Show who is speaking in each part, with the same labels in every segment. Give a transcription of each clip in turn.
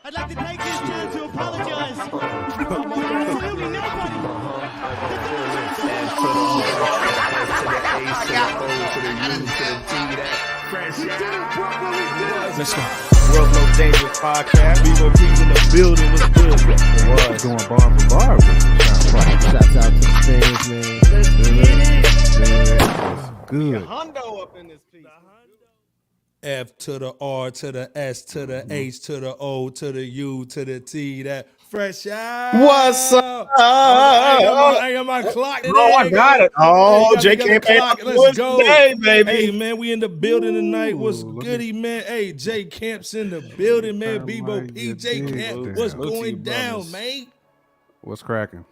Speaker 1: I'd like to take this chance to apologize to absolutely nobody.
Speaker 2: Let's go. World No Dangerous Podcast. Vivo P's in the building. What's good?
Speaker 3: It was going bar for bar.
Speaker 4: Shouts out to the fans, man.
Speaker 1: Let's get it.
Speaker 3: Good.
Speaker 2: Hundo up in this piece.
Speaker 5: F to the R to the S to the H to the O to the U to the T. That fresh out.
Speaker 2: What's up?
Speaker 5: I got my clock today.
Speaker 2: Oh, I got it. Oh,
Speaker 5: Hey,
Speaker 2: JK
Speaker 5: clock. Let's go.
Speaker 2: Today, baby.
Speaker 5: Hey, man, we in the building tonight. What's
Speaker 3: Ooh,
Speaker 5: goody, man? Hey, J Camp's in the building, man.
Speaker 3: Time
Speaker 5: Bebo
Speaker 3: like
Speaker 5: P,
Speaker 3: you
Speaker 5: J
Speaker 3: did
Speaker 5: Camp.
Speaker 3: that.
Speaker 5: What's
Speaker 2: Salute to you,
Speaker 5: going down,
Speaker 2: brothers.
Speaker 5: man?
Speaker 3: What's cracking?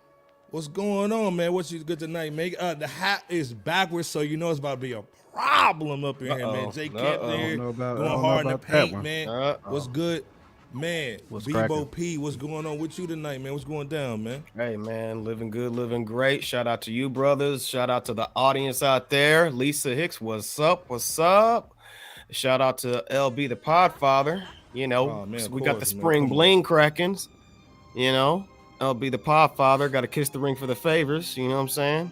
Speaker 5: What's going on, man? What's you good tonight, man? The hat is backwards, so you know it's about to be a problem up in here, man. J Camp
Speaker 3: I
Speaker 5: there
Speaker 3: don't know about- I
Speaker 5: going
Speaker 3: don't know
Speaker 5: hard in the
Speaker 3: about that
Speaker 5: paint,
Speaker 3: one.
Speaker 5: man. What's good, man?
Speaker 3: What's
Speaker 5: Bebo
Speaker 3: cracking?
Speaker 5: P, what's going on with you tonight, man? What's going down, man?
Speaker 2: Hey, man, living good, living great. Shout out to you, brothers. Shout out to the audience out there. Lisa Hicks, what's up? What's up? Shout out to LB, the Podfather. You know,
Speaker 5: Oh, man, of
Speaker 2: we got the
Speaker 5: course, man.
Speaker 2: spring
Speaker 5: Come on.
Speaker 2: bling crackings. You know, LB, the Podfather, got to kiss the ring for the favors. You know what I'm saying?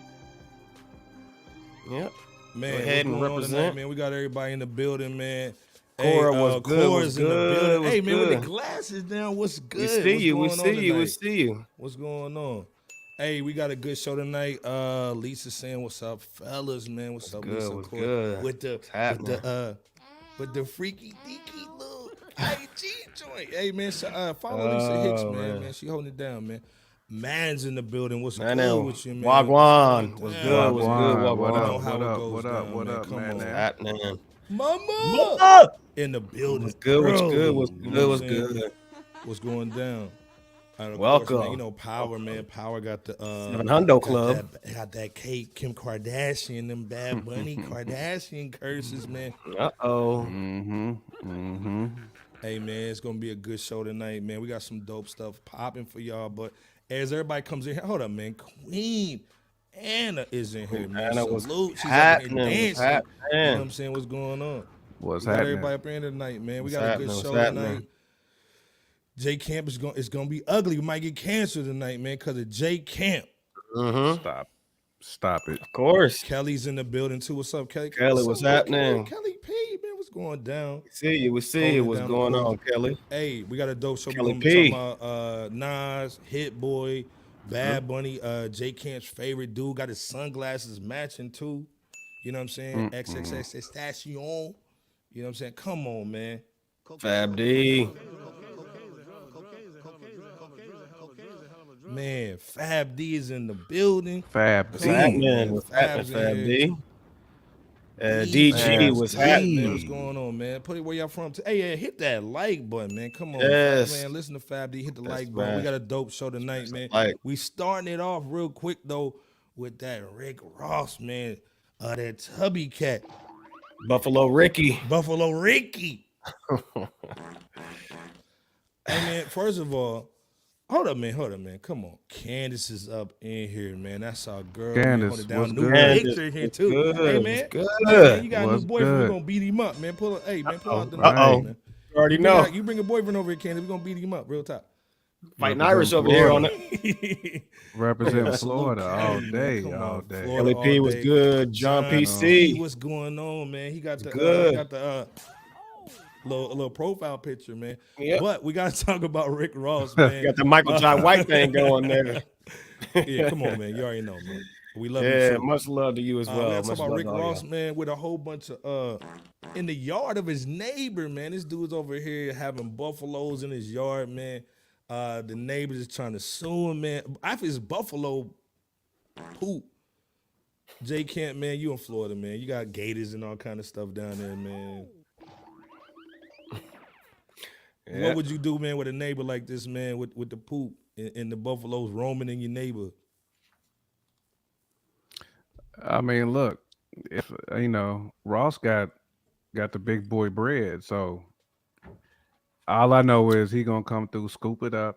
Speaker 2: Yep.
Speaker 5: Man,
Speaker 2: Go ahead
Speaker 5: what's
Speaker 2: and
Speaker 5: going on
Speaker 2: represent.
Speaker 5: tonight, man? We got everybody in the building, man.
Speaker 2: Cora,
Speaker 5: hey,
Speaker 2: what's good?
Speaker 5: Cora's
Speaker 2: What's
Speaker 5: in the
Speaker 2: good?
Speaker 5: building.
Speaker 2: What's
Speaker 5: Hey, man, with
Speaker 2: good?
Speaker 5: the glasses down, what's good?
Speaker 2: We see
Speaker 5: What's
Speaker 2: you. We
Speaker 5: going on
Speaker 2: see you. We
Speaker 5: tonight?
Speaker 2: see you.
Speaker 5: What's going on? Hey, we got a good show tonight. Lisa saying, "What's up, fellas, man? What's up,
Speaker 2: good?
Speaker 5: Lisa?
Speaker 2: What's
Speaker 5: Cora?
Speaker 2: good?
Speaker 5: With
Speaker 2: happening?
Speaker 5: the freaky deaky little IG joint. Hey, man, follow Lisa Hicks,
Speaker 2: Oh,
Speaker 5: man.
Speaker 2: man.
Speaker 5: She holding it down, man. Man's in the building. What's
Speaker 2: I
Speaker 5: good
Speaker 2: know.
Speaker 5: with you, man?
Speaker 2: Wagwan. What's
Speaker 5: Damn.
Speaker 2: good? What's good?
Speaker 3: Wagwan. What
Speaker 5: You know
Speaker 3: up?
Speaker 5: how
Speaker 3: What
Speaker 5: it
Speaker 3: up?
Speaker 5: goes
Speaker 3: What
Speaker 5: down,
Speaker 3: up? What
Speaker 5: man.
Speaker 3: up?
Speaker 5: Come
Speaker 3: Man,
Speaker 5: on.
Speaker 3: man.
Speaker 2: Happening.
Speaker 5: Mama in the building.
Speaker 2: What's good? What's
Speaker 5: bro.
Speaker 2: good? What's
Speaker 5: You know
Speaker 2: good?
Speaker 5: what
Speaker 2: What's
Speaker 5: I'm saying?
Speaker 2: good?
Speaker 5: What's going down? And of
Speaker 2: Welcome.
Speaker 5: course, man, you know, Power, man. Power got the
Speaker 2: Seven Hundo Club.
Speaker 5: Got that Kate, Kim Kardashian, them Bad Bunny Kardashian curses, man.
Speaker 2: Uh-oh.
Speaker 5: Hey, man, it's gonna be a good show tonight, man. We got some dope stuff popping for y'all. But as everybody comes in here, hold up, man. Queen Anna is in here, man.
Speaker 2: Anna, what's
Speaker 5: Salute. She's up
Speaker 2: happening?
Speaker 5: here
Speaker 2: What's
Speaker 5: dancing. You know what
Speaker 2: happening?
Speaker 5: I'm saying? What's going on?
Speaker 3: What's
Speaker 5: We got
Speaker 3: happening?
Speaker 5: everybody up in here tonight, man. We
Speaker 2: What's
Speaker 5: got a
Speaker 2: happening?
Speaker 5: good
Speaker 2: What's
Speaker 5: show
Speaker 2: happening?
Speaker 5: tonight. J Camp is gonna be ugly. We might get cancer tonight, man, because of J Camp.
Speaker 2: Mm-hmm.
Speaker 3: Stop it.
Speaker 2: Of course.
Speaker 5: Kelly's in the building too. What's up, Kelly?
Speaker 2: Kelly, what's happening?
Speaker 5: Kelly P, man, what's going down?
Speaker 2: We see you. We see
Speaker 5: Hold
Speaker 2: you.
Speaker 5: it
Speaker 2: What's
Speaker 5: down,
Speaker 2: going
Speaker 5: of course.
Speaker 2: on, Kelly?
Speaker 5: Hey, we got a dope show.
Speaker 2: Kelly
Speaker 5: We're gonna be
Speaker 2: P.
Speaker 5: talking about Nas, Hit Boy, Bad Bunny, J Camp's favorite dude. Got his sunglasses matching too. You know what I'm saying? XXX Station. You know what I'm saying? Come on, man.
Speaker 2: Fab D.
Speaker 5: Man, Fab D is in the building.
Speaker 3: Fab
Speaker 2: What's
Speaker 3: D.
Speaker 5: Come on,
Speaker 2: happening?
Speaker 5: man.
Speaker 2: What's happening,
Speaker 5: Fab's
Speaker 2: Fab
Speaker 5: in
Speaker 2: D?
Speaker 5: here.
Speaker 2: DG, what's
Speaker 3: D.
Speaker 5: Man,
Speaker 2: happening?
Speaker 5: what's going on, man? Put it where y'all from. Hey, yeah, hit that like button, man. Come on,
Speaker 2: Yes.
Speaker 5: man. Listen to Fab D. Hit the
Speaker 2: That's
Speaker 5: like button. We
Speaker 2: right.
Speaker 5: got a dope show tonight, man.
Speaker 2: like.
Speaker 5: We starting it off real quick though with that Rick Ross, man. That Tubby Cat,
Speaker 2: Buffalo Ricky.
Speaker 5: Buffalo Ricky. Hey, man. First of all, hold up, man. Come on, Candace is up in here, man. That's our girl.
Speaker 3: Candace,
Speaker 5: man. Hold it down.
Speaker 3: what's
Speaker 5: New
Speaker 3: good?
Speaker 5: picture here too.
Speaker 2: Good,
Speaker 5: Hey,
Speaker 2: what's
Speaker 5: man.
Speaker 2: good?
Speaker 5: Hey, man, you got a new
Speaker 3: What's
Speaker 5: boyfriend. We're
Speaker 3: good?
Speaker 5: gonna beat him up, man. Pull out the
Speaker 3: Uh-oh.
Speaker 5: knife, man.
Speaker 2: You already
Speaker 5: You
Speaker 2: know.
Speaker 5: bring, you bring a boyfriend over here, Candace. We're gonna beat him up real top.
Speaker 2: Fighting Irish over here on it.
Speaker 3: Represent
Speaker 5: Salute
Speaker 3: Florida all
Speaker 5: Kelly, man.
Speaker 3: day,
Speaker 5: Come
Speaker 3: all
Speaker 5: on,
Speaker 3: day.
Speaker 5: Florida
Speaker 2: Kelly P
Speaker 5: all
Speaker 2: was
Speaker 5: day.
Speaker 2: good. John
Speaker 5: P,
Speaker 2: PC.
Speaker 5: what's going on, man? He got the
Speaker 2: good.
Speaker 5: little profile picture, man.
Speaker 2: Yep.
Speaker 5: But we gotta talk about Rick Ross, man.
Speaker 2: Got the Michael John White thing going there.
Speaker 5: Yeah, come on, man. You already know, man. We love you
Speaker 2: Yeah,
Speaker 5: too.
Speaker 2: much love to you as
Speaker 5: We
Speaker 2: well.
Speaker 5: gotta
Speaker 2: Much
Speaker 5: talk about
Speaker 2: love
Speaker 5: Rick
Speaker 2: to all
Speaker 5: Ross,
Speaker 2: y'all.
Speaker 5: man, with a whole bunch of in the yard of his neighbor, man. This dude's over here having buffaloes in his yard, man. The neighbors is trying to sue him, man. After his buffalo poop. J Camp, man, you in Florida, man. You got gators and all kind of stuff down there, man.
Speaker 2: Yeah.
Speaker 5: What would you do, man, with a neighbor like this, man, with the poop and the buffaloes roaming in your neighbor?
Speaker 3: I mean, look, if Ross got the big boy bread, so all I know is he gonna come through, scoop it up,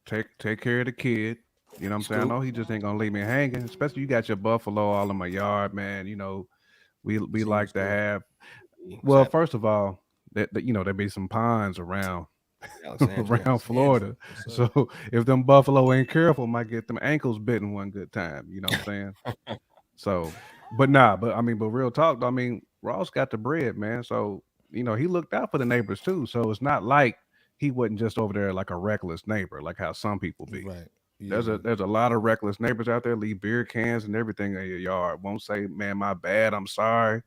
Speaker 3: take care of the kid. You know what I'm saying? I know he just ain't gonna leave me hanging. Especially you got your buffalo all in my yard, man. You know, we like to have. Well, first of all, that there be some ponds around
Speaker 2: Alexandria.
Speaker 3: around Florida.
Speaker 5: Yes, sir.
Speaker 3: So if them buffalo ain't careful, might get them ankles bitten one good time. You know what I'm saying? So, but I mean, but real talk. I mean, Ross got the bread, man. So he looked out for the neighbors too. So it's not like he wasn't just over there like a reckless neighbor, like how some people be.
Speaker 5: Right.
Speaker 3: There's
Speaker 5: Yeah.
Speaker 3: a lot of reckless neighbors out there. Leave beer cans and everything in your yard. Won't say, man, my bad. I'm sorry.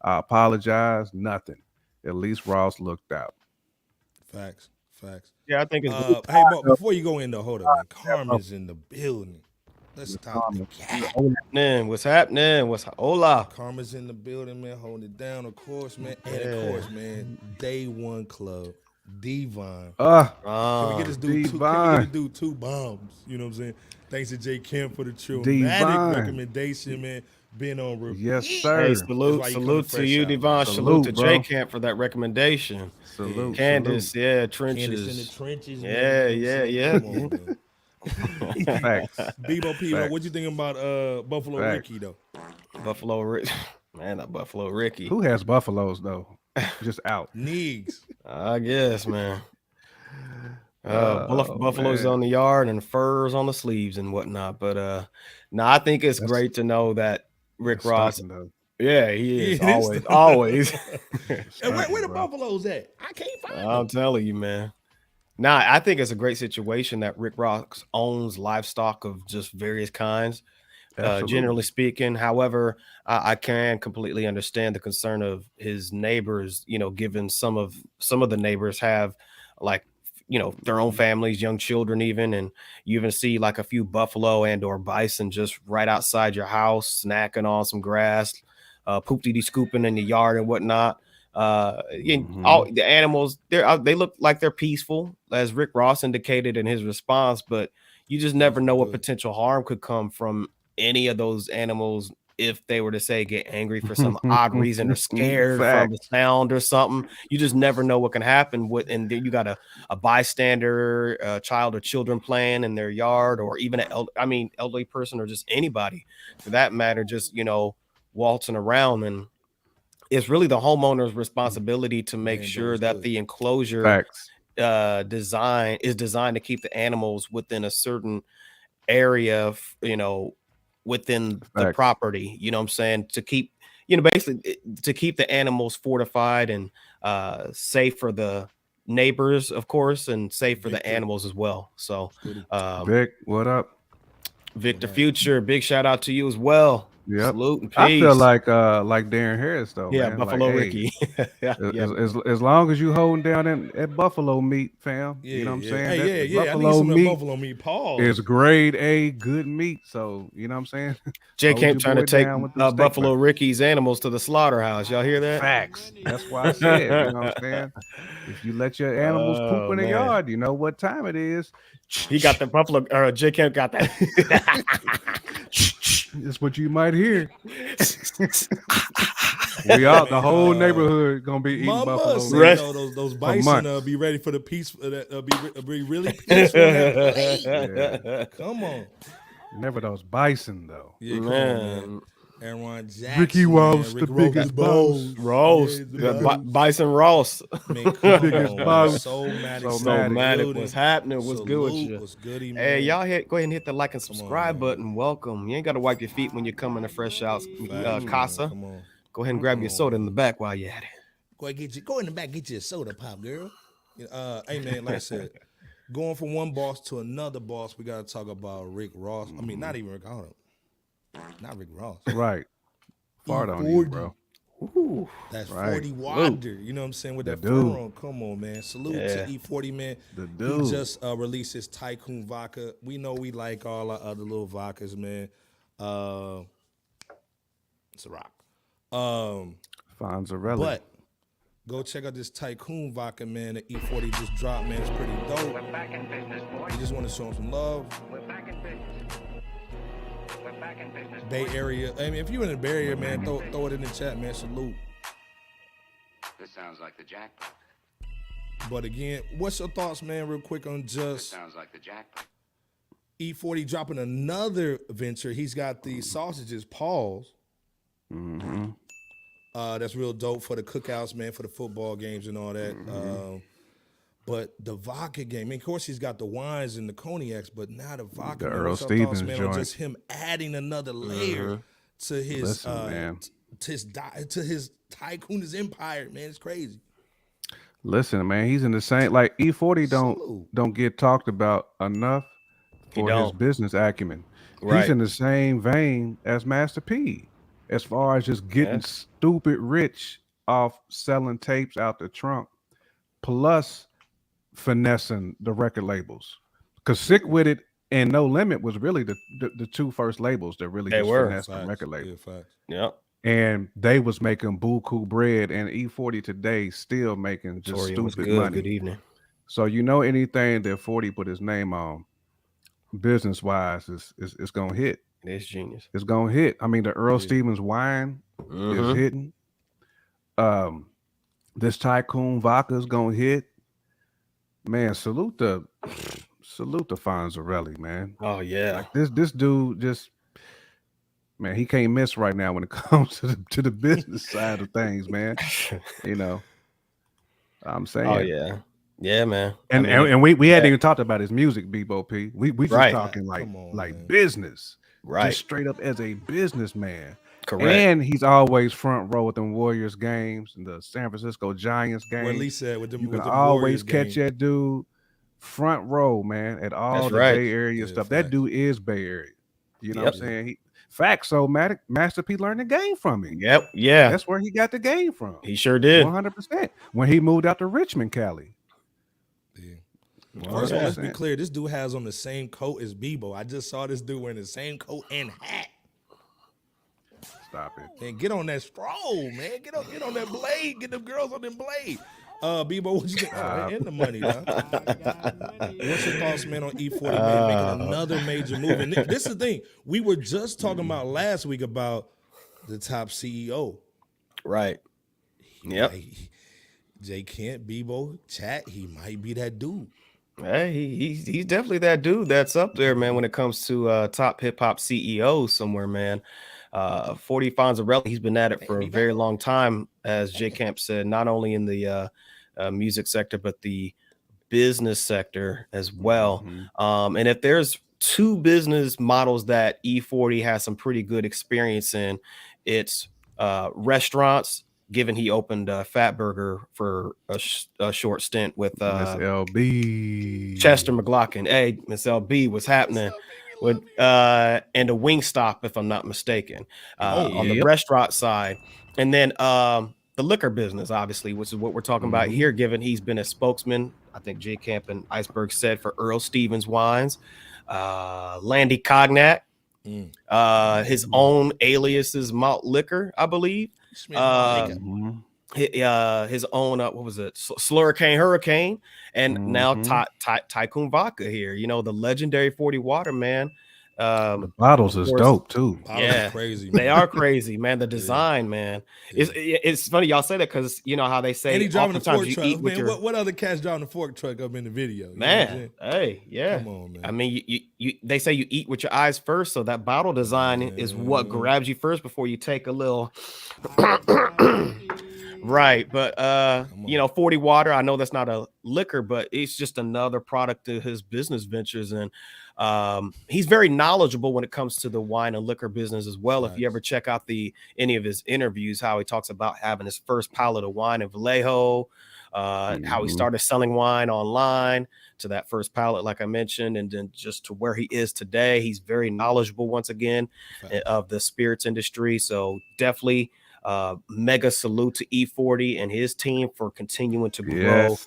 Speaker 3: I apologize. Nothing. At least Ross looked out.
Speaker 5: Facts. Facts.
Speaker 2: Yeah, I think it's
Speaker 5: Hey, but before you go in there, hold up, man. Carmen's in the building. Let's stop the cat.
Speaker 2: What's happening? What's hola?
Speaker 5: Karma's in the building, man, holding it down, of course, man. And of course, man, Day One Club, Devon. Can we get this dude two bombs? You know what I'm saying? Thanks to Jay Kemp for the traumatic recommendation, man. Being on repeat.
Speaker 3: Yes, sir.
Speaker 2: Hey, salute to you, Devon. Salute to
Speaker 3: bro.
Speaker 2: J Camp for that recommendation.
Speaker 3: Salute.
Speaker 2: Candace,
Speaker 3: salute.
Speaker 2: yeah, trenches.
Speaker 5: Candace in the trenches,
Speaker 2: Yeah,
Speaker 5: man.
Speaker 2: yeah.
Speaker 5: Come on, man.
Speaker 3: Facts.
Speaker 5: Bebo P,
Speaker 3: Facts.
Speaker 5: what you think about Buffalo
Speaker 3: Facts.
Speaker 5: Ricky though?
Speaker 2: Buffalo Rick, man, that Buffalo Ricky.
Speaker 3: Who has buffaloes though? Just out.
Speaker 5: Neegs.
Speaker 2: I guess, man.
Speaker 3: Oh,
Speaker 2: Buffaloes
Speaker 3: man.
Speaker 2: on the yard and furs on the sleeves and whatnot. But no, I think it's great to know that Rick Ross.
Speaker 3: Stunting, though.
Speaker 2: Yeah, he is
Speaker 5: Yeah,
Speaker 2: always.
Speaker 5: And where the Buffaloes at? I can't find them.
Speaker 2: I'm telling you, man. Nah, I think it's a great situation that Rick Ross owns livestock of just various kinds. Generally speaking. However, I can completely understand the concern of his neighbors, given some of the neighbors have like, their own families, young children even, and you even see like a few buffalo and or bison just right outside your house, snacking on some grass, poop-dee scooping in the yard and whatnot. All the animals, they look like they're peaceful, as Rick Ross indicated in his response, but you just never know what potential harm could come from any of those animals if they were to say get angry for some odd reason or scared from the sound or something. You just never know what can happen with, and then you got a bystander, a child or children playing in their yard, or even an elderly person, or just anybody for that matter, just waltzing around. And it's really the homeowner's responsibility to make sure that the enclosure design is designed to keep the animals within a certain area, within the property, you know what I'm saying, to keep, basically to keep the animals fortified and safe for the neighbors, of course, and safe for the animals as well. So
Speaker 3: Vic, what up?
Speaker 2: Victor Future, big shout out to you as well.
Speaker 3: Yep.
Speaker 2: Salute and peace.
Speaker 3: I feel like Darren Harris though.
Speaker 2: Yeah,
Speaker 3: man.
Speaker 2: Buffalo
Speaker 3: like,
Speaker 2: Ricky.
Speaker 3: As long as you holding down that buffalo meat, fam.
Speaker 5: Yeah,
Speaker 3: you know what I'm saying?
Speaker 5: Hey,
Speaker 3: That
Speaker 5: I need some of that buffalo meat. Pause.
Speaker 3: Is grade A good meat. So you know what I'm saying?
Speaker 2: Jay Camp trying to take Buffalo Ricky's animals to the slaughterhouse. Y'all hear that?
Speaker 3: Facts. That's why I said, you know what I'm saying? If you let your animals poop in the yard, you know what time it is.
Speaker 2: He got the buffalo, or Jay Camp got that.
Speaker 3: That's what you might hear. The whole neighborhood gonna be eating buffalo.
Speaker 5: Those bison be ready for the peace. Be really peaceful. Yeah. Come on.
Speaker 3: Never those bison though.
Speaker 5: Yeah, man. Aaron Jackson,
Speaker 3: Ricky Ross,
Speaker 5: Rick
Speaker 3: the biggest boss.
Speaker 2: Ross, Bison Ross.
Speaker 5: Man, come
Speaker 3: biggest
Speaker 5: on,
Speaker 3: boss.
Speaker 5: So mad.
Speaker 2: What's happening? What's good with you?
Speaker 5: What's goody, man?
Speaker 2: Hey, y'all go ahead and hit the like and subscribe button. Welcome. You ain't got to wipe your feet when you come in the fresh out casa.
Speaker 5: Come on.
Speaker 2: Go ahead and grab your soda in the back while you're at it.
Speaker 5: Go in the back, get you a soda pop, girl. Hey man, like I said, going from one boss to another boss, we gotta talk about Rick Ross. I mean, not even Rick Ross. Not Rick Ross.
Speaker 3: Right. Fart on you, bro.
Speaker 5: Ooh, that's right. 40 Wander. You know what I'm saying? With that fur on. Come on, man. Salute to E40, man.
Speaker 3: The dude.
Speaker 5: He just released his Tycoon vodka. We know we like all our other little vodkas, man. It's a rock.
Speaker 3: Fonzarelli.
Speaker 5: But go check out this Tycoon vodka, man. The E40 just dropped, man. It's pretty dope. We just want to show him some love. Bay Area. I mean, if you're in the Bay Area, man, throw it in the chat, man. Salute.
Speaker 6: This sounds like the jackpot.
Speaker 5: But again, what's your thoughts, man, real quick on just...
Speaker 6: This sounds like the jackpot.
Speaker 5: E40 dropping another venture. He's got the sausages, Paws.
Speaker 3: Mm-hmm.
Speaker 5: That's real dope for the cookouts, man, for the football games and all that. But the vodka game, I mean, of course, he's got the wines and the cognacs, but now the vodka.
Speaker 3: The
Speaker 5: Man,
Speaker 3: Earl
Speaker 5: what's your thoughts,
Speaker 3: Stevens
Speaker 5: man, on
Speaker 3: joint.
Speaker 5: just him adding another layer to his
Speaker 3: Listen, man.
Speaker 5: to his tycoon, his empire, man. It's crazy.
Speaker 3: Listen, man, he's in the same like E40
Speaker 5: Salute.
Speaker 3: don't get talked about enough for his
Speaker 2: don't.
Speaker 3: business acumen. He's
Speaker 2: Right.
Speaker 3: in the same vein as Master P as far as just getting stupid rich off selling tapes out the trunk, plus finessing the record labels. Because Sick With It and No Limit was really the two first labels that really
Speaker 2: They
Speaker 3: just
Speaker 2: were.
Speaker 3: finessed the record label.
Speaker 5: Yeah, facts.
Speaker 2: Yep.
Speaker 3: And they was making buku bread, and E40 today still making just
Speaker 2: Torian was
Speaker 3: stupid
Speaker 2: good.
Speaker 3: money.
Speaker 2: Good evening.
Speaker 3: So anything that 40 put his name on, business wise, is gonna hit.
Speaker 2: It is genius.
Speaker 3: It's gonna hit. I mean, the Earl Stevens wine is hitting. This Tycoon vodka is gonna hit. Man, salute the Fonzarelli, man.
Speaker 2: Oh yeah.
Speaker 3: Like this dude just, man, he can't miss right now when it comes to the business side of things, man. You know, I'm saying.
Speaker 2: Oh yeah. Yeah, man.
Speaker 3: And
Speaker 2: I mean,
Speaker 3: and we hadn't even talked about his music, Bebo P. We just
Speaker 2: Right.
Speaker 3: talking
Speaker 5: Come on, man.
Speaker 3: business,
Speaker 2: right.
Speaker 3: just straight up as a businessman.
Speaker 2: Correct.
Speaker 3: And he's always front row with them Warriors games and the San Francisco Giants games.
Speaker 5: Where Lee said with the
Speaker 3: You can
Speaker 5: with the
Speaker 3: always
Speaker 5: Warriors
Speaker 3: catch
Speaker 5: game.
Speaker 3: that dude front row, man, at all
Speaker 2: That's
Speaker 3: the
Speaker 2: right.
Speaker 3: Bay Area
Speaker 5: Yeah,
Speaker 3: stuff.
Speaker 5: facts.
Speaker 3: That dude is Bay Area. You know
Speaker 2: Yep.
Speaker 3: what I'm saying? Facts. So Master P learned the game from him.
Speaker 2: Yep. Yeah.
Speaker 3: That's where he got the game from.
Speaker 2: He sure did.
Speaker 3: 100%. When he moved out to Richmond, Cali.
Speaker 5: Yeah. First of all, let's be
Speaker 3: 100%.
Speaker 5: clear. This dude has on the same coat as Bebo. I just saw this dude wearing the same coat and hat.
Speaker 3: Stop it.
Speaker 5: Man, get on that stroll, man. Get on that blade. Get them girls on them blade. Bebo, what you think? Oh, in the money, dog. What's your thoughts, man, on E40 man, making another major move? And this is the thing. We were just talking about last week about the top CEO.
Speaker 2: Right. Yep.
Speaker 5: Jay Kent, Bebo, Chat, he might be that dude.
Speaker 2: Hey, he's definitely that dude that's up there, man, when it comes to top hip hop CEOs somewhere, man. 40 Fonzarelli, he's been at it for a very long time, as Jay Camp said, not only in the music sector, but the business sector as well. And if there's two business models that E40 has some pretty good experience in, it's restaurants, given he opened Fat Burger for a short stint with
Speaker 3: Miss LB.
Speaker 2: Chester McLaughlin. Hey, Miss LB, what's happening? With and a Wingstop, if I'm not mistaken, on the restaurant side, and then the liquor business, obviously, which is what we're talking about here. Given he's been a spokesman, I think J Camp and Iceberg said, for Earl Stevens Wines, Landy Cognac, his own aliases Malt Liquor, I believe. His own what was it, Slurricane Hurricane, and now Tycoon Vodka here, you know, the legendary 40 water, man.
Speaker 3: The bottles is dope too.
Speaker 2: Yeah,
Speaker 5: crazy.
Speaker 2: They are crazy, man. The design, man. It's funny y'all say that, because you know how they say,
Speaker 5: and he driving the fork
Speaker 2: you
Speaker 5: truck.
Speaker 2: eat with
Speaker 5: Man,
Speaker 2: your
Speaker 5: what other cats driving the fork truck up in the video? You know
Speaker 2: man.
Speaker 5: what I'm saying?
Speaker 2: Hey, yeah.
Speaker 5: Come on, man.
Speaker 2: I mean, you they say you eat with your eyes first, so that bottle design is what grabs you first before you take a little. Right, but you know, 40 water, I know that's not a liquor, but it's just another product of his business ventures, and he's very knowledgeable when it comes to the wine and liquor business as well. If you ever check out any of his interviews, how he talks about having his first pallet of wine in Vallejo, how he started selling wine online to that first pallet, like I mentioned, and then just to where he is today. He's very knowledgeable once again of the spirits industry, so definitely mega salute to E40 and his team for continuing to grow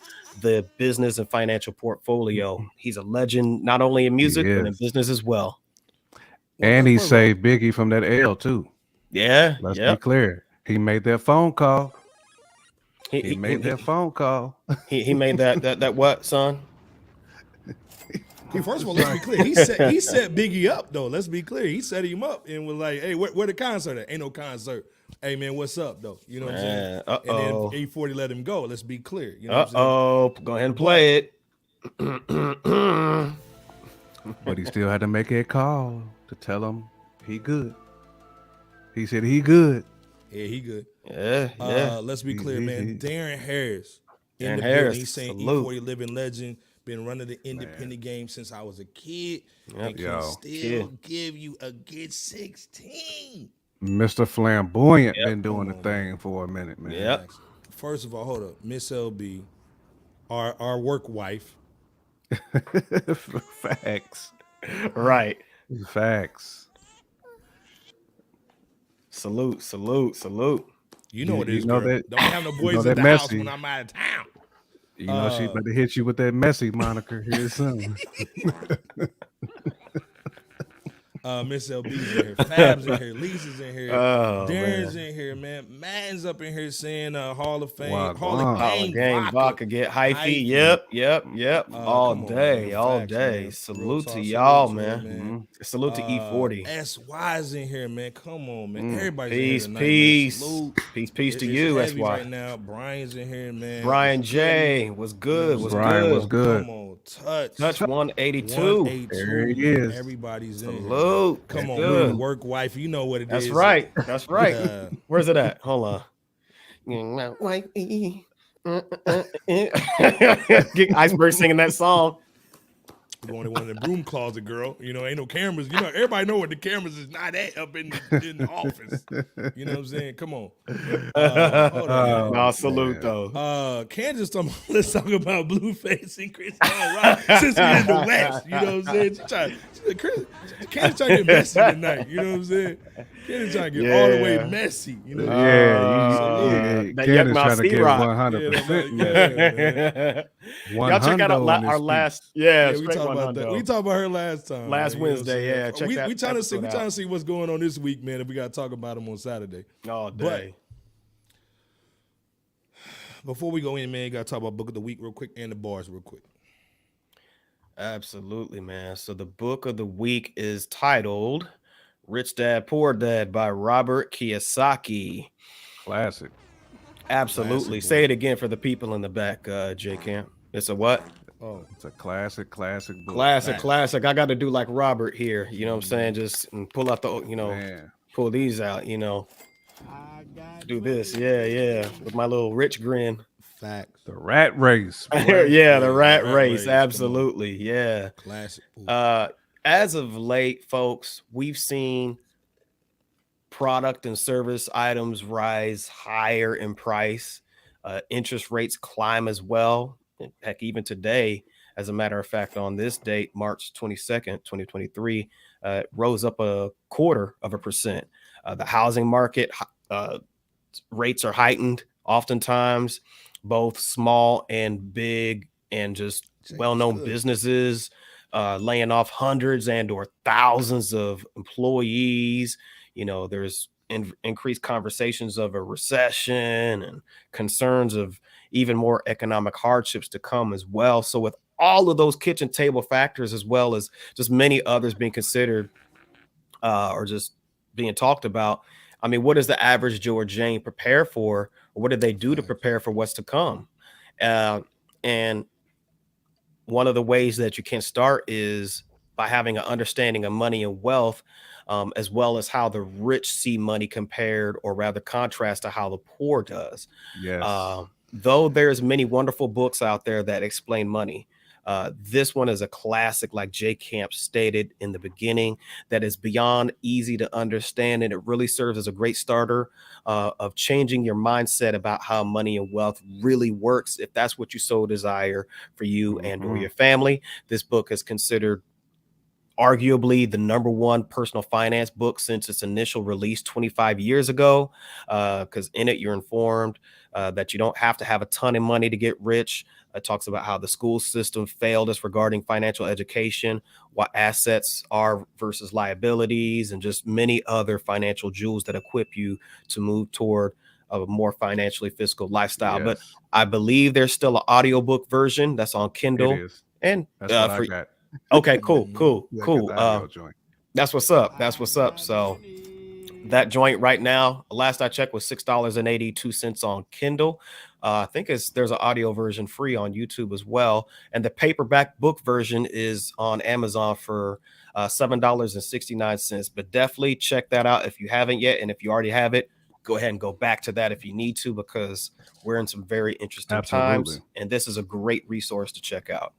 Speaker 2: the business and financial portfolio. He's a legend, not only in music, but in business as well.
Speaker 3: And he saved Biggie from that L too.
Speaker 2: Yeah.
Speaker 3: Let's be clear. He made that phone call. He made that phone call.
Speaker 2: He made that what, son?
Speaker 5: First of all, let's be clear. He set Biggie up though. Let's be clear. He set him up and was like, "Hey, where the concert at? Ain't no concert. Hey man, what's up though? You know what I'm saying?" And then E40 let him go. Let's be clear. You know what I'm saying?
Speaker 2: Go ahead and play it.
Speaker 3: But he still had to make a call to tell him he good. He said he good.
Speaker 5: Yeah, he good.
Speaker 2: Yeah.
Speaker 5: Let's be clear, man. Darren Harris in the
Speaker 2: Harris,
Speaker 5: building. He's saying
Speaker 2: salute.
Speaker 5: E40 living legend. Been running the independent game since I was a kid, and can
Speaker 3: Yo,
Speaker 5: still give you a good 16.
Speaker 3: Mr. Flamboyant
Speaker 2: Yep.
Speaker 3: been doing
Speaker 5: Come
Speaker 3: the
Speaker 5: on,
Speaker 3: thing
Speaker 5: man.
Speaker 3: for a minute, man.
Speaker 2: Yep.
Speaker 5: First of all, hold up, Miss LB, our work wife.
Speaker 3: Facts.
Speaker 2: Right.
Speaker 3: Facts.
Speaker 2: Salute, salute, salute.
Speaker 5: You know what it
Speaker 3: You
Speaker 5: is,
Speaker 3: know
Speaker 5: girl.
Speaker 3: that
Speaker 5: Don't have no
Speaker 3: you
Speaker 5: boys
Speaker 3: know
Speaker 5: in
Speaker 3: that
Speaker 5: the house
Speaker 3: messy.
Speaker 5: when I'm out of town.
Speaker 3: You know she better hit you with that messy moniker here soon.
Speaker 5: Miss LB's in here, Fab's in here, Lisa's in here,
Speaker 2: Oh,
Speaker 5: Darren's
Speaker 2: man.
Speaker 5: in here, man. Man's up in here saying Hall of Fame,
Speaker 3: Wagwan.
Speaker 5: Hall of
Speaker 2: Hall of
Speaker 5: Game,
Speaker 2: Game vodka, get hyphy. Yep. All
Speaker 5: come on,
Speaker 2: day,
Speaker 5: man.
Speaker 2: all
Speaker 5: Facts,
Speaker 2: day.
Speaker 5: man. Real
Speaker 2: Salute
Speaker 5: talk,
Speaker 2: to
Speaker 5: salute
Speaker 2: y'all,
Speaker 5: to
Speaker 2: man.
Speaker 5: it, man.
Speaker 2: Salute to E40.
Speaker 5: SY's in here, man. Come on, man. Everybody's in here
Speaker 2: Peace,
Speaker 5: tonight,
Speaker 2: peace.
Speaker 5: man. Salute.
Speaker 2: Peace to
Speaker 5: It's
Speaker 2: you,
Speaker 5: heavy
Speaker 2: SY.
Speaker 5: right now. Brian's in here, man.
Speaker 2: Brian
Speaker 5: It's Goody.
Speaker 2: J. Was good, was
Speaker 3: Brian
Speaker 2: good.
Speaker 3: was good.
Speaker 5: Come on, touch.
Speaker 2: Touch 182.
Speaker 5: 182.
Speaker 3: There he is.
Speaker 5: Everybody's in here.
Speaker 2: Salute.
Speaker 5: Come
Speaker 2: That's
Speaker 5: on,
Speaker 2: good.
Speaker 5: we work wife. You know what it
Speaker 2: That's
Speaker 5: is.
Speaker 2: right. That's right. Where's it at? Hold on. Get Iceberg singing that song.
Speaker 5: We're going to one of the broom closet, girl. You know, ain't no cameras. You know, everybody know what the cameras is not at up in the office. You know what I'm saying? Come on. Hold on.
Speaker 2: No, salute though.
Speaker 5: Kansas, let's talk about Blueface and Chris Rock since we in the West. You know what I'm saying? Kansas trying to get messy tonight. You know what I'm saying? Kansas trying to get all the way messy. You know?
Speaker 2: That
Speaker 3: Candace
Speaker 2: Yuck
Speaker 3: trying to get
Speaker 2: C-Rock.
Speaker 3: 100%.
Speaker 2: Y'all check out our last. Yeah,
Speaker 5: we talked about that. We talked about her last time.
Speaker 2: Last
Speaker 5: man, you know
Speaker 2: Wednesday.
Speaker 5: what I'm
Speaker 2: Yeah,
Speaker 5: saying?
Speaker 2: check that.
Speaker 5: We trying to see.
Speaker 2: episode
Speaker 5: We
Speaker 2: out.
Speaker 5: trying to see what's going on this week, man. If we got to talk about them on Saturday.
Speaker 2: All day.
Speaker 5: Before we go in, man, you got to talk about book of the week real quick and the bars real quick.
Speaker 2: Absolutely, man. So the book of the week is titled Rich Dad Poor Dad by Robert Kiyosaki.
Speaker 3: Classic.
Speaker 2: Absolutely.
Speaker 5: Classic,
Speaker 2: Say
Speaker 5: boy.
Speaker 2: it again for the people in the back, J Camp. It's a what?
Speaker 5: Oh,
Speaker 3: It's a classic book.
Speaker 2: Classic. I got to do like Robert here. You know what I'm saying? Just pull out the,
Speaker 3: Man.
Speaker 2: pull these out, do this. Yeah. With my little rich grin.
Speaker 5: facts.
Speaker 3: The rat race. boy.
Speaker 2: Yeah, the rat
Speaker 5: rat
Speaker 2: race.
Speaker 5: race, come on.
Speaker 2: Absolutely. Yeah.
Speaker 5: Classic. Ooh.
Speaker 2: As of late, folks, we've seen product and service items rise higher in price. Interest rates climb as well. Heck, even today, as a matter of fact, on this date, March 22nd, 2023, rose up 0.25%. The housing market rates are heightened. Oftentimes, both small and big and just well-known businesses laying off hundreds and or thousands of employees. There's increased conversations of a recession and concerns of even more economic hardships to come as well. So with all of those kitchen table factors, as well as just many others being considered or just being talked about, I mean, what does the average Joe or Jane prepare for? Or what do they do to prepare for what's to come? And one of the ways that you can start is by having an understanding of money and wealth, as well as how the rich see money compared, or rather contrast to how the poor does.
Speaker 3: Yes.
Speaker 2: Though there's many wonderful books out there that explain money, this one is a classic, like J Camp stated in the beginning, that is beyond easy to understand, and it really serves as a great starter of changing your mindset about how money and wealth really works, if that's what you so desire for you and or your family. This book is considered arguably the #1 personal finance book since its initial release 25 years ago, because in it you're informed that you don't have to have a ton of money to get rich. It talks about how the school system failed us regarding financial education, what assets are versus liabilities, and just many other financial jewels that equip you to move toward a more financially fiscal lifestyle.
Speaker 3: Yes.
Speaker 2: But I believe there's still an audiobook version that's on Kindle.
Speaker 3: It is.
Speaker 2: And
Speaker 3: That's what I got.
Speaker 2: okay, cool.
Speaker 3: Yeah, I got the audio joint.
Speaker 2: That's what's up. So that joint right now, last I checked, was $6.82 on Kindle. I think there's an audio version free on YouTube as well. And the paperback book version is on Amazon for $7.69. But definitely check that out if you haven't yet. And if you already have it, go ahead and go back to that if you need to, because we're in some very interesting
Speaker 3: Absolutely.
Speaker 2: times, and this is a great resource to check out.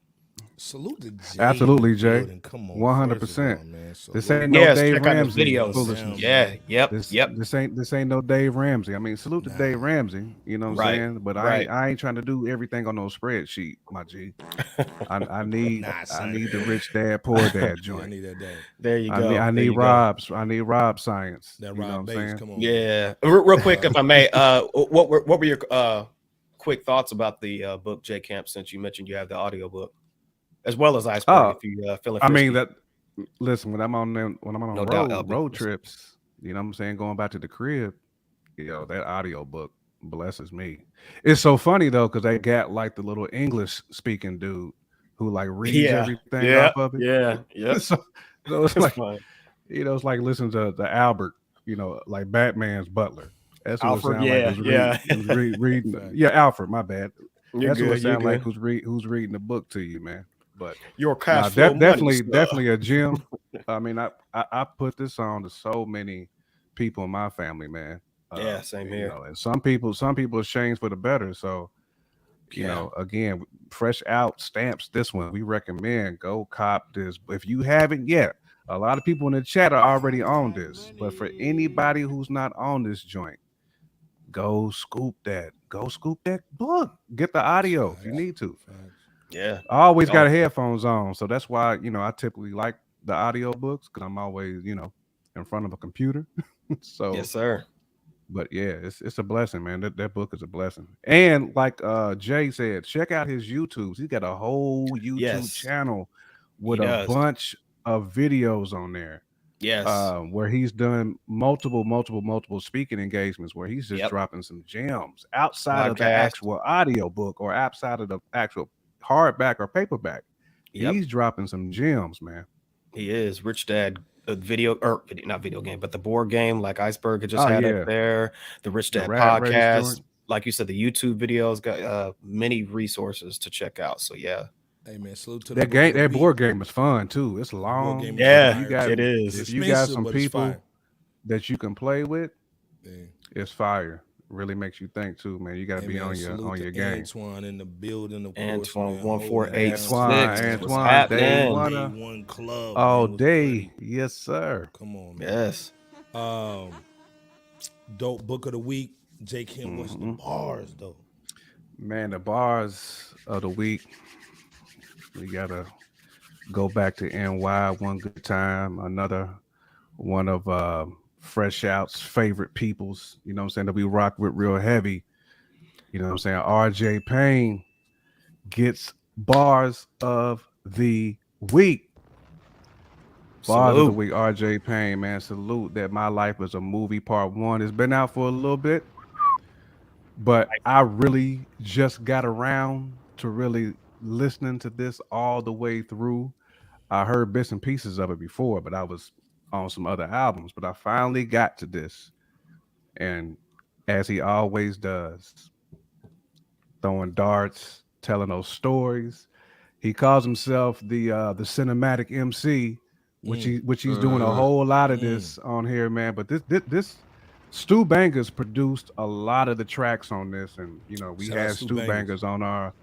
Speaker 5: Salute to Jay.
Speaker 3: Absolutely,
Speaker 5: in the
Speaker 3: Jay.
Speaker 5: building. Come on,
Speaker 3: 100%.
Speaker 5: first of all, man.
Speaker 3: This
Speaker 5: Salute.
Speaker 3: ain't no
Speaker 2: Yes,
Speaker 3: Dave
Speaker 2: check out his
Speaker 3: Ramsey
Speaker 2: videos.
Speaker 3: foolishness.
Speaker 2: Yeah, yep,
Speaker 3: This
Speaker 2: yep.
Speaker 3: this ain't no Dave Ramsey. I mean, salute to Dave Ramsey. You know what
Speaker 2: Right,
Speaker 3: I'm saying? But
Speaker 2: right.
Speaker 3: I ain't trying to do everything on no spreadsheet, my G. I need
Speaker 5: Nah, son.
Speaker 3: the rich dad, poor dad
Speaker 5: Yeah, I
Speaker 3: joint.
Speaker 5: need that day.
Speaker 2: There you
Speaker 3: I
Speaker 2: go.
Speaker 3: need
Speaker 2: there
Speaker 3: I
Speaker 2: you
Speaker 3: need
Speaker 2: go.
Speaker 3: Rob science.
Speaker 5: That
Speaker 3: You know
Speaker 5: Rob
Speaker 3: what I'm
Speaker 5: Bates.
Speaker 3: saying?
Speaker 5: Come on.
Speaker 2: Yeah, real quick, if I may, what were your quick thoughts about the book, J Camp? Since you mentioned you have the audio book as well as Iceberg,
Speaker 3: Oh,
Speaker 2: if you feeling
Speaker 3: I
Speaker 2: frisky.
Speaker 3: mean that. Listen, when I'm on
Speaker 2: No doubt, LB.
Speaker 3: road trips, you know what I'm saying, going back to the crib, you know, that audio book blesses me. It's so funny though, because they got like the little English speaking dude who like reads
Speaker 2: Yeah,
Speaker 3: everything
Speaker 2: yeah,
Speaker 3: off of it.
Speaker 2: yeah, yep.
Speaker 3: so it's
Speaker 2: It's
Speaker 3: like,
Speaker 2: fun.
Speaker 3: you know, it's like listening to the Albert, you know, like Batman's butler. That's what
Speaker 2: Alfred,
Speaker 3: it sounded like
Speaker 2: yeah.
Speaker 3: who's reading. Yeah, Alfred, my bad.
Speaker 2: You're
Speaker 3: That's what
Speaker 2: good.
Speaker 3: it
Speaker 2: You're
Speaker 3: sounded like
Speaker 2: good.
Speaker 3: who's reading the book to you, man. But
Speaker 2: Your
Speaker 3: no,
Speaker 2: cash flow money, sir.
Speaker 3: definitely a gem. I mean, I put this on to so many people in my family, man.
Speaker 2: Yeah, same
Speaker 3: You
Speaker 2: here.
Speaker 3: know, and some people change for the better. So, you
Speaker 2: Yeah.
Speaker 3: know, again, fresh out stamps. This one we recommend. Go cop this if you haven't yet. A lot of people in the chat are already on this, but for anybody who's not on this joint, go scoop that. Go scoop that book. Get the audio if you need to.
Speaker 2: Yeah.
Speaker 3: I always got
Speaker 2: Oh.
Speaker 3: headphones on, so that's why, you know, I typically like the audio books because I'm always, you know, in front of a computer. So,
Speaker 2: Yes, sir.
Speaker 3: but yeah, it's a blessing, man. That book is a blessing. And like Jay said, check out his YouTubes. He's got a whole YouTube
Speaker 2: Yes.
Speaker 3: channel
Speaker 2: He
Speaker 3: with a
Speaker 2: does.
Speaker 3: bunch of videos on there.
Speaker 2: Yes.
Speaker 3: Where he's done multiple speaking engagements where he's just
Speaker 2: Yep.
Speaker 3: dropping some gems outside of the
Speaker 2: Podcast.
Speaker 3: actual audio book or outside of the actual hardback or paperback.
Speaker 2: Yep.
Speaker 3: He's dropping some gems, man.
Speaker 2: He is. Rich Dad video, or not video game, but the board game, like Iceberg had just
Speaker 3: Oh,
Speaker 2: had
Speaker 3: yeah.
Speaker 2: up there. The Rich
Speaker 3: The
Speaker 2: Dad
Speaker 3: Rat Race
Speaker 2: podcast,
Speaker 3: joint.
Speaker 2: like you said, the YouTube videos got many resources to check out. So yeah,
Speaker 5: Hey man, salute to
Speaker 3: That
Speaker 5: the book of
Speaker 3: game,
Speaker 5: the
Speaker 3: that
Speaker 5: week.
Speaker 3: board game is fun too. It's long.
Speaker 5: game is
Speaker 2: yeah,
Speaker 3: You got-
Speaker 2: it is.
Speaker 5: It's
Speaker 3: If you got
Speaker 5: expensive,
Speaker 3: some
Speaker 5: but it's
Speaker 3: people
Speaker 5: fire.
Speaker 3: that you can play with,
Speaker 5: Yeah.
Speaker 3: it's fire. Really makes you think too, man. You got to
Speaker 5: Hey,
Speaker 3: be
Speaker 5: man,
Speaker 3: on
Speaker 5: salute
Speaker 3: your
Speaker 5: to
Speaker 3: game.
Speaker 5: Antoine in the building. Of course,
Speaker 2: Antoine
Speaker 5: man,
Speaker 2: 1486.
Speaker 3: Antoine,
Speaker 2: What's
Speaker 3: Antoine, day
Speaker 2: happening?
Speaker 3: one.
Speaker 5: Day one club.
Speaker 3: All
Speaker 5: man, what's
Speaker 3: day,
Speaker 5: goody?
Speaker 3: yes sir.
Speaker 5: Come on, man.
Speaker 2: Yes.
Speaker 5: Dope book of the week. J. Kim, what's the bars though?
Speaker 3: Man, the bars of the week. We gotta go back to NY one good time. Another one of Fresh Out's favorite peoples. You know what I'm saying, that we rock with real heavy. You know what I'm saying? RJ Payne gets bars of the week. Bars of the
Speaker 2: Salute.
Speaker 3: week, RJ Payne, man. Salute. That My Life is a Movie Part 1. It's been out for a little bit, but I really just got around to really listening to this all the way through. I heard bits and pieces of it before, but I was on some other albums. But I finally got to this, and as he always does, throwing darts, telling those stories. He calls himself the cinematic MC, which he's doing a whole lot of this on here, man. But this Stu Bangers produced a lot of the tracks on this, and you know we
Speaker 5: Shout out
Speaker 3: had
Speaker 5: Stu
Speaker 3: Stu
Speaker 5: Bangers.
Speaker 3: Bangers on our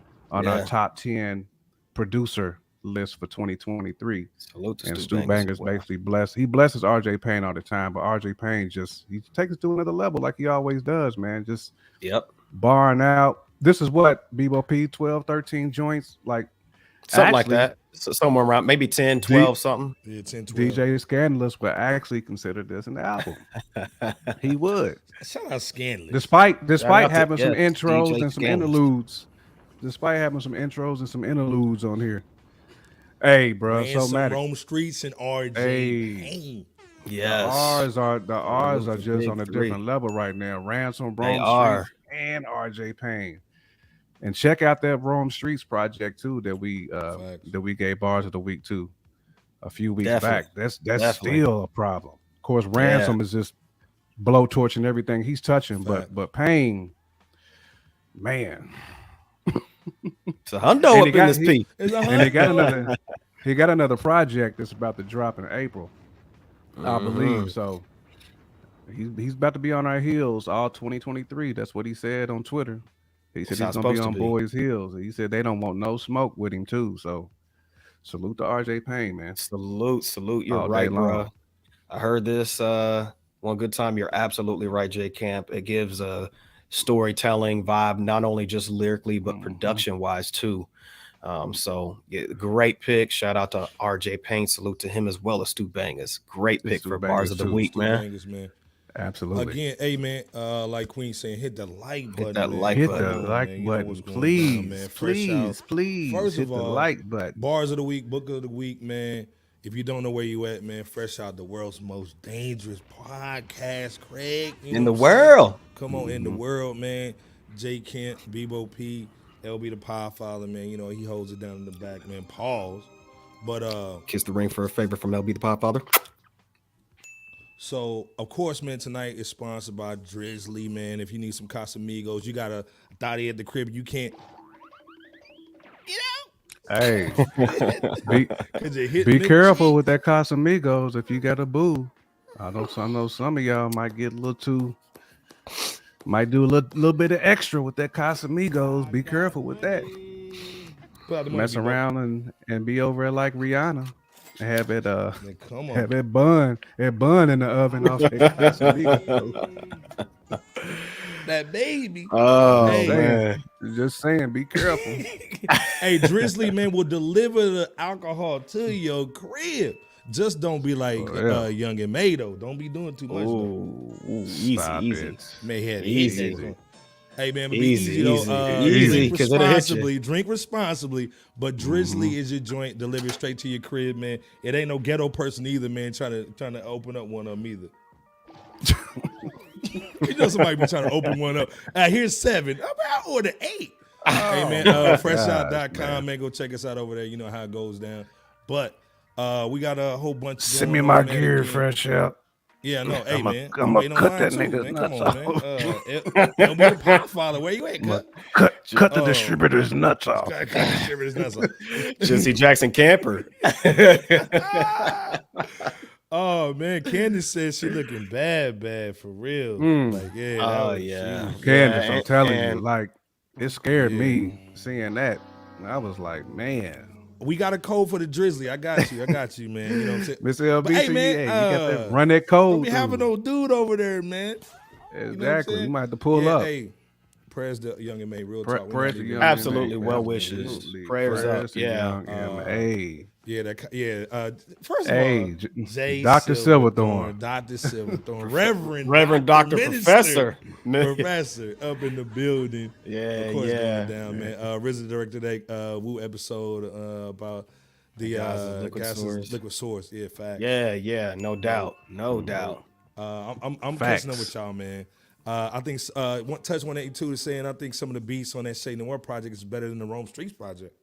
Speaker 2: Yeah.
Speaker 3: top 10 producer list for 2023.
Speaker 2: Salute to
Speaker 3: And
Speaker 2: Stu
Speaker 3: Stu Bangers
Speaker 2: as well.
Speaker 3: basically he blesses RJ Payne all the time, but RJ Payne he takes it to another level like he always does, man. Just
Speaker 2: Yep.
Speaker 3: barring out. This is what Bebo P 12, 13 joints, like
Speaker 2: Something like
Speaker 3: actually,
Speaker 2: that. So somewhere around maybe 10, 12, something.
Speaker 5: Yeah, 10, 12.
Speaker 3: DJ Scandalous would actually consider this an album. He would,
Speaker 5: Shout out Scandalous.
Speaker 3: despite
Speaker 2: out to-
Speaker 3: having some
Speaker 2: yes,
Speaker 3: intros
Speaker 2: DJ
Speaker 3: and some
Speaker 2: Scandalous.
Speaker 3: interludes. Despite having some intros and some interludes on here. Hey, bro, so
Speaker 5: Ransom,
Speaker 3: mad.
Speaker 5: Rome Streets, and RJ
Speaker 3: Hey.
Speaker 5: Payne.
Speaker 2: Yes.
Speaker 3: The R's are
Speaker 2: the
Speaker 3: just
Speaker 2: big
Speaker 3: on a
Speaker 2: three.
Speaker 3: different level right now. Ransom,
Speaker 2: They
Speaker 3: Rome
Speaker 2: are.
Speaker 3: Streets, and RJ Payne. And check out that Rome Streets project too that we
Speaker 5: Facts.
Speaker 3: gave bars of the week to a few weeks
Speaker 2: Definitely.
Speaker 3: back. That's
Speaker 2: Definitely.
Speaker 3: still a problem. Of course, Ransom is just blowtorching everything he's touching,
Speaker 5: Fact.
Speaker 3: but Payne, man,
Speaker 2: So Hundo
Speaker 3: And
Speaker 2: up
Speaker 3: he
Speaker 2: in
Speaker 3: got-
Speaker 2: this
Speaker 3: he-
Speaker 2: piece.
Speaker 5: It's a
Speaker 3: and
Speaker 5: hunt.
Speaker 3: he got another project that's about to drop in April, I believe. So He's about to be on our heels all 2023. That's what he said on Twitter. He said
Speaker 2: That's
Speaker 3: he's
Speaker 2: how it's
Speaker 3: gonna be
Speaker 2: supposed to
Speaker 3: on
Speaker 2: be.
Speaker 3: boys' heels. He said they don't want no smoke with him too. So salute to RJ Payne, man,
Speaker 2: Salute. You're
Speaker 3: all day
Speaker 2: right, bro.
Speaker 3: long.
Speaker 2: I heard this one good time. You're absolutely right, J Camp. It gives a storytelling vibe, not only just lyrically, but
Speaker 3: Mhm.
Speaker 2: production wise too. So yeah, great pick. Shout out to RJ Payne. Salute to him as well as Stu Bangers. Great
Speaker 3: This
Speaker 2: pick
Speaker 3: Stu
Speaker 2: for bars
Speaker 3: Bangers
Speaker 2: of the
Speaker 3: too.
Speaker 2: week,
Speaker 5: Stu
Speaker 2: man.
Speaker 5: Bangers, man.
Speaker 3: Absolutely.
Speaker 5: Again, hey man, like Queen saying, hit the like
Speaker 2: Hit
Speaker 5: button,
Speaker 2: that
Speaker 5: man.
Speaker 2: like
Speaker 3: Hit
Speaker 5: Come
Speaker 3: the
Speaker 2: button.
Speaker 5: on,
Speaker 3: like
Speaker 5: man. You know what's
Speaker 3: button,
Speaker 5: going down, man.
Speaker 3: please,
Speaker 5: Fresh out.
Speaker 3: please, please.
Speaker 5: First of
Speaker 3: Hit the
Speaker 5: all,
Speaker 3: like button.
Speaker 5: bars of the week, book of the week, man. If you don't know where you at, man, fresh out the world's most dangerous podcast, Craig. You
Speaker 2: In
Speaker 5: know
Speaker 2: the
Speaker 5: what I'm saying?
Speaker 2: world.
Speaker 5: Come on, in the world, man. J. Kent, Bebo P, LB the Podfather, man. You know, he holds it down in the back, man. Pause. But
Speaker 2: Kiss the ring for a favor from LB the Podfather.
Speaker 5: so of course, man, tonight is sponsored by Drizzly, man. If you need some Casamigos, you got a thotty at the crib, you can't
Speaker 3: Hey, be
Speaker 5: because you're hitting
Speaker 3: be
Speaker 5: them
Speaker 3: careful
Speaker 5: cheeks.
Speaker 3: with that Casamigos if you got a boo. I know some of y'all might get a little too, might do a little bit of extra with that Casamigos. Be careful with that.
Speaker 5: Put out the money,
Speaker 3: Mess
Speaker 5: Bebo.
Speaker 3: around and be over at like Rihanna and have it
Speaker 5: Man, come
Speaker 3: have
Speaker 5: on.
Speaker 3: it bun in the oven off that Casamigos.
Speaker 5: That baby.
Speaker 2: Oh
Speaker 5: Hey.
Speaker 2: man.
Speaker 3: Just saying, be careful.
Speaker 5: Hey, Drizzly, man, will deliver the alcohol to your crib. Just don't be like
Speaker 3: Oh, yeah.
Speaker 5: Young and May, though. Don't be doing too much, though.
Speaker 2: Ooh, easy,
Speaker 3: Stop
Speaker 2: easy.
Speaker 3: it.
Speaker 5: May have
Speaker 2: Easy.
Speaker 5: hit that. Hey, man, but be
Speaker 2: Easy,
Speaker 5: easy, though.
Speaker 2: easy,
Speaker 5: Drink
Speaker 2: 'cause it'll hit you.
Speaker 5: responsibly. Drink responsibly. But Drizzly is your joint delivered straight to your crib, man. It ain't no ghetto person either, man, trying to open up one of them either. You know somebody be trying to open one up. Here's 7. I'll order 8. Hey, man, freshout.com, man. Go check us out over there. You know how it goes down. But we got a whole bunch
Speaker 3: Send
Speaker 5: going
Speaker 3: me my
Speaker 5: on, man,
Speaker 3: gear
Speaker 5: again.
Speaker 3: fresh out.
Speaker 5: Yeah, no, hey, man.
Speaker 3: I'ma
Speaker 5: waiting on
Speaker 3: cut
Speaker 5: mine
Speaker 3: that
Speaker 5: too,
Speaker 3: nigga's
Speaker 5: man. Come
Speaker 3: nuts
Speaker 5: on,
Speaker 3: off.
Speaker 5: man. Don't be the pop father. Where you at, cut?
Speaker 3: Cut the distributor's nuts off.
Speaker 5: Cut the shivers nuts off.
Speaker 2: Jesse Jackson Camper.
Speaker 5: Oh, man. Candace says she looking bad for real. Like, yeah. that
Speaker 2: Oh
Speaker 5: was-
Speaker 2: yeah.
Speaker 5: she-
Speaker 3: Candace,
Speaker 2: Yeah,
Speaker 3: I'm telling you,
Speaker 2: and-
Speaker 3: like it scared me seeing that. I was like, man.
Speaker 5: We got a code for the Drizzly. I got you, man. You know what I'm saying?
Speaker 3: Miss LB,
Speaker 5: But, hey, man,
Speaker 3: you got that run that
Speaker 5: don't
Speaker 3: code.
Speaker 5: be having
Speaker 3: through.
Speaker 5: no dude over there, man.
Speaker 3: Exactly.
Speaker 5: saying?
Speaker 3: You might have to pull
Speaker 5: Yeah,
Speaker 3: up.
Speaker 5: Hey, prayers to Young and May, real
Speaker 3: Pre-
Speaker 5: talk. We
Speaker 3: prayers
Speaker 5: not
Speaker 3: to
Speaker 5: even-
Speaker 3: Young
Speaker 2: Absolutely,
Speaker 3: M.A.,
Speaker 2: well wishes.
Speaker 3: absolutely.
Speaker 2: Prayers up,
Speaker 3: to
Speaker 2: yeah.
Speaker 3: Young M.A.
Speaker 5: Yeah. First of
Speaker 3: Hey,
Speaker 5: all, Jay
Speaker 3: Dr.
Speaker 5: Silverthorne,
Speaker 3: Silverthorne.
Speaker 5: Dr. Silverthorne, Reverend
Speaker 2: Dr.
Speaker 5: Minister,
Speaker 2: Professor.
Speaker 5: Professor up in the building.
Speaker 2: Yeah,
Speaker 5: Of course,
Speaker 2: yeah.
Speaker 5: going down, man. RZA directed that Woo episode about the
Speaker 2: Gaza's liquid
Speaker 5: Gaza's
Speaker 2: source.
Speaker 5: liquid source. Yeah, fact.
Speaker 2: Yeah, no doubt. No doubt.
Speaker 5: I'm
Speaker 3: Facts.
Speaker 5: catching up with y'all, man. I think Touch 182 is saying I think some of the beats on that Shay Noir project is better than the Rome Streets project.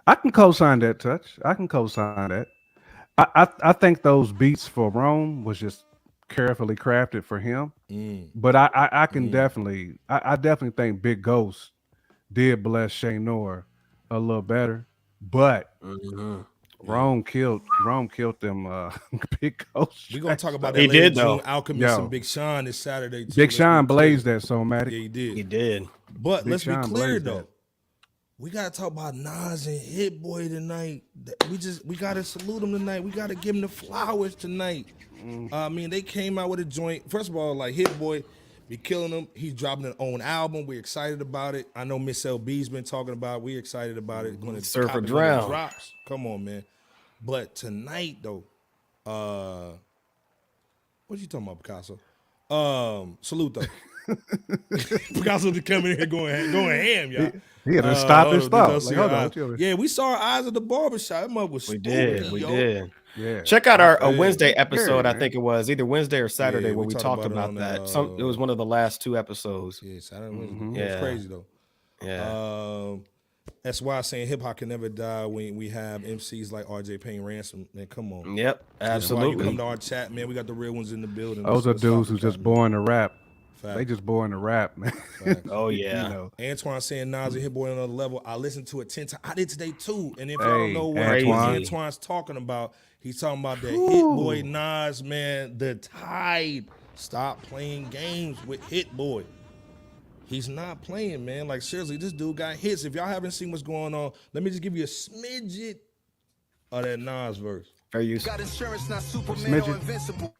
Speaker 3: I can co-sign that, Touch. I can co-sign that. I think those beats for Rome was just carefully crafted for him. But I can definitely I definitely think Big Ghost did bless Shay Noir a little better. But Rome killed them Big Ghost.
Speaker 5: We're gonna talk about
Speaker 2: He
Speaker 5: that later.
Speaker 2: did, though.
Speaker 5: June Alchemist
Speaker 3: Yo.
Speaker 5: and Big Sean this Saturday. Too.
Speaker 3: Big
Speaker 5: Let's
Speaker 3: Sean
Speaker 5: be clear.
Speaker 3: blazed that so
Speaker 5: Yeah,
Speaker 3: Matic.
Speaker 5: he did.
Speaker 2: He did.
Speaker 5: But
Speaker 3: Big
Speaker 5: let's be
Speaker 3: Sean
Speaker 5: clear
Speaker 3: blazed
Speaker 5: though.
Speaker 3: that.
Speaker 5: We gotta talk about Nas and Hit Boy tonight. We gotta salute them tonight. We gotta give them the flowers tonight. I mean, they came out with a joint. First of all, like Hit Boy, be killing him. He's dropping an own album. We're excited about it. I know Miss LB's been talking about it. We're excited about it. Gonna
Speaker 2: Surf
Speaker 5: cop
Speaker 2: or
Speaker 5: it when it
Speaker 2: drown.
Speaker 5: drops. Come on, man. But tonight though, what you talking about, Picasso? Salute though. Picasso just coming in here going ham, y'all.
Speaker 3: He had to stop
Speaker 5: hold
Speaker 3: his
Speaker 5: on,
Speaker 3: thought.
Speaker 5: did y'all see
Speaker 3: Like, hold
Speaker 5: her
Speaker 3: on,
Speaker 5: eyes?
Speaker 3: what you-
Speaker 5: Yeah, we saw our eyes at the barbershop. That mug was
Speaker 2: We
Speaker 5: spooky,
Speaker 2: did. We
Speaker 5: yo.
Speaker 2: did.
Speaker 3: Yeah.
Speaker 2: Check out our
Speaker 5: Hey,
Speaker 2: Wednesday episode. I
Speaker 3: man.
Speaker 2: think it was either Wednesday or Saturday
Speaker 5: Yeah,
Speaker 2: where
Speaker 5: we
Speaker 2: we
Speaker 5: talked
Speaker 2: talked
Speaker 5: about it
Speaker 2: about
Speaker 5: on,
Speaker 2: that. It was one of the last 2 episodes.
Speaker 5: Yeah, Saturday, Wednesday. It
Speaker 2: Yeah.
Speaker 5: was crazy though.
Speaker 2: Yeah.
Speaker 5: That's why I'm saying hip hop can never die when we have MCs like RJ Payne Ransom. Man, come on.
Speaker 2: Yep.
Speaker 5: That's why you
Speaker 2: Absolutely.
Speaker 5: come to our chat, man. We got the real ones in the building.
Speaker 3: Those are
Speaker 5: Let's talk
Speaker 3: dudes who
Speaker 5: about
Speaker 3: just
Speaker 5: it, man.
Speaker 3: born to rap.
Speaker 5: Fact.
Speaker 3: They just born to rap, man.
Speaker 2: Oh yeah.
Speaker 3: You know.
Speaker 5: Antoine saying Nas and Hit Boy on another level. I listened to it 10 times. I did today too. And if y'all
Speaker 3: Hey,
Speaker 5: don't know what
Speaker 3: Antoine.
Speaker 5: Antoine's talking about, he's talking about the Hit Boy Nas, man, the Tide Stop playing games with Hit Boy. He's not playing, man. Like, seriously, this dude got hits. If y'all haven't seen what's going on, let me just give you a smidget of that Nas verse.
Speaker 2: Fair use.
Speaker 7: Got insurance, not Superman or
Speaker 3: Smidget.
Speaker 7: invincible.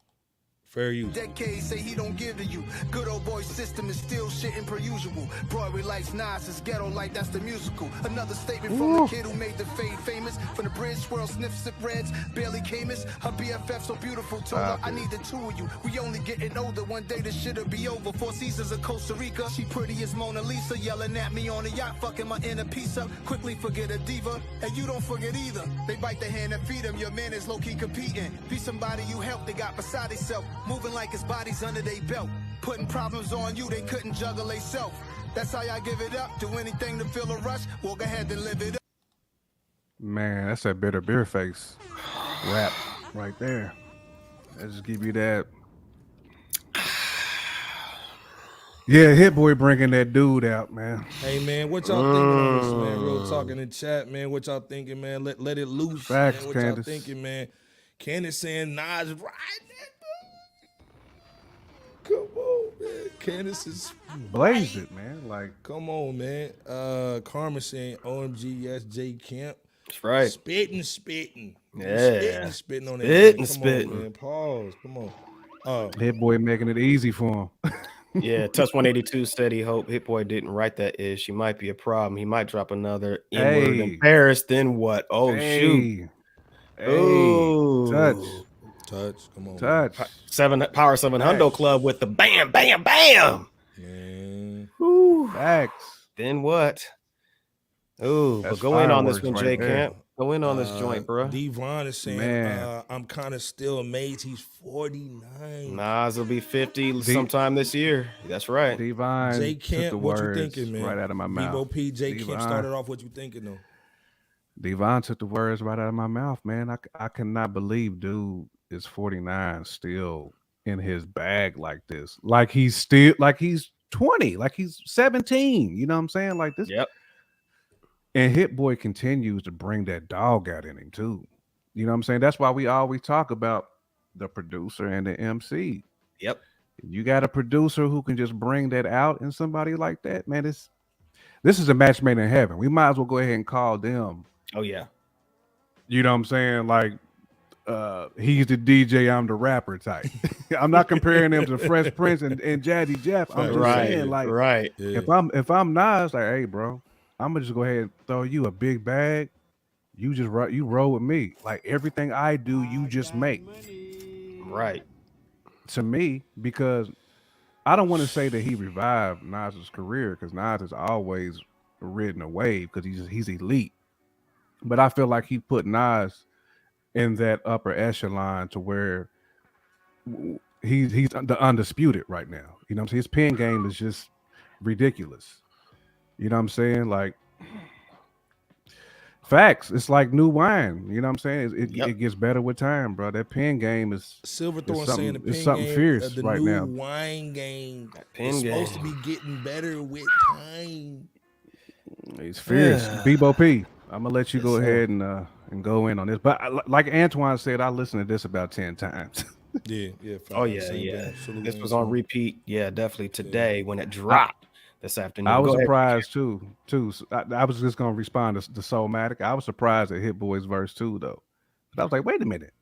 Speaker 5: Fair use.
Speaker 7: Decades say he don't give to you. Good old boy system is still shitting per usual. Broadway lights, Nas is ghetto like that's the musical. Another statement from the kid who made the fade famous. From the bridge, swirl, sniff, sip reds, barely Camus. Her BFF so beautiful, told her I need the two of you. We only getting older, one day this shit'll be over. Four Seasons of Costa Rica. She pretty as Mona Lisa, yelling at me on a yacht, fucking my inner piece up. Quickly forget a diva, and you don't forget either. They bite the hand and feed them, your man is low-key competing. Be somebody you help, they got beside themselves. Moving like his body's under their belt. Putting problems on you, they couldn't juggle they self. That's how y'all give it up. Do anything to feel a rush. Walk ahead and live it up.
Speaker 3: Man, that's that bitter beer face rap right there. I just give you that. Yeah, Hit Boy bringing that dude out, man.
Speaker 5: Hey, man, what y'all thinking on this, man? Real talk in the chat, man. What y'all thinking, man? Let it loose.
Speaker 3: Facts,
Speaker 5: man. What
Speaker 3: Candace.
Speaker 5: y'all thinking, man? Candace saying Nas right. Come on, man. Candace is
Speaker 3: Blaze it, man. Like,
Speaker 5: come on, man. Carmen saying OMG, yes, J Camp.
Speaker 2: That's right.
Speaker 5: Spitting.
Speaker 2: Yeah.
Speaker 5: Spitting on that.
Speaker 2: Spitting,
Speaker 5: man. Come
Speaker 2: spitting.
Speaker 5: on, man. Pause. Come on.
Speaker 3: Hit Boy making it easy for him.
Speaker 2: Yeah, Touch 182 said he hoped Hit Boy didn't write that ish. He might be a problem. He might drop another N-word
Speaker 3: Hey.
Speaker 2: in Paris. Then what? Oh, shoot.
Speaker 3: Hey,
Speaker 2: Ooh.
Speaker 5: Touch. Come on.
Speaker 3: touch.
Speaker 2: Power 7 Hundo Club with the bam, bam, bam.
Speaker 5: Man.
Speaker 2: Ooh.
Speaker 3: Facts.
Speaker 2: Then what? Ooh,
Speaker 3: That's
Speaker 2: but go in on this
Speaker 3: fireworks
Speaker 2: one,
Speaker 3: right
Speaker 2: J
Speaker 3: there.
Speaker 2: Camp. Go in on this joint, bro.
Speaker 5: Devon is saying,
Speaker 3: Man.
Speaker 5: I'm kind of still amazed he's 49.
Speaker 2: Nas will be 50 sometime this year. That's right.
Speaker 3: Divine
Speaker 5: J
Speaker 3: took
Speaker 5: Camp,
Speaker 3: the
Speaker 5: what you
Speaker 3: words
Speaker 5: thinking, man?
Speaker 3: right out of my mouth.
Speaker 5: Bebo P, J Camp
Speaker 3: Devon.
Speaker 5: started off what you thinking, though.
Speaker 3: Devon took the words right out of my mouth, man. I cannot believe dude is 49 still in his bag like this. Like he's 20, like he's 17. You know what I'm saying? Like this.
Speaker 2: Yep.
Speaker 3: And Hit Boy continues to bring that dog out in him too. You know what I'm saying? That's why we always talk about the producer and the MC.
Speaker 2: Yep.
Speaker 3: You got a producer who can just bring that out in somebody like that, man. This is a match made in heaven. We might as well go ahead and call them.
Speaker 2: Oh, yeah.
Speaker 3: You know what I'm saying? Like he's the DJ, I'm the rapper type. I'm not comparing them to Fresh Prince and Jazzy Jeff. I'm just saying, like,
Speaker 2: right.
Speaker 5: Yeah.
Speaker 3: if I'm Nas, like, hey, bro, I'm gonna just go ahead and throw you a big bag. You just you roll with me. Like everything I do, you just make.
Speaker 2: Right.
Speaker 3: To me, because I don't want to say that he revived Nas's career, because Nas has always ridden a wave because he's elite. But I feel like he put Nas in that upper echelon to where he's the undisputed right now. You know what I'm saying? His pen game is just ridiculous. You know what I'm saying? Like facts. It's like new wine. You know what I'm saying? It gets better with time, bro. That pen game is
Speaker 5: Silverthorne
Speaker 3: it's
Speaker 5: saying the
Speaker 3: something- it's
Speaker 5: pen
Speaker 3: something
Speaker 5: game,
Speaker 3: fierce
Speaker 5: the
Speaker 3: right
Speaker 5: new
Speaker 3: now.
Speaker 5: wine game
Speaker 2: pen
Speaker 5: is supposed
Speaker 2: game.
Speaker 5: to be getting better with time.
Speaker 3: He's fierce. Bebo P. I'm gonna let you go
Speaker 5: sir.
Speaker 3: ahead and go in on this. But like Antoine said, I listened to this about 10 times.
Speaker 5: Yeah.
Speaker 2: Oh, yeah,
Speaker 5: same
Speaker 2: yeah.
Speaker 5: thing. Absolutely.
Speaker 2: This was on repeat. Yeah, definitely today when it dropped this afternoon.
Speaker 3: I was
Speaker 2: Go ahead.
Speaker 3: surprised too. So I was just gonna respond to Soulmatic. I was surprised at Hit Boy's verse too, though. But I was like, wait a minute.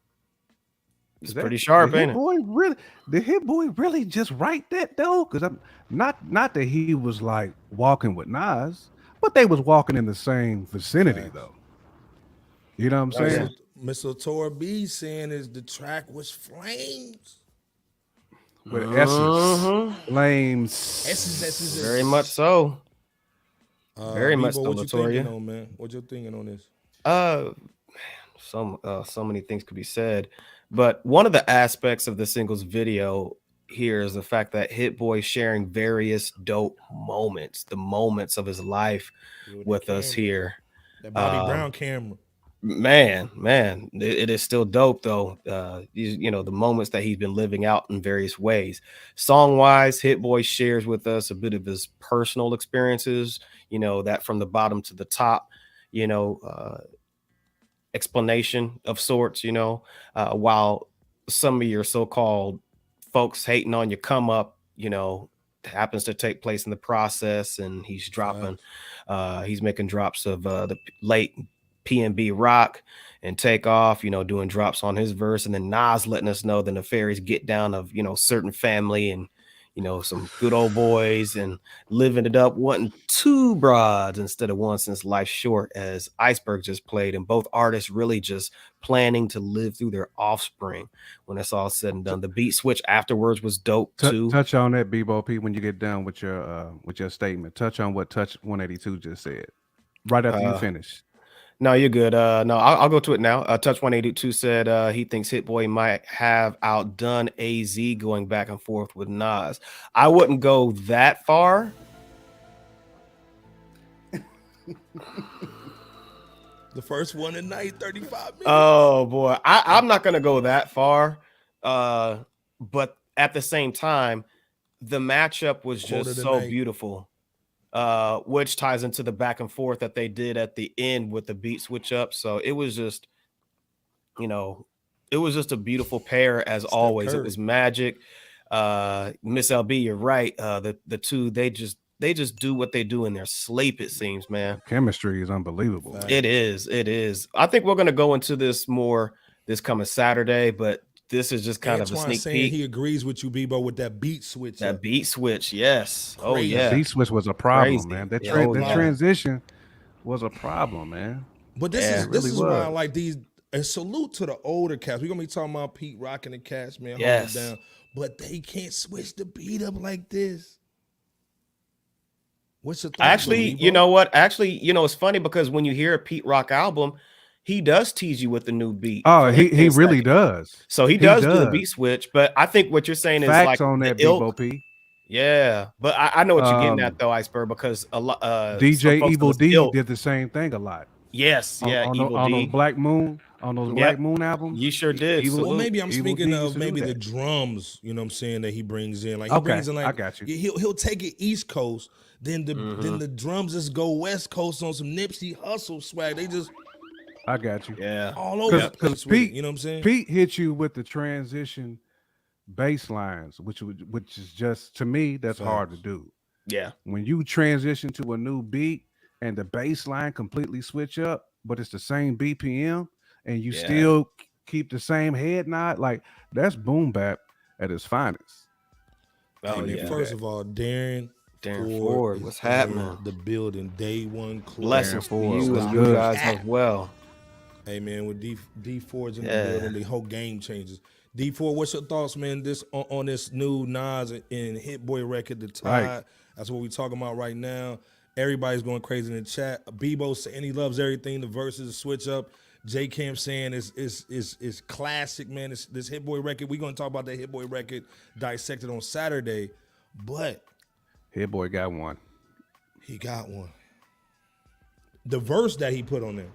Speaker 2: It's pretty sharp, ain't it?
Speaker 3: Did Hit Boy really just write that though? Because I'm not that he was like walking with Nas, but they was walking in the same vicinity though. You know what I'm saying?
Speaker 5: Mr. Tora B saying is the track was flames.
Speaker 3: With essence, flames.
Speaker 5: Essence.
Speaker 2: Very much so. Very much so,
Speaker 5: What you
Speaker 2: Latoria.
Speaker 5: thinking on, man? What you thinking on this?
Speaker 2: So many things could be said, but one of the aspects of the singles video here is the fact that Hit Boy sharing various dope moments, the moments of his life with us here.
Speaker 5: That Bobby Brown camera.
Speaker 2: Man, it is still dope though. You know, the moments that he's been living out in various ways. Song wise, Hit Boy shares with us a bit of his personal experiences, you know, that from the bottom to the top, you know, explanation of sorts, you know, while some of your so-called folks hating on your come up, happens to take place in the process, and he's dropping, he's making drops of the late PNB Rock and Takeoff, doing drops on his verse, and then Nas letting us know the nefarious get down of certain family and some good old boys and living it up, wanting two broads instead of one since life's short, as Iceberg just played, and both artists really just planning to live through their offspring when it's all said and done. The beat switch afterwards was dope too.
Speaker 3: Touch on that, Bebo P, when you get done with your statement. Touch on what Touch 182 just said right after you finish.
Speaker 2: No, you're good. No, I'll go to it now. Touch 182 said he thinks Hit Boy might have outdone AZ going back and forth with Nas. I wouldn't go that far.
Speaker 5: The first one tonight, 35 minutes.
Speaker 2: Oh boy, I'm not gonna go that far. But at the same time, the matchup was just so beautiful. Which ties into the back and forth that they did at the end with the beat switch up. So it was just, it was just a beautiful pair as always. It was magic. Miss LB, you're right. The two, they just do what they do in their sleep, it seems, man.
Speaker 3: Chemistry is unbelievable.
Speaker 2: It is. I think we're gonna go into this more this coming Saturday, but this is just kind of a sneak peek.
Speaker 5: He agrees with you, Bebo, with that beat switch.
Speaker 2: That beat switch, yes.
Speaker 5: Crazy.
Speaker 2: Oh yeah.
Speaker 3: The beat switch was a problem, man. That
Speaker 2: Yeah.
Speaker 3: transition was a problem, man.
Speaker 5: But this is why I like these. A salute to the older cats. We're gonna be talking about Pete Rock and the cats, man.
Speaker 2: Yes.
Speaker 5: Hold it down. But they can't switch the beat up like this. What's your thought?
Speaker 2: Actually, you know what? Actually, it's funny because when you hear a Pete Rock album, he does tease you with the new beat.
Speaker 3: Oh, he really does.
Speaker 2: So he does do the beat switch, but I think what you're saying is like
Speaker 3: on that
Speaker 2: ilk.
Speaker 3: P.
Speaker 2: Yeah, but I know what you're getting at though, Iceberg, because a lot
Speaker 3: DJ Evil D did the same thing a lot.
Speaker 2: Yes, yeah, Evil D
Speaker 3: on those Black Moon albums.
Speaker 2: You sure did.
Speaker 5: Well, maybe I'm
Speaker 3: Evil
Speaker 5: speaking
Speaker 3: D
Speaker 5: of
Speaker 3: used to do
Speaker 5: maybe the
Speaker 3: that.
Speaker 5: drums, you know what I'm saying, that he brings in. Like he brings in, like,
Speaker 3: I got you.
Speaker 5: He'll take it East Coast, then the drums just go West Coast on some Nipsey Hussle swag. They just
Speaker 3: I got you.
Speaker 2: Yeah.
Speaker 5: all over the place with
Speaker 3: Pete,
Speaker 5: it, you know what I'm saying?
Speaker 3: Pete hit you with the transition bass lines, which is just, to me, that's hard to do.
Speaker 2: Yeah.
Speaker 3: When you transition to a new beat and the bass line completely switch up, but it's the same BPM and you still keep the same head nod, like that's boom bap at its finest.
Speaker 2: Oh,
Speaker 5: And then first of all, Darren
Speaker 2: Ford, what's happening?
Speaker 5: The building, day one club.
Speaker 2: Blessings for
Speaker 3: Ford,
Speaker 2: you
Speaker 3: what's
Speaker 2: and you
Speaker 3: good?
Speaker 2: guys as well.
Speaker 5: Hey man, with D Ford's in the building, the whole game changes. D Ford, what's your thoughts, man? This on this new Nas and Hit Boy record, The Tide.
Speaker 3: Right.
Speaker 5: That's what we're talking about right now. Everybody's going crazy in the chat. Bebo saying he loves everything. The verses, the switch up. J Camp saying is classic, man. This Hit Boy record. We're gonna talk about that Hit Boy record dissected on Saturday, but
Speaker 3: Hit Boy got one.
Speaker 5: he got one. The verse that he put on there.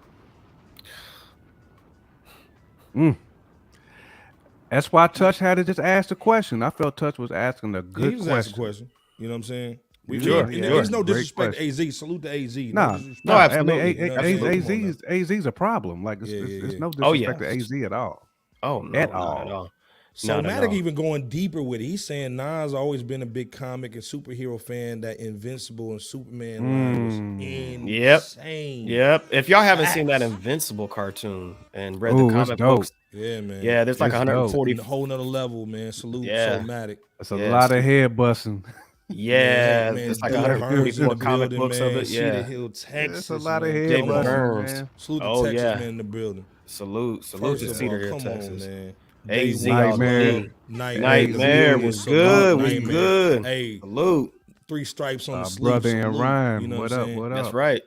Speaker 3: That's why Touch had to just ask the question. I felt Touch was asking a
Speaker 5: He
Speaker 3: good
Speaker 5: was
Speaker 3: question.
Speaker 5: asking a question. You know what I'm saying?
Speaker 2: Sure.
Speaker 5: There's no
Speaker 3: Great
Speaker 5: disrespect
Speaker 3: question.
Speaker 5: to AZ. Salute to AZ.
Speaker 3: No,
Speaker 5: disrespect.
Speaker 2: No, absolutely.
Speaker 3: I mean,
Speaker 5: You know what I'm saying?
Speaker 3: AZ's a problem. Like, it's no
Speaker 2: Oh,
Speaker 3: disrespect
Speaker 2: yeah.
Speaker 3: to AZ at all.
Speaker 2: Oh no,
Speaker 3: At
Speaker 2: not
Speaker 3: all.
Speaker 2: at all.
Speaker 5: So
Speaker 2: Not at
Speaker 5: Matic
Speaker 2: all.
Speaker 5: even going deeper with it. He's saying Nas always been a big comic and superhero fan. That Invincible and Superman line was insane.
Speaker 2: Yep. If y'all haven't seen that Invincible cartoon and read
Speaker 3: Ooh,
Speaker 2: the
Speaker 3: it's
Speaker 2: comic
Speaker 3: dope.
Speaker 2: books,
Speaker 5: Yeah, man.
Speaker 2: yeah, there's like
Speaker 3: It's
Speaker 2: 140.
Speaker 5: A whole nother level, man. Salute
Speaker 2: Yeah.
Speaker 5: Soulmatic.
Speaker 3: It's a
Speaker 2: Yeah,
Speaker 3: lot of head busting.
Speaker 2: Yeah,
Speaker 5: Man,
Speaker 2: it's like
Speaker 5: David Burns in
Speaker 2: 144
Speaker 5: the
Speaker 2: comic
Speaker 5: building,
Speaker 2: books
Speaker 5: man.
Speaker 2: of it.
Speaker 5: Cedar
Speaker 2: Yeah.
Speaker 5: Hill, Texas.
Speaker 3: It's a lot of
Speaker 5: man.
Speaker 3: head
Speaker 2: David
Speaker 3: busting,
Speaker 2: Burns.
Speaker 3: man.
Speaker 5: Salute to
Speaker 2: Oh,
Speaker 5: Texas,
Speaker 2: yeah.
Speaker 5: man, in the building.
Speaker 2: Salute
Speaker 5: First
Speaker 2: to
Speaker 5: of
Speaker 2: Cedar
Speaker 5: all,
Speaker 2: Hill,
Speaker 5: come
Speaker 2: Texas.
Speaker 5: on, man.
Speaker 2: AZ
Speaker 5: Day one,
Speaker 3: Nightmare.
Speaker 5: club,
Speaker 2: Nightmare was
Speaker 5: Salute,
Speaker 2: good. Was
Speaker 5: Nightmare.
Speaker 2: good.
Speaker 5: Hey,
Speaker 2: Salute.
Speaker 5: 3 stripes on the sleeve.
Speaker 3: Brother and
Speaker 5: salute.
Speaker 3: Rhyme.
Speaker 5: You know
Speaker 3: What
Speaker 5: what I'm
Speaker 3: up?
Speaker 5: saying?
Speaker 3: What up?
Speaker 2: That's right.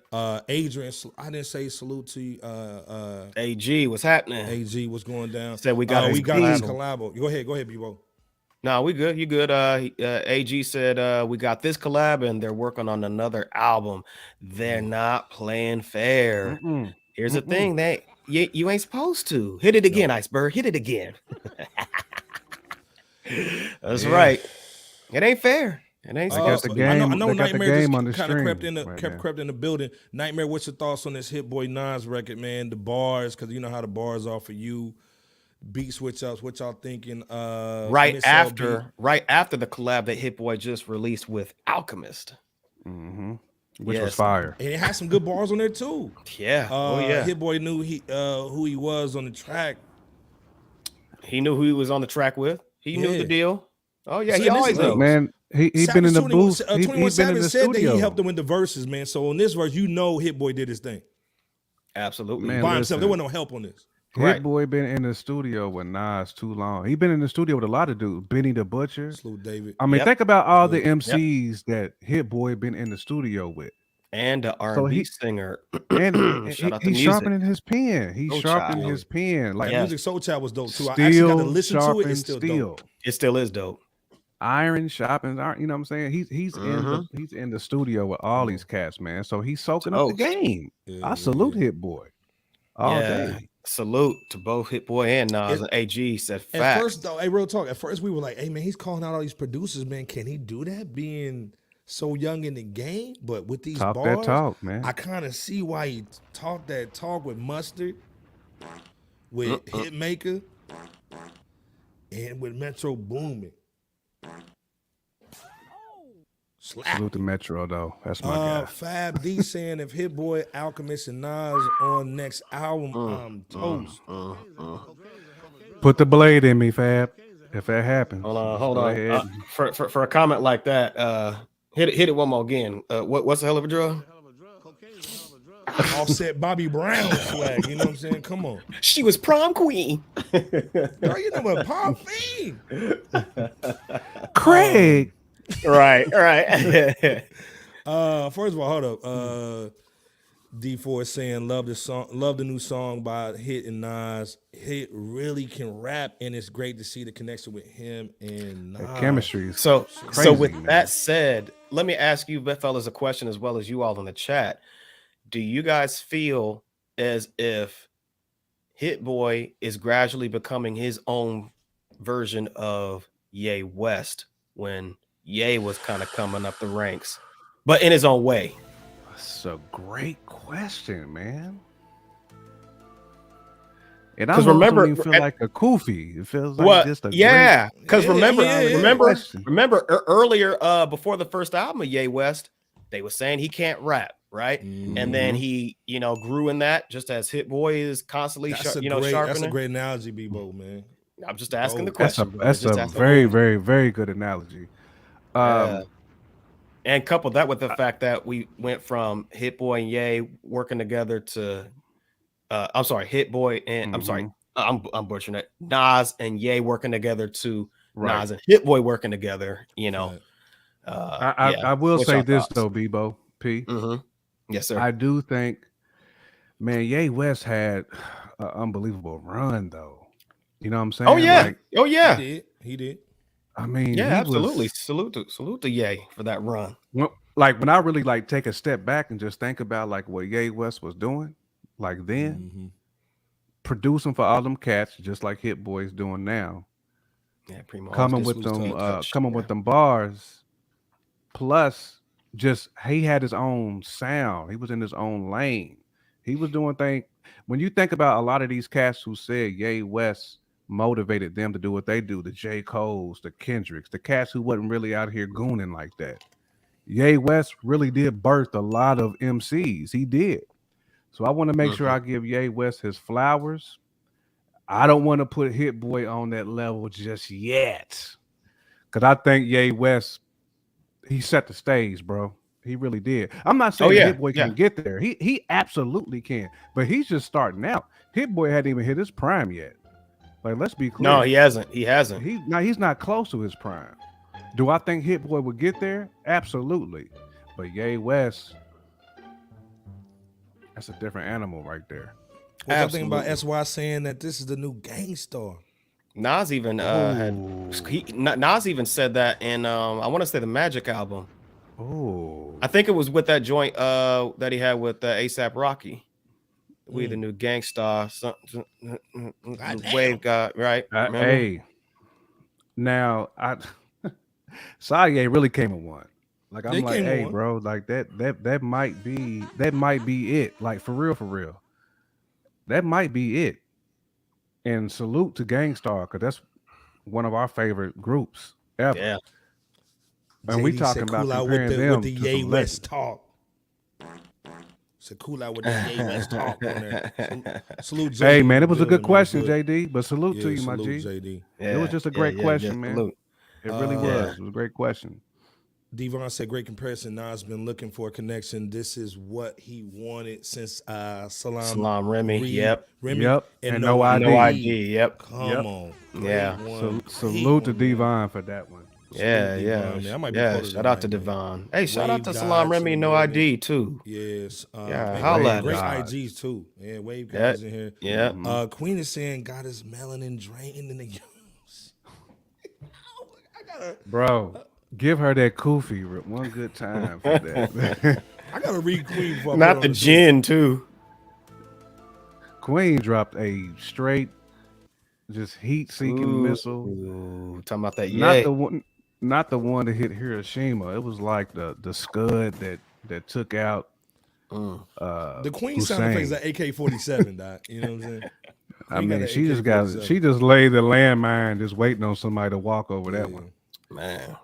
Speaker 5: Adrian, I didn't say salute to you.
Speaker 2: AG, what's happening?
Speaker 5: AG, what's going down?
Speaker 2: Said we got
Speaker 5: we
Speaker 2: his
Speaker 5: got this
Speaker 2: collab.
Speaker 5: collabo. Go ahead, Bebo.
Speaker 2: No, we good. You good. AG said we got this collab and they're working on another album. They're not playing fair. Here's the thing, that you ain't supposed to. Hit it again, Iceberg. Hit it again. That's right. It ain't fair. It ain't
Speaker 3: I guess
Speaker 2: supposed
Speaker 3: the
Speaker 2: to.
Speaker 3: game.
Speaker 5: I know
Speaker 3: they got the
Speaker 5: Nightmare
Speaker 3: game on
Speaker 5: just
Speaker 3: the
Speaker 5: kind of
Speaker 3: stream right now.
Speaker 5: crept in the building. Nightmare, what's your thoughts on this Hit Boy Nas record, man? The bars, because you know how the bars are for you. beat switch ups. What y'all thinking?
Speaker 2: Right
Speaker 5: Miss LB.
Speaker 2: after the collab that Hit Boy just released with Alchemist.
Speaker 3: Which was
Speaker 2: Yes.
Speaker 3: fire.
Speaker 5: And it had some good bars on there too.
Speaker 2: Yeah. Oh yeah.
Speaker 5: Hit Boy knew who he was on the track.
Speaker 2: He knew who he was on the track with. He knew
Speaker 5: Yeah.
Speaker 2: the deal. Oh yeah,
Speaker 5: So-
Speaker 2: he
Speaker 5: and this
Speaker 2: always
Speaker 5: is
Speaker 2: knows.
Speaker 3: Look, man, he been in the booth. He
Speaker 5: 21
Speaker 3: been in
Speaker 5: Savage
Speaker 3: the
Speaker 5: said that
Speaker 3: studio.
Speaker 5: he helped him with the verses, man. So on this verse, you know Hit Boy did his thing
Speaker 2: Absolutely.
Speaker 3: Man,
Speaker 5: by himself. There
Speaker 3: listen.
Speaker 5: wasn't no help on this.
Speaker 2: Right.
Speaker 3: Hit Boy been in the studio with Nas too long. He been in the studio with a lot of dudes. Benny the Butcher.
Speaker 5: Salute David.
Speaker 3: I mean,
Speaker 2: Yep.
Speaker 3: think about all the MCs that Hit Boy been in the studio with.
Speaker 2: And the
Speaker 3: So
Speaker 2: R&B
Speaker 3: he-
Speaker 2: singer.
Speaker 3: And
Speaker 2: Shout out to
Speaker 3: he's
Speaker 2: music.
Speaker 3: sharpening his pen. He's
Speaker 2: Soul
Speaker 3: sharpening
Speaker 2: Child.
Speaker 3: his pen. Like
Speaker 2: Yeah.
Speaker 5: Music Soul Child was dope too. I actually got to
Speaker 3: steel
Speaker 5: listen to it.
Speaker 3: sharpens
Speaker 5: It's still
Speaker 3: steel.
Speaker 5: dope.
Speaker 2: It still is dope.
Speaker 3: Iron sharpens iron. You know what I'm saying? He's in the studio with all these cats, man. So he's soaking up the
Speaker 2: Toast.
Speaker 3: game. I salute Hit Boy all day.
Speaker 2: Salute to both Hit Boy and Nas and AG said
Speaker 5: At
Speaker 2: facts.
Speaker 5: first, though, hey, real talk. At first, we were like, "Hey, man, he's calling out all these producers, man. Can he do that? Being so young in the game, but with these
Speaker 3: Talk
Speaker 5: bars,
Speaker 3: that talk, man.
Speaker 5: I kind of see why he talked that talk with Mustard, with Hitmaker, and with Metro Boomin. Slap.
Speaker 3: Salute to Metro though. That's my guy.
Speaker 5: Fab D saying if Hit Boy, Alchemist, and Nas on next album, I'm toast.
Speaker 3: Put the blade in me, Fab. If that happens.
Speaker 2: Hold
Speaker 3: go
Speaker 2: on.
Speaker 3: ahead.
Speaker 2: For a comment like that, hit it one more again. What's a hell of a drug?
Speaker 5: Offset Bobby Brown swag. You know what I'm saying? Come on.
Speaker 2: She was prom queen.
Speaker 5: Girl, you know what? Pop Fiend.
Speaker 3: Craig.
Speaker 2: right.
Speaker 5: First of all, hold up. D4 is saying love the new song by Hit and Nas. Hit really can rap, and it's great to see the connection with him and Nas.
Speaker 3: The chemistry is
Speaker 2: So
Speaker 3: crazy,
Speaker 2: with
Speaker 3: man.
Speaker 2: that said, let me ask you fellas a question as well as you all in the chat. Do you guys feel as if Hit Boy is gradually becoming his own version of Ye West when Ye was kind of coming up the ranks, but in his own way?
Speaker 3: That's a great question, man. And I
Speaker 2: 'Cause
Speaker 3: remember,
Speaker 2: remember-
Speaker 3: feel like a Kofi. It feels like
Speaker 2: Well,
Speaker 3: just a
Speaker 2: yeah, because
Speaker 5: Yeah,
Speaker 2: remember,
Speaker 5: yeah.
Speaker 3: Question.
Speaker 2: earlier, before the first album of Ye West, they were saying he can't rap, right? And then he, grew in that, just as Hit Boy is constantly,
Speaker 5: That's a
Speaker 2: sharpening.
Speaker 5: great analogy, Bebo, man.
Speaker 2: I'm just asking the
Speaker 3: That's
Speaker 2: question.
Speaker 3: a very, very, very good analogy.
Speaker 2: Yeah. And couple that with the fact that we went from Hit Boy and Ye working together to, Hit Boy and I'm butchering it. Nas and Ye working together to
Speaker 3: Right.
Speaker 2: Nas and Hit Boy working together.
Speaker 5: Right.
Speaker 3: I will
Speaker 2: What's
Speaker 3: say
Speaker 2: your
Speaker 3: this
Speaker 2: thoughts?
Speaker 3: though, Bebo P.
Speaker 2: Yes, sir.
Speaker 3: I do think, man, Ye West had an unbelievable run though. You know what I'm saying?
Speaker 2: Oh yeah,
Speaker 3: Like,
Speaker 2: oh yeah,
Speaker 5: He did.
Speaker 3: I mean,
Speaker 2: yeah,
Speaker 3: he
Speaker 2: absolutely.
Speaker 3: was-
Speaker 2: Salute to Ye for that run.
Speaker 3: when I really like take a step back and just think about like what Ye West was doing, like then producing for all them cats, just like Hit Boy's doing now.
Speaker 2: Yeah, Primo.
Speaker 3: Coming
Speaker 2: this
Speaker 3: with
Speaker 2: was
Speaker 3: them,
Speaker 2: touch.
Speaker 3: coming with them bars. Plus, just he had his own sound. He was in his own lane. He was doing things. When you think about a lot of these cats who said Ye West motivated them to do what they do, the J. Coles, the Kendricks, the cats who wasn't really out here gooning like that. Ye West really did birth a lot of MCs. He did. So I want to make sure I give Ye West his flowers. I don't want to put Hit Boy on that level just yet. Because I think Ye West, he set the stage, bro. He really did. I'm not saying Hit Boy can get there. He absolutely can. But he's just starting out. Hit Boy hadn't even hit his prime yet. Like, let's be clear.
Speaker 2: No, he hasn't. He hasn't.
Speaker 3: He's not close to his prime. Do I think Hit Boy would get there? Absolutely. But Ye West, that's a different animal right there.
Speaker 5: What y'all think about SY saying that this is the new Gangstar?
Speaker 2: Nas even Nas even said that in I want to say the Magic album.
Speaker 3: Oh,
Speaker 2: I think it was with that joint that he had with ASAP Rocky. We the new Gangstar, Wave God, right?
Speaker 3: Hey, now Saye really came in one. Like I'm like, hey, bro, like that might be it. Like for real, that might be it. And salute to Gangstar, because that's one of our favorite groups ever.
Speaker 2: Yeah.
Speaker 3: And we
Speaker 5: JD
Speaker 3: talking
Speaker 5: said,
Speaker 3: about
Speaker 5: cool out with
Speaker 3: comparing
Speaker 5: the
Speaker 3: them
Speaker 5: Ye
Speaker 3: to some
Speaker 5: West
Speaker 3: legends.
Speaker 5: talk. Said cool out with that Ye West talk on there. Salute JD.
Speaker 3: Hey
Speaker 5: in
Speaker 3: man,
Speaker 5: the
Speaker 3: it was a good
Speaker 5: building, man.
Speaker 3: question, JD. But salute to
Speaker 5: Yeah,
Speaker 3: you, my
Speaker 5: salute
Speaker 3: G.
Speaker 5: JD.
Speaker 3: It was just a great question, man.
Speaker 2: Salute.
Speaker 3: It really was. It was a great question.
Speaker 5: Devon said, great comparison. Nas been looking for a connection. This is what he wanted since
Speaker 2: Salam Remy.
Speaker 3: Yep.
Speaker 5: And
Speaker 3: And
Speaker 5: no
Speaker 3: no
Speaker 5: ID.
Speaker 2: No ID. Yep.
Speaker 5: Come on. Great
Speaker 2: Yeah.
Speaker 5: one.
Speaker 3: Salute to
Speaker 5: Great one, man.
Speaker 3: Devon for that one.
Speaker 2: Yeah,
Speaker 5: Salute
Speaker 2: yeah,
Speaker 5: Devon, man. I might be
Speaker 2: yeah.
Speaker 5: quoted
Speaker 2: Shout out to
Speaker 5: tonight, man.
Speaker 2: Devon. Hey, shout out
Speaker 5: Wave
Speaker 2: to Salam
Speaker 5: Gods
Speaker 2: Remy,
Speaker 5: in the
Speaker 2: no
Speaker 5: building.
Speaker 2: ID too.
Speaker 5: Yes.
Speaker 2: Yeah,
Speaker 5: man,
Speaker 2: holla at
Speaker 5: great
Speaker 3: us.
Speaker 5: IGs too. Yeah, Wave
Speaker 2: Yeah,
Speaker 5: Gods in here.
Speaker 2: yeah.
Speaker 5: Queen is saying got his melanin drained in the use.
Speaker 3: Bro, give her that kufi one good time for that.
Speaker 5: I gotta read Queen before I put
Speaker 2: Not
Speaker 5: on
Speaker 2: the
Speaker 5: this
Speaker 2: gin too.
Speaker 3: Queen dropped a straight, just heat-seeking missile.
Speaker 2: Ooh, talking about that
Speaker 3: Not
Speaker 2: yay.
Speaker 3: the one that hit Hiroshima. It was like the scud that took out
Speaker 5: The Queen sound effects
Speaker 3: Hussein.
Speaker 5: are AK-47, Doc. You know what I'm saying?
Speaker 3: I
Speaker 5: Queen got
Speaker 3: mean,
Speaker 5: an
Speaker 3: she
Speaker 5: AK-47.
Speaker 3: just laid the landmine, just waiting on somebody to walk over that one.
Speaker 2: Man.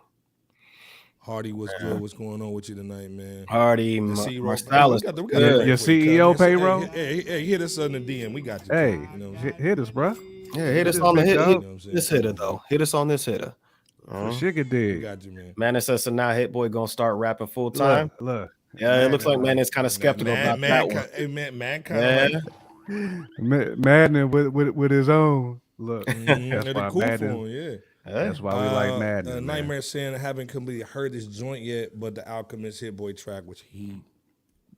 Speaker 5: Hardy, what's good? What's going on with you tonight, man?
Speaker 2: Hardy,
Speaker 5: We
Speaker 2: Marsalis.
Speaker 5: got the
Speaker 2: Good.
Speaker 3: Your CEO payroll?
Speaker 5: Hey, hit us on the DM. We got you.
Speaker 3: Hey,
Speaker 5: you know what I'm saying?
Speaker 3: hit us, bro.
Speaker 2: Yeah, hit us
Speaker 3: this
Speaker 2: on the
Speaker 3: big
Speaker 2: hit.
Speaker 3: dog.
Speaker 5: You know what I'm saying?
Speaker 2: This hitter though. Hit us on this hitter.
Speaker 3: For Sugar
Speaker 5: We
Speaker 3: Dig.
Speaker 5: got you, man.
Speaker 2: Man, it says so now Hit Boy gonna start rapping full time.
Speaker 3: Look.
Speaker 2: Yeah, it looks like man is kind of skeptical about that one.
Speaker 5: Man, kind
Speaker 2: Yeah.
Speaker 5: of like
Speaker 3: Madden with his own. Look,
Speaker 5: that's
Speaker 3: that's why
Speaker 5: cool for
Speaker 3: Madden.
Speaker 5: him, yeah.
Speaker 3: That's why we like Madden. man.
Speaker 5: Nightmare saying I haven't completely heard this joint yet, but the Alchemist Hit Boy track was heat.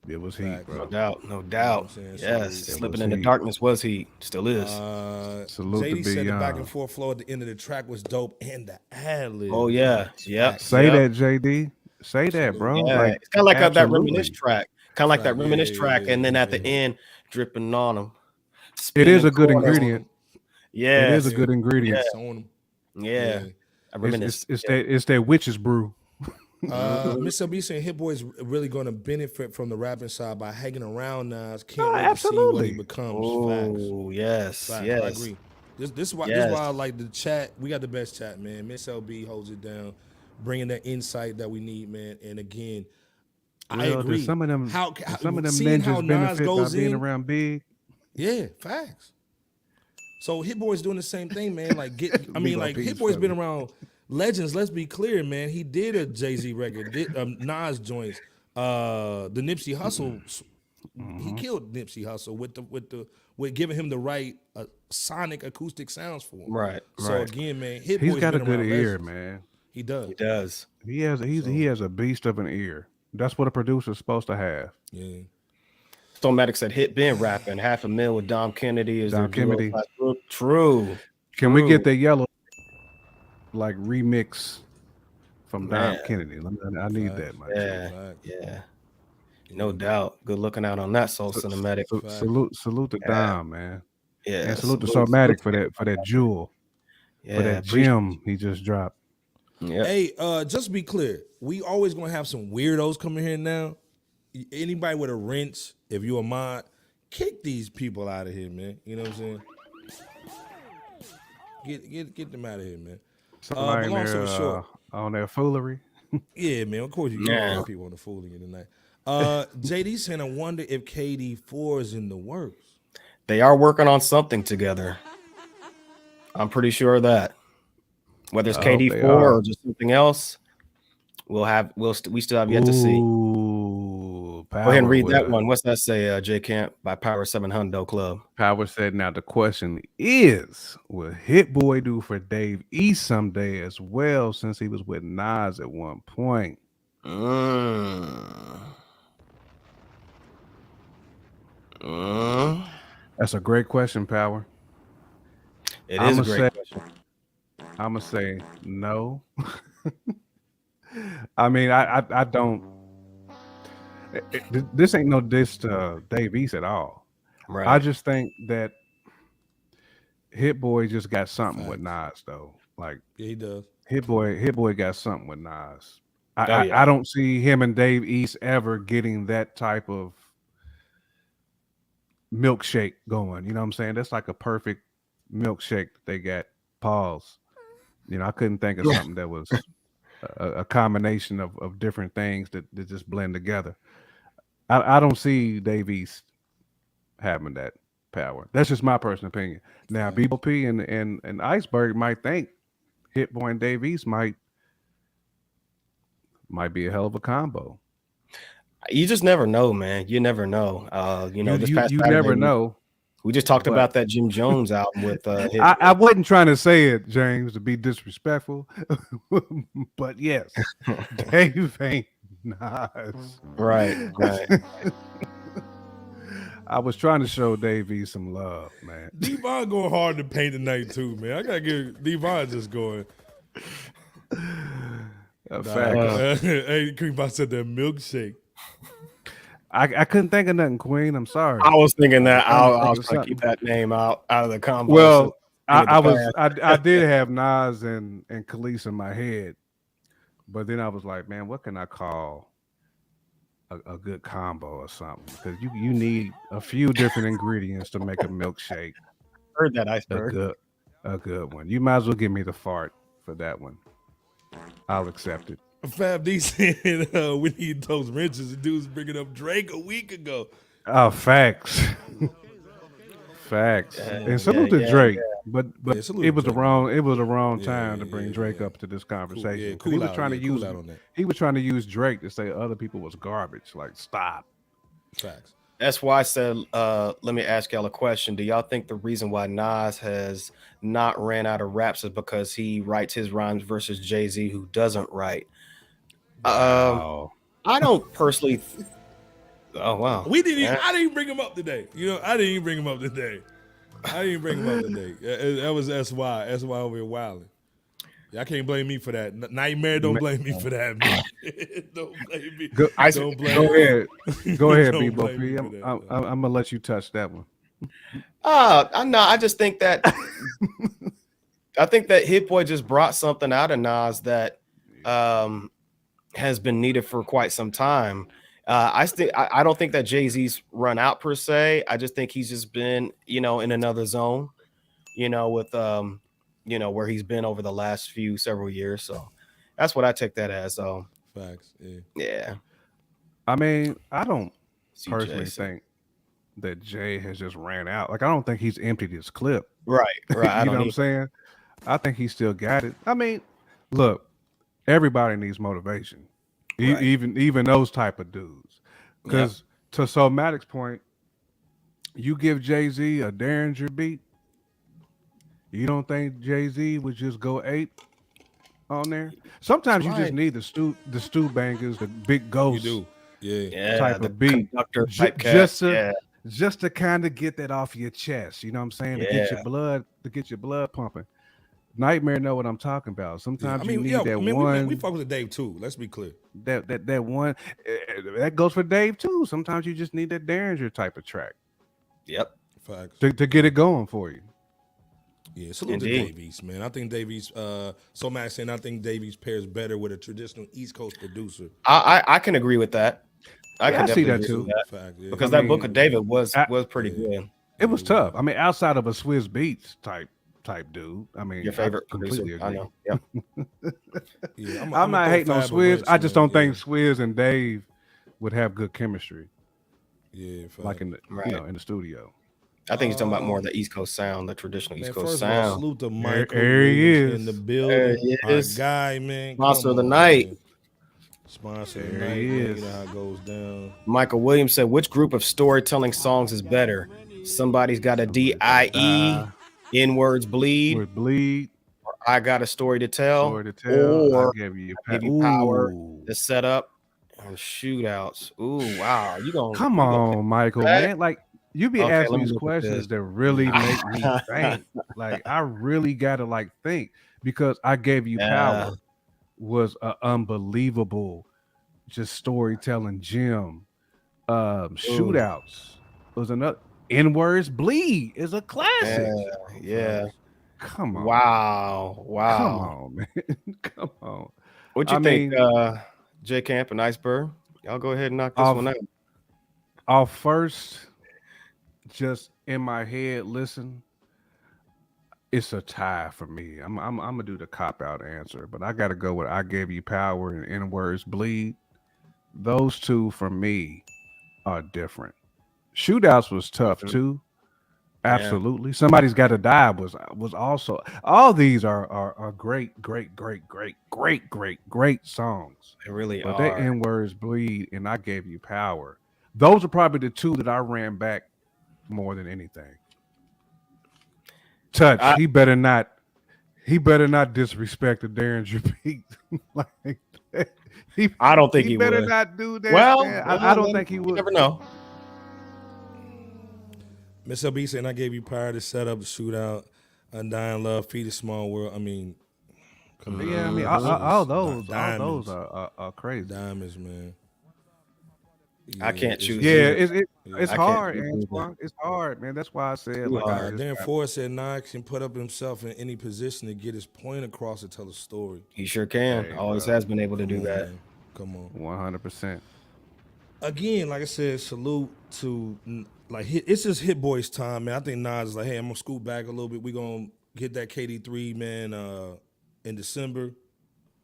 Speaker 3: It was heat, bro.
Speaker 2: No doubt, no doubt.
Speaker 5: I'm saying?
Speaker 2: Yes,
Speaker 5: Salute.
Speaker 2: slipping
Speaker 3: was
Speaker 2: in the
Speaker 3: heat.
Speaker 2: darkness was heat. Still is.
Speaker 3: Salute to
Speaker 5: JD said the
Speaker 3: Beyond.
Speaker 5: back and forth flow at the end of the track was dope, and the ad lib.
Speaker 2: Oh yeah, yep.
Speaker 3: Say
Speaker 2: yep.
Speaker 3: that, JD. Say that, bro.
Speaker 2: Yeah,
Speaker 3: Like
Speaker 2: it's kind of like that
Speaker 3: absolutely.
Speaker 2: reminisce track. Kind of like that
Speaker 5: Track,
Speaker 2: reminisce
Speaker 5: yeah,
Speaker 2: track,
Speaker 5: yeah,
Speaker 2: and then at the
Speaker 5: yeah.
Speaker 2: end, dripping on them.
Speaker 3: It is a good ingredient.
Speaker 2: Yeah,
Speaker 3: It is a good ingredient.
Speaker 5: It's on 'em.
Speaker 2: Yeah, I reminisce.
Speaker 3: It's that witch's brew.
Speaker 5: Miss LB saying Hit Boy is really going to benefit from the rapping side by hanging around Nas. Can't wait to see what
Speaker 3: absolutely.
Speaker 5: he becomes.
Speaker 2: Oh yes,
Speaker 5: Facts.
Speaker 2: yes.
Speaker 5: I agree. This is why I like the chat. We got the best chat, man. Miss LB holds it down, bringing that insight that we need, man. And again, I
Speaker 3: Well,
Speaker 5: agree.
Speaker 3: does some of them
Speaker 5: seeing how
Speaker 3: ninjas
Speaker 5: Nas
Speaker 3: benefit by
Speaker 5: goes
Speaker 3: being
Speaker 5: in,
Speaker 3: around big?
Speaker 5: yeah, facts. So Hit Boy's doing the same thing, man. Like
Speaker 3: Big old piece
Speaker 5: Hit Boy's
Speaker 3: for
Speaker 5: been
Speaker 3: me.
Speaker 5: around legends. Let's be clear, man. He did a Jay-Z record, did Nas joints, the Nipsey Hussle. He killed Nipsey Hussle with giving him the right sonic acoustic sounds for him.
Speaker 2: Right,
Speaker 5: So
Speaker 2: right.
Speaker 5: again, man, Hit
Speaker 3: He's
Speaker 5: Boy's
Speaker 3: got a
Speaker 5: been
Speaker 3: good
Speaker 5: around
Speaker 3: ear,
Speaker 5: legends.
Speaker 3: man.
Speaker 5: He does.
Speaker 2: He does.
Speaker 3: He has a beast of an ear. That's what a producer's supposed to have.
Speaker 5: Yeah.
Speaker 2: Stomatic said hit been rapping $500,000 with Dom Kennedy is
Speaker 3: Dom Kennedy.
Speaker 2: True.
Speaker 3: Can we get the yellow like remix from Dom
Speaker 2: Man.
Speaker 3: Kennedy? I need that, man.
Speaker 2: Yeah,
Speaker 5: Facts.
Speaker 2: yeah. No doubt. Good looking out on that soul cinematic.
Speaker 3: Salute to Dom, man.
Speaker 2: Yeah.
Speaker 3: And salute to Somatic for that jewel,
Speaker 2: Yeah,
Speaker 3: for that gem he just dropped.
Speaker 2: Yeah.
Speaker 5: Hey, just to be clear, we always gonna have some weirdos coming here now. Anybody with a wrench, if you a mod, kick these people out of here, man. You know what I'm saying? Get them out of here, man.
Speaker 3: Somebody
Speaker 5: but long story short,
Speaker 3: on their foolery.
Speaker 5: yeah, man. Of course you
Speaker 2: Yeah.
Speaker 5: get people on the fooling you tonight. JD saying, I wonder if KD4 is in the works.
Speaker 2: They are working on something together. I'm pretty sure of that. Whether it's
Speaker 3: I hope they
Speaker 2: KD4
Speaker 3: are.
Speaker 2: or just something else, we still have yet to see.
Speaker 3: Ooh,
Speaker 2: Go ahead and read that
Speaker 3: Power
Speaker 2: one. What's that say, J Camp by Power 700 Club?
Speaker 3: Power said, now the question is, will Hit Boy do for Dave East someday as well, since he was with Nas at one point? That's a great question, Power.
Speaker 2: It is a great question.
Speaker 3: I'm gonna say no. I mean, I don't. This ain't no diss to Dave East at all.
Speaker 2: Right.
Speaker 3: I just think that Hit Boy just got something with Nas, though. Like,
Speaker 5: Yeah, he does.
Speaker 3: Hit Boy got something with Nas.
Speaker 2: yeah.
Speaker 3: I don't see him and Dave East ever getting that type of milkshake going. You know what I'm saying? That's like a perfect milkshake that they got. Pause. I couldn't think of something that was a combination of different things that just blend together. I don't see Dave East having that power. That's just my personal opinion. Now, B.O.P. and Iceberg might think Hit Boy and Dave East might be a hell of a combo.
Speaker 2: You just never know, man. You never know. This past
Speaker 3: You
Speaker 2: Saturday,
Speaker 3: never know.
Speaker 2: we just talked
Speaker 3: But
Speaker 2: about that Jim Jones album with Hit
Speaker 3: I wasn't trying to say it, James, to be disrespectful, but yes, Dave ain't Nas.
Speaker 2: Right.
Speaker 3: I was trying to show Dave East some love, man.
Speaker 5: Devon going hard to paint tonight too, man. I gotta give Devon just going.
Speaker 3: Fact.
Speaker 5: Hey, Cream Pie said that milkshake.
Speaker 3: I couldn't think of nothing, Queen. I'm sorry.
Speaker 2: I was thinking that
Speaker 3: I was
Speaker 2: I was
Speaker 3: thinking
Speaker 2: trying to keep that name out of the combo.
Speaker 3: Well,
Speaker 2: Think
Speaker 3: I
Speaker 2: of the
Speaker 3: was
Speaker 2: past.
Speaker 3: I did have Nas and Khalees in my head, but then I was like, man, what can I call a good combo or something? Because you need a few different ingredients to make a milkshake
Speaker 2: Heard that
Speaker 3: a
Speaker 2: Iceberg.
Speaker 3: good one. You might as well give me the fart for that one. I'll accept it.
Speaker 5: Fab D said we need those wrenches. The dudes bringing up Drake a week ago.
Speaker 3: Oh, facts. Facts. And salute to Drake. But
Speaker 5: Yeah, salute
Speaker 3: it
Speaker 5: to
Speaker 3: was the
Speaker 5: Drake.
Speaker 3: wrong time to bring
Speaker 5: yeah,
Speaker 3: Drake
Speaker 5: yeah.
Speaker 3: up to this conversation.
Speaker 5: yeah,
Speaker 3: 'Cause
Speaker 5: cool
Speaker 3: he was
Speaker 5: out,
Speaker 3: trying to
Speaker 5: yeah, cool
Speaker 3: use
Speaker 5: out on that.
Speaker 3: he was trying to use Drake to say other people was garbage. Like, stop.
Speaker 5: Facts.
Speaker 2: That's why I said, let me ask y'all a question. Do y'all think the reason why Nas has not ran out of raps is because he writes his rhymes versus Jay-Z, who doesn't write?
Speaker 3: Wow.
Speaker 2: I don't personally. Oh wow.
Speaker 5: We didn't.
Speaker 2: Yeah.
Speaker 5: I didn't bring him up today. I didn't even bring him up today. That's why. That's why we're wilding. Y'all can't blame me for that. Nightmare, don't blame me for that, man. Don't blame me. Don't blame
Speaker 3: Go
Speaker 5: me.
Speaker 3: ahead. Go ahead,
Speaker 5: Don't
Speaker 3: Bebo
Speaker 5: blame
Speaker 3: P.
Speaker 5: me
Speaker 3: I'm
Speaker 5: for that,
Speaker 3: I'm gonna let you touch that one.
Speaker 2: I just think that Hit Boy just brought something out of Nas that has been needed for quite some time. I don't think that Jay-Z's run out per se. I just think he's just been, in another zone, with where he's been over the last several years. So that's what I take that as. So
Speaker 5: Facts. Yeah.
Speaker 2: yeah.
Speaker 3: I mean, I don't
Speaker 2: CJ,
Speaker 3: personally
Speaker 2: so-
Speaker 3: think that Jay has just ran out. Like, I don't think he's emptied his clip.
Speaker 2: Right. I
Speaker 3: You know
Speaker 2: don't
Speaker 3: what I'm
Speaker 2: need-
Speaker 3: saying? I think he still got it. I mean, look, everybody needs motivation.
Speaker 2: Right.
Speaker 3: Even those type of dudes. Because to Somatic's point, you give Jay-Z a Derringer beat, you don't think Jay-Z would just go ape on there? Sometimes you just
Speaker 2: Right.
Speaker 3: need the stew bangers, the big
Speaker 5: You
Speaker 3: ghost
Speaker 5: do. Yeah.
Speaker 2: Yeah,
Speaker 3: type
Speaker 2: the
Speaker 3: of beat.
Speaker 2: conductor
Speaker 3: Ju-
Speaker 2: type
Speaker 3: just
Speaker 2: cat.
Speaker 3: to
Speaker 2: Yeah.
Speaker 3: just to kind of get that off your chest. You know what I'm saying? To get your blood pumping. Nightmare know what I'm talking about. Sometimes you need that one.
Speaker 5: We fuck with Dave too. Let's be clear.
Speaker 3: That one that goes for Dave too. Sometimes you just need that Derringer type of track
Speaker 2: Yep.
Speaker 5: Facts.
Speaker 3: to get it going for you.
Speaker 5: Yeah, salute to
Speaker 2: Indeed.
Speaker 5: Dave East, man. I think Dave East, so Matt saying I think Dave East pairs better with a traditional East Coast producer.
Speaker 2: I can agree with that. I
Speaker 3: Yeah,
Speaker 2: can
Speaker 3: I see
Speaker 2: definitely
Speaker 3: that
Speaker 2: agree with
Speaker 3: too.
Speaker 2: that.
Speaker 5: Fact, yeah.
Speaker 2: Because
Speaker 3: I
Speaker 2: that
Speaker 3: mean,
Speaker 2: book of David was pretty
Speaker 5: yeah.
Speaker 2: good.
Speaker 3: It was tough. I mean, outside of a Swiss Beats type dude. I mean,
Speaker 2: Your favorite
Speaker 3: I completely
Speaker 2: producer. I
Speaker 3: agree.
Speaker 2: know. Yep.
Speaker 5: Yeah,
Speaker 3: I'm not hating on Swizz. I just don't think Swizz and Dave would have good chemistry,
Speaker 5: Yeah,
Speaker 3: like in the
Speaker 2: Right.
Speaker 3: in the studio.
Speaker 2: I think he's talking about more of the East Coast sound, the traditional East
Speaker 5: Man,
Speaker 2: Coast
Speaker 5: first of all,
Speaker 2: sound.
Speaker 5: salute to Michael
Speaker 3: There he
Speaker 5: Williams
Speaker 3: is.
Speaker 5: in the
Speaker 2: There
Speaker 5: building.
Speaker 2: he
Speaker 5: Our
Speaker 2: is.
Speaker 5: guy, man.
Speaker 2: Sponsor
Speaker 5: Come
Speaker 2: of the
Speaker 5: on,
Speaker 2: night.
Speaker 5: man. Sponsor of the
Speaker 3: There
Speaker 5: night,
Speaker 3: he
Speaker 5: man.
Speaker 3: is.
Speaker 5: You know how it goes down.
Speaker 2: Michael Williams said, which group of storytelling songs is better? Somebody's got a DIE, N-words bleed,
Speaker 3: Would bleed,
Speaker 2: or I got a story to tell,
Speaker 3: story to tell.
Speaker 2: or
Speaker 3: I'll give you,
Speaker 2: give you power
Speaker 3: Ooh.
Speaker 2: to set up and shootouts. Ooh, wow.
Speaker 3: Come on, Michael,
Speaker 2: that?
Speaker 3: man. Like, you be
Speaker 2: Okay,
Speaker 3: asking
Speaker 2: let me
Speaker 3: these
Speaker 2: look at
Speaker 3: questions
Speaker 2: this.
Speaker 3: that really make me think. Like, I really gotta think because I gave you power was an unbelievable just storytelling gem. Shootouts was another. N-words bleed is a classic.
Speaker 2: Yeah.
Speaker 3: Come on.
Speaker 2: Wow.
Speaker 3: Come on, man. Come on.
Speaker 2: What you
Speaker 3: I
Speaker 2: think,
Speaker 3: mean,
Speaker 2: J Camp and Iceberg? Y'all go ahead and knock this
Speaker 3: Off-
Speaker 2: one out.
Speaker 3: I'll first just in my head listen. It's a tie for me. I'm gonna do the cop out answer, but I gotta go with I Gave You Power and N Words Bleed. Those two for me are different. Shootouts was tough
Speaker 2: Mhm.
Speaker 3: too.
Speaker 2: Yeah,
Speaker 3: Absolutely. Somebody's Gotta Die was also, all these are great, great songs.
Speaker 2: they really
Speaker 3: But they
Speaker 2: are.
Speaker 3: N Words Bleed and I Gave You Power. Those are probably the two that I ran back more than anything. Touch.
Speaker 2: I
Speaker 3: He better not disrespect the Derringer Pete like that. He
Speaker 2: I don't think
Speaker 3: he
Speaker 2: he
Speaker 3: better
Speaker 2: would.
Speaker 3: not do that,
Speaker 2: Well,
Speaker 3: man. I
Speaker 2: well,
Speaker 3: don't
Speaker 2: then
Speaker 3: think he
Speaker 2: you
Speaker 3: would.
Speaker 2: never know.
Speaker 5: Miss LB saying I gave you power to set up the shootout. Undying love, feed a small world. I mean, come on,
Speaker 3: Yeah, I mean,
Speaker 5: man.
Speaker 3: all
Speaker 5: It's
Speaker 3: those
Speaker 5: diamonds,
Speaker 3: are crazy.
Speaker 5: diamonds, man.
Speaker 2: I
Speaker 5: Yeah,
Speaker 2: can't choose
Speaker 3: Yeah,
Speaker 2: either.
Speaker 3: it's
Speaker 2: I can't
Speaker 3: hard,
Speaker 2: choose either.
Speaker 3: Antoine. It's hard, man. That's why I said,
Speaker 2: Too
Speaker 3: like, I
Speaker 2: hard.
Speaker 3: just
Speaker 5: Darren
Speaker 3: got
Speaker 5: Ford said Knox can put up himself in any position to get his point across to tell a story.
Speaker 2: He sure can.
Speaker 3: Hey,
Speaker 2: Always
Speaker 3: bro.
Speaker 2: has been able to
Speaker 5: Come
Speaker 2: do
Speaker 5: on,
Speaker 2: that.
Speaker 5: man. Come on.
Speaker 3: 100%.
Speaker 5: Again, like I said, salute to it's just Hit Boys time, man. I think Nas is like, hey, I'm gonna scoot back a little bit. We gonna get that KD3 man in December.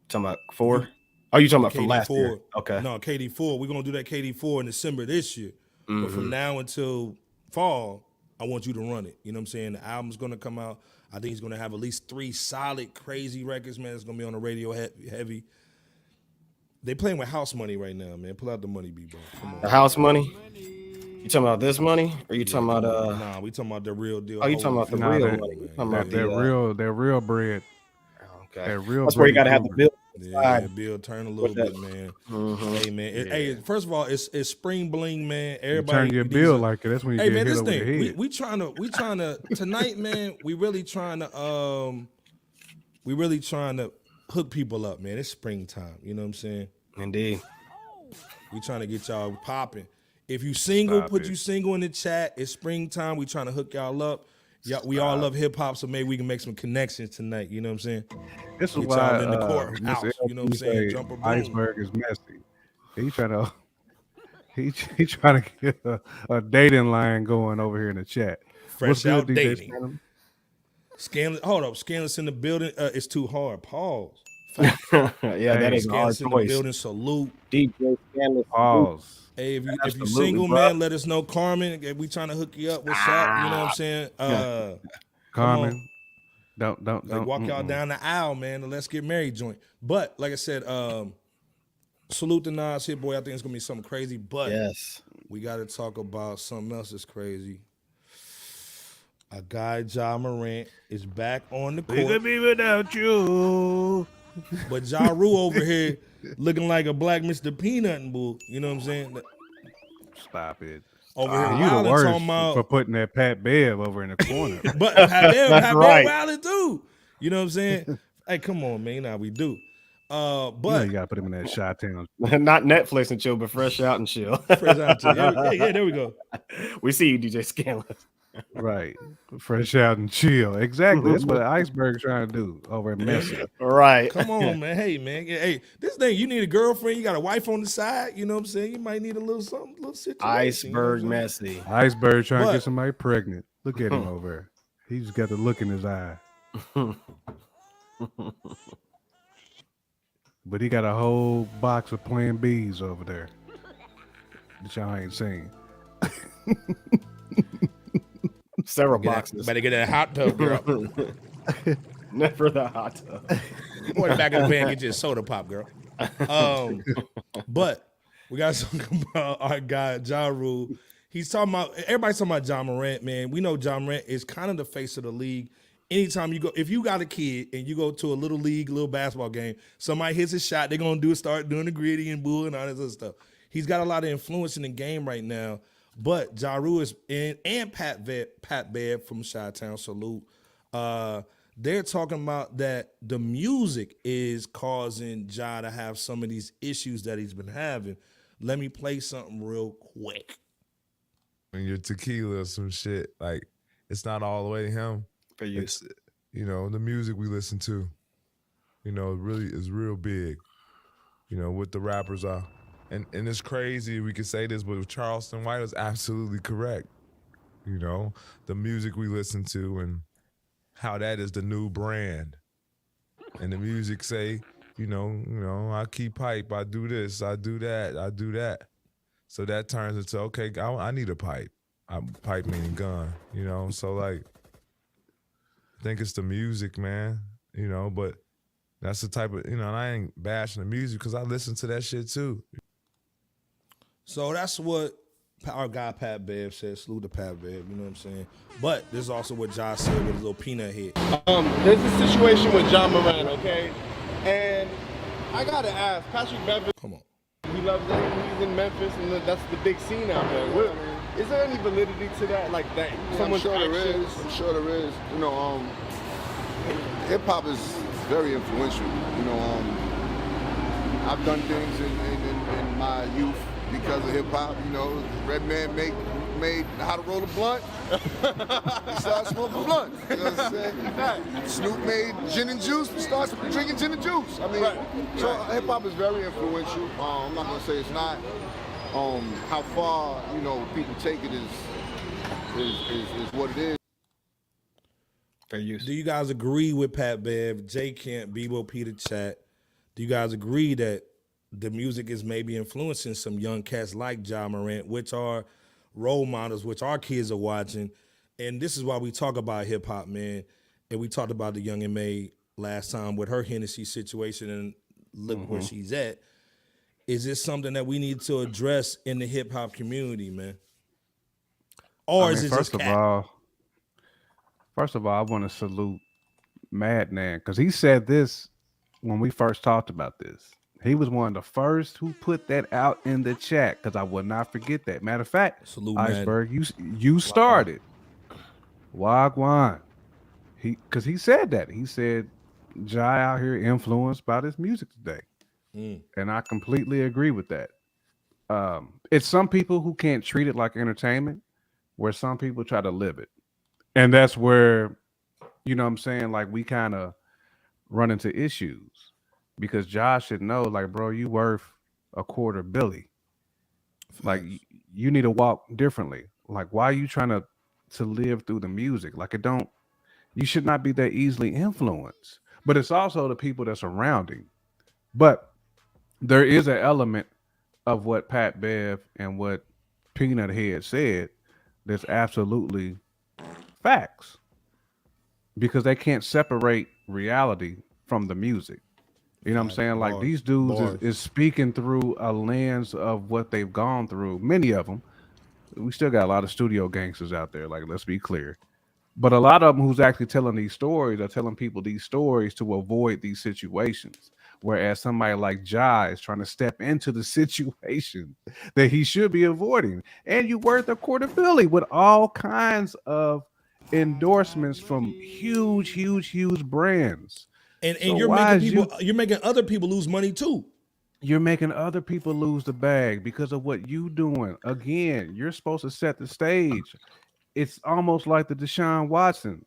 Speaker 2: Talking about 4? Oh, you talking
Speaker 5: The
Speaker 2: about from last year?
Speaker 5: KD4.
Speaker 2: Okay.
Speaker 5: No, KD4. We're gonna do that KD4 in December this year. But from
Speaker 2: Mhm.
Speaker 5: now until fall, I want you to run it. You know what I'm saying? The album's gonna come out. I think he's gonna have at least 3 solid, crazy records, man. It's gonna be on the radio heavy. They playing with house money right now, man. Pull out the money, B-Bro. Come
Speaker 2: The
Speaker 5: on.
Speaker 2: house money? You talking about this money? Or you talking about
Speaker 5: Nah, we talking about the real deal.
Speaker 2: Oh, you talking about the
Speaker 3: Nah,
Speaker 2: real
Speaker 3: that-
Speaker 2: money? You
Speaker 5: man.
Speaker 2: talking about
Speaker 3: That real bread.
Speaker 2: okay.
Speaker 3: That real
Speaker 2: That's where you
Speaker 3: Brady
Speaker 2: gotta have the
Speaker 3: Krueger.
Speaker 2: bill
Speaker 5: Yeah,
Speaker 2: side.
Speaker 5: Bill, turn a little
Speaker 2: that-
Speaker 5: bit, man.
Speaker 2: Mhm.
Speaker 5: Hey, man. Hey, first of all, it's spring bling, man.
Speaker 3: You
Speaker 5: Everybody
Speaker 3: turn your
Speaker 5: these
Speaker 3: bill
Speaker 5: are-
Speaker 3: like it. That's when you
Speaker 5: Hey
Speaker 3: get
Speaker 5: man,
Speaker 3: hit
Speaker 5: this
Speaker 3: over the
Speaker 5: thing
Speaker 3: head.
Speaker 5: we trying to tonight, man. We really trying to hook people up, man. It's springtime. You know what I'm saying?
Speaker 2: Indeed.
Speaker 5: We trying to get y'all popping. If you single,
Speaker 3: Stop
Speaker 5: put
Speaker 3: it.
Speaker 5: you single in the chat. It's springtime. We trying to hook y'all up. We all love hip hop, so maybe we can make some connections tonight. You know what I'm saying?
Speaker 3: This is
Speaker 5: Get
Speaker 3: why
Speaker 5: y'all in the
Speaker 3: Miss
Speaker 5: courthouse. You know what I'm
Speaker 3: LP
Speaker 5: saying?
Speaker 3: say
Speaker 5: Jump a broom.
Speaker 3: Iceberg is messy. He trying to he trying to get a dating line going over here in the chat. What's
Speaker 5: Fresh
Speaker 3: good,
Speaker 5: out
Speaker 3: DJ
Speaker 5: dating.
Speaker 3: Scanlon?
Speaker 5: Hold up. Scandalous in the building. It's too hard. Pause.
Speaker 2: Yeah, that is a hard
Speaker 5: Scandalous in the
Speaker 2: choice.
Speaker 5: building. Salute.
Speaker 2: DJ Scandalous.
Speaker 3: Pause.
Speaker 5: Hey, if you
Speaker 2: Absolutely,
Speaker 5: single,
Speaker 2: bro.
Speaker 5: man, let us know. Carmen, if we trying to hook you up. What's up? You know what I'm saying? Come
Speaker 3: Carmen,
Speaker 5: on.
Speaker 3: don't
Speaker 5: Like walk y'all down the aisle, man, and let's get married joint. But like I said, salute to Nas Hit Boy. I think it's gonna be something crazy. But
Speaker 2: Yes.
Speaker 5: we gotta talk about something else that's crazy. A guy, Ja Morant, is back on the court.
Speaker 3: be without you.
Speaker 5: But Ja Rule over here looking like a black Mr. Peanut and bull. You know what I'm saying?
Speaker 3: Stop it.
Speaker 5: Over here,
Speaker 3: You the
Speaker 5: wilding,
Speaker 3: worst
Speaker 5: talking about.
Speaker 3: for putting that Pat Bev over in the corner.
Speaker 5: But Pat
Speaker 2: Right.
Speaker 5: Wilding too. You know what I'm saying? Hey, come on, man. Now we do.
Speaker 3: You know
Speaker 5: But
Speaker 3: you gotta put him in that shot town.
Speaker 2: Not Netflix and chill, but fresh out and chill.
Speaker 5: Fresh out too. Yeah, there we go.
Speaker 2: We see you, DJ Scandalous.
Speaker 3: Right. Fresh out and chill. Exactly. That's what Iceberg trying to do over at Messi.
Speaker 2: Right.
Speaker 5: Come on, man. Hey, man. Hey, this thing, you need a girlfriend, you got a wife on the side, you know what I'm saying? You might need a little something, little situation.
Speaker 2: Iceberg
Speaker 5: you know what I'm saying?
Speaker 2: messy.
Speaker 3: Iceberg trying to
Speaker 5: But-
Speaker 3: get somebody pregnant. Look at him over there. He just got the look in his eye. But he got a whole box of Plan Bs over there that y'all ain't seen.
Speaker 2: Several boxes.
Speaker 5: Better get that hot tub, girl.
Speaker 2: Never the hot tub.
Speaker 5: Boy, back in the van, get you a soda pop, girl. But we got to talk about our guy, Ja Rule. He's talking about, everybody's talking about Ja Morant, man. We know Ja Morant is kind of the face of the league. Anytime you go, if you got a kid and you go to a little league, little basketball game, somebody hits a shot, they're going to start doing the gritty and bull and all this other stuff. He's got a lot of influence in the game right now. But Ja Rule is and Pat Bev from Chi-Town, salute. They're talking about that the music is causing Ja to have some of these issues that he's been having. Let me play something real quick.
Speaker 8: When you're tequila or some shit, like it's not all the way him.
Speaker 2: For you.
Speaker 8: It's the music we listen to, really is real big. What the rappers are. And it's crazy we could say this, but Charleston White is absolutely correct. The music we listen to, and how that is the new brand. And the music say, I keep pipe, I do this, I do that, I do that. So that turns into, okay, I need a pipe. Pipe meaning gun, So like, I think it's the music, man, but that's the type of, and I ain't bashing the music because I listen to that shit too.
Speaker 5: So that's what our guy Pat Bev said. Salute to Pat Bev, you know what I'm saying? But this is also what Josh said with his little peanut head.
Speaker 9: There's a situation with John Moran, okay? And I gotta ask, Patrick Beverly,
Speaker 5: Come on.
Speaker 9: he loves that. He's in Memphis, and that's the big scene out there. Is there any validity to that? Like that?
Speaker 10: I'm sure there is. I'm sure there is. Hip hop is very influential. I've done things in my youth because of hip hop. Redman made How to Roll a Blunt. He started smoking blunt. You know what I'm saying? Snoop made gin and juice. We started drinking gin and juice. I mean, so hip hop is very influential. I'm not gonna say it's not. How far people take it is what it is.
Speaker 2: Fair use.
Speaker 5: Do you guys agree with Pat Bev, J Kent, Bebo Peter Chat? Do you guys agree that the music is maybe influencing some young cats like Ja Morant, which are role models, which our kids are watching? And this is why we talk about hip hop, man. And we talked about the Young M.A. last time with her Hennessy situation, and look where she's at. Is this something that we need to address in the hip hop community, man? Or is it just cat?
Speaker 3: First of all, I want to salute Madman because he said this when we first talked about this. He was one of the first who put that out in the chat because I will not forget that. Matter of fact,
Speaker 5: Salute,
Speaker 3: Iceberg, you started. Wagwan. Because he said that. He said Jai out here influenced by this music today. And I completely agree with that. It's some people who can't treat it like entertainment, where some people try to live it. And that's where, you know what I'm saying, like we kind of run into issues because Josh should know, like, bro, you worth $250 million. Like, you need to walk differently. Like, why are you trying to live through the music? Like, you should not be that easily influenced. But it's also the people that's surrounding. But there is an element of what Pat Bev and what Peanut Head said that's absolutely facts, because they can't separate reality from the music. You know what I'm saying? Like these dudes is speaking through a lens of what they've gone through. Many of them. We still got a lot of studio gangsters out there. Like, let's be clear. But a lot of them who's actually telling these stories are telling people these stories to avoid these situations. Whereas somebody like Jai is trying to step into the situation that he should be avoiding. And you worth $250 million with all kinds of endorsements from huge brands.
Speaker 5: And
Speaker 3: so
Speaker 5: you're making other people lose money too.
Speaker 3: You're making other people lose the bag because of what you doing. Again, you're supposed to set the stage. It's almost like the Deshaun Watson.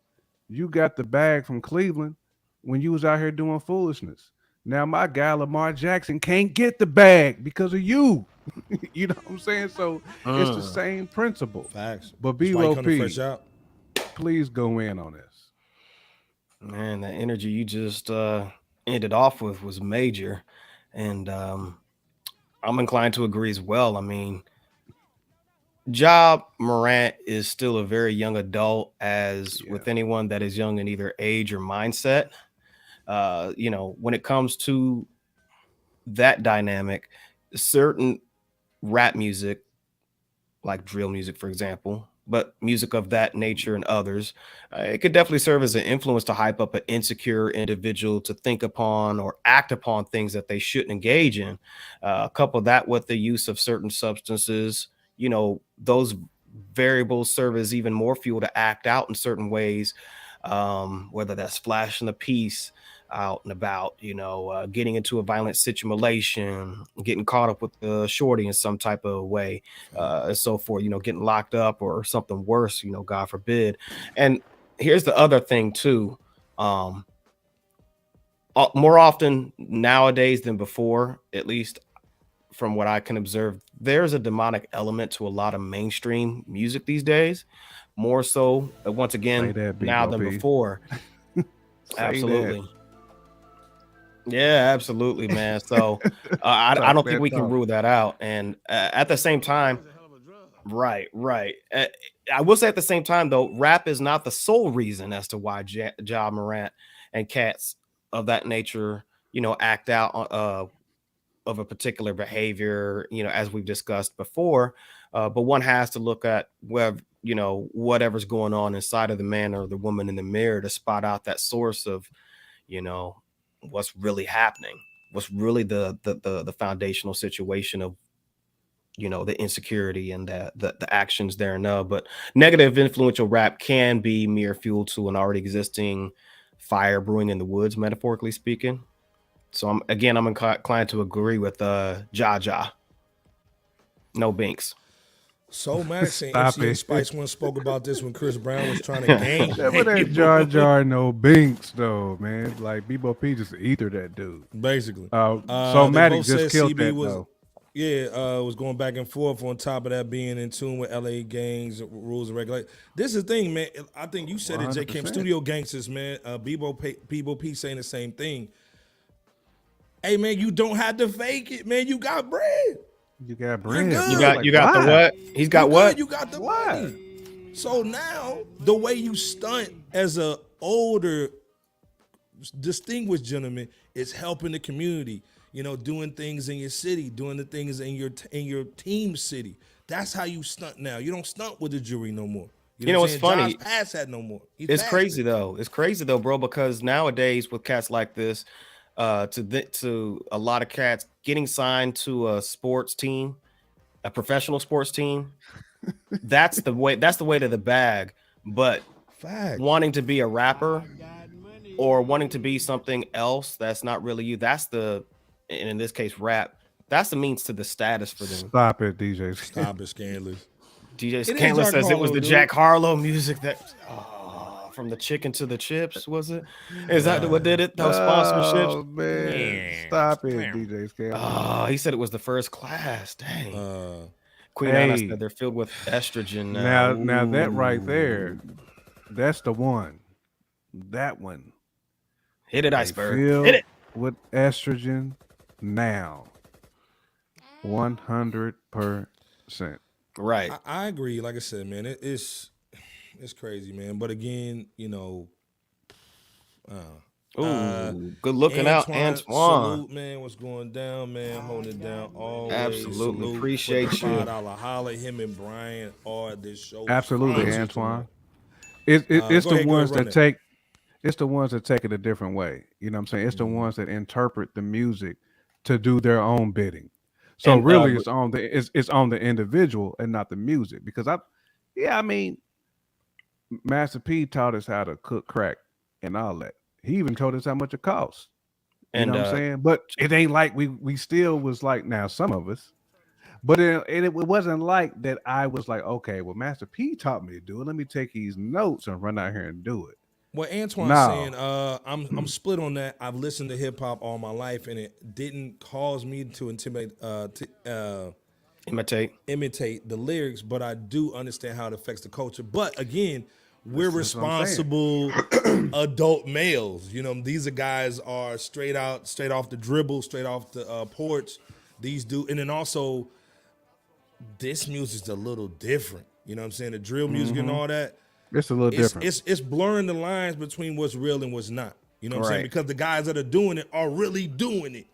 Speaker 3: You got the bag from Cleveland when you was out here doing foolishness. Now my guy Lamar Jackson can't get the bag because of you. You know what I'm saying? So it's the same principle.
Speaker 5: Facts.
Speaker 3: But BOP, please go in on this.
Speaker 2: Man, the energy you just ended off with was major. And I'm inclined to agree as well. I mean, Ja Morant is still a very young adult, as with anyone that is young in either age or mindset. When it comes to that dynamic, certain rap music, like drill music, for example, but music of that nature and others, it could definitely serve as an influence to hype up an insecure individual to think upon or act upon things that they shouldn't engage in. Couple that with the use of certain substances, those variables serve as even more fuel to act out in certain ways, whether that's flashing a piece out and about, getting into a violent situation, getting caught up with the shorty in some type of way, and so forth, getting locked up or something worse, God forbid. And here's the other thing too. More often nowadays than before, at least from what I can observe, there's a demonic element to a lot of mainstream music these days, more so once
Speaker 3: Say
Speaker 2: again
Speaker 3: that,
Speaker 2: now than
Speaker 3: B-Bo-P.
Speaker 2: before.
Speaker 3: Say
Speaker 2: Absolutely.
Speaker 3: that.
Speaker 2: Yeah, absolutely, man. So I
Speaker 3: Talk
Speaker 2: don't think
Speaker 3: that
Speaker 2: we can
Speaker 3: talk.
Speaker 2: rule that out. And at the same time, right, right. I will say at the same time, though, rap is not the sole reason as to why Ja Morant and cats of that nature, act out of a particular behavior, as we've discussed before. But one has to look at whatever's going on inside of the man or the woman in the mirror to spot out that source of, you know, what's really happening, what's really the foundational situation of, the insecurity and the actions there and but negative influential rap can be mere fuel to an already existing fire brewing in the woods, metaphorically speaking. So I'm inclined to agree with Ja. No Binks.
Speaker 5: So Maddox and
Speaker 3: Stop
Speaker 5: MC and
Speaker 3: it.
Speaker 5: Spice once spoke about this when Chris Brown was trying to gang
Speaker 3: That was that Jar Jar no Binks though, man. Like B-Bo-P just ether that dude.
Speaker 5: basically.
Speaker 3: So
Speaker 5: They
Speaker 3: Matic
Speaker 5: both
Speaker 3: just
Speaker 5: said
Speaker 3: killed
Speaker 5: CB
Speaker 3: that
Speaker 5: was
Speaker 3: though.
Speaker 5: was going back and forth on top of that being in tune with LA gangs, rules and regulations. This is the thing, man. I think you said it, J. Camp
Speaker 3: 100%. Studio
Speaker 5: Gangsters, man. Bebo P saying the same thing. Hey, man, you don't have to fake it, man. You got bread.
Speaker 3: You got bread.
Speaker 5: good.
Speaker 2: You got the what? He's got what?
Speaker 5: You got the
Speaker 3: Why?
Speaker 5: money. So now the way you stunt as a older, distinguished gentleman is helping the community. Doing things in your city, doing the things in your team city. That's how you stunt now. You don't stunt with the jury no more.
Speaker 2: You know
Speaker 5: what
Speaker 2: what's
Speaker 5: I'm saying?
Speaker 2: funny?
Speaker 5: Josh Pass had no more.
Speaker 2: It's crazy though. It's crazy though, bro, because nowadays with cats like this, to a lot of cats getting signed to a sports team, a professional sports team, that's the way to the bag. But
Speaker 5: Fact.
Speaker 2: wanting to be a rapper or wanting to be something else that's not really you, and in this case rap, that's the means to the status for them.
Speaker 3: Stop it, DJ.
Speaker 5: Stop it, Scandalous.
Speaker 2: DJ
Speaker 5: It is
Speaker 2: Scanlon
Speaker 5: Jack
Speaker 2: says it was
Speaker 5: Harlow,
Speaker 2: the
Speaker 5: dude.
Speaker 2: Jack Harlow music that from the chicken to the chips, was it? Is that what did it? Those sponsorships?
Speaker 3: Oh man. Stop it, DJ Scandal.
Speaker 2: He said it was the first class. Dang. Queen
Speaker 3: Hey.
Speaker 2: Anna said they're filled with estrogen
Speaker 3: Now that right there, that's the one. That one.
Speaker 2: Hit it,
Speaker 3: They
Speaker 2: iceberg.
Speaker 3: filled
Speaker 2: Hit it.
Speaker 3: with estrogen now. 100%.
Speaker 2: Right.
Speaker 5: I agree. Like I said, man, it's crazy, man. But again,
Speaker 2: Good looking out, Antoine.
Speaker 5: Salute, man. What's going down, man? Holding it down always.
Speaker 2: Absolutely.
Speaker 5: Salute.
Speaker 2: Appreciate
Speaker 5: Put the
Speaker 2: you.
Speaker 5: $5 holler. Him and Brian are this show.
Speaker 3: Absolutely,
Speaker 5: sponsors
Speaker 3: Antoine.
Speaker 5: tonight.
Speaker 3: It's
Speaker 5: Go
Speaker 3: the
Speaker 5: ahead,
Speaker 3: ones
Speaker 5: run
Speaker 3: that
Speaker 5: it.
Speaker 3: take it's the ones that take it a different way. You know what I'm saying? It's the ones that interpret the music to do their own bidding. So
Speaker 2: And,
Speaker 3: really it's on the individual and not the music. Because Master P taught us how to cook crack and all that. He even told us how much it costs. You
Speaker 2: And
Speaker 3: know what I'm saying? But it ain't like we still was like, now some of us, but it wasn't like that. I was like, okay, well, Master P taught me to do it. Let me take these notes and run out here and do it.
Speaker 5: What Antoine's
Speaker 3: No.
Speaker 5: saying, I'm split on that. I've listened to hip hop all my life, and it didn't cause me to imitate the lyrics, but I do understand how it affects the culture. But again, we're
Speaker 3: That's what I'm saying.
Speaker 5: responsible adult males. These are guys are straight off the dribble, straight off the porch. These and then also this music's a little different. You know what I'm saying? The drill music and all that.
Speaker 3: It's a little different.
Speaker 5: It's blurring the lines between what's real and what's not. You know what I'm saying?
Speaker 2: Right.
Speaker 5: Because the guys that are doing it are really doing it.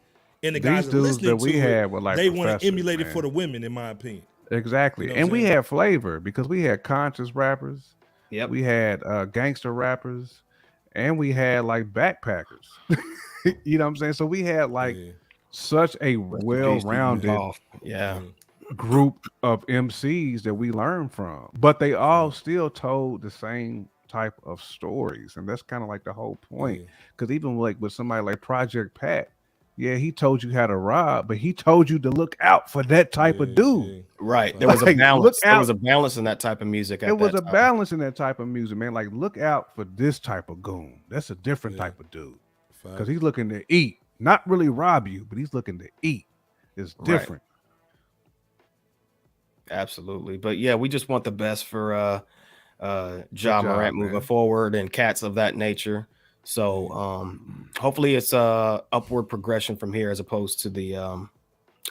Speaker 5: And the
Speaker 3: These
Speaker 5: guys that are
Speaker 3: dudes
Speaker 5: listening
Speaker 3: that we
Speaker 5: to
Speaker 3: had
Speaker 5: it,
Speaker 3: were like
Speaker 5: they want to
Speaker 3: professors,
Speaker 5: emulate it
Speaker 3: man.
Speaker 5: for the women, in my opinion.
Speaker 3: Exactly.
Speaker 5: You know what
Speaker 3: And
Speaker 5: I'm
Speaker 3: we
Speaker 5: saying?
Speaker 3: had flavor because we had conscious rappers.
Speaker 2: Yep.
Speaker 3: We had gangster rappers, and we had like backpackers. You know what I'm saying? So we had like
Speaker 5: Yeah.
Speaker 3: such a well-rounded
Speaker 2: Yeah.
Speaker 3: group of MCs that we learned from, but they all still told the same type of stories, and that's kind of like the whole point.
Speaker 5: Yeah.
Speaker 3: Because even like with somebody like Project Pat, yeah, he told you how to rob, but he told you to look out for that type of dude.
Speaker 5: Yeah.
Speaker 2: Right. There was a
Speaker 3: Like,
Speaker 2: balance.
Speaker 3: look
Speaker 2: There
Speaker 3: out.
Speaker 2: was a balance in that type of music.
Speaker 3: It was a balance in that type of music, man. Like, look out for this type of goon. That's a different type of dude. Because he's looking to eat, not really rob you, but he's looking to eat. It's different.
Speaker 2: Absolutely. But yeah, we just want the best for
Speaker 3: Good
Speaker 2: Ja
Speaker 3: job,
Speaker 2: Morant moving
Speaker 3: man.
Speaker 2: forward and cats of that nature. So hopefully it's a upward progression from here as opposed to the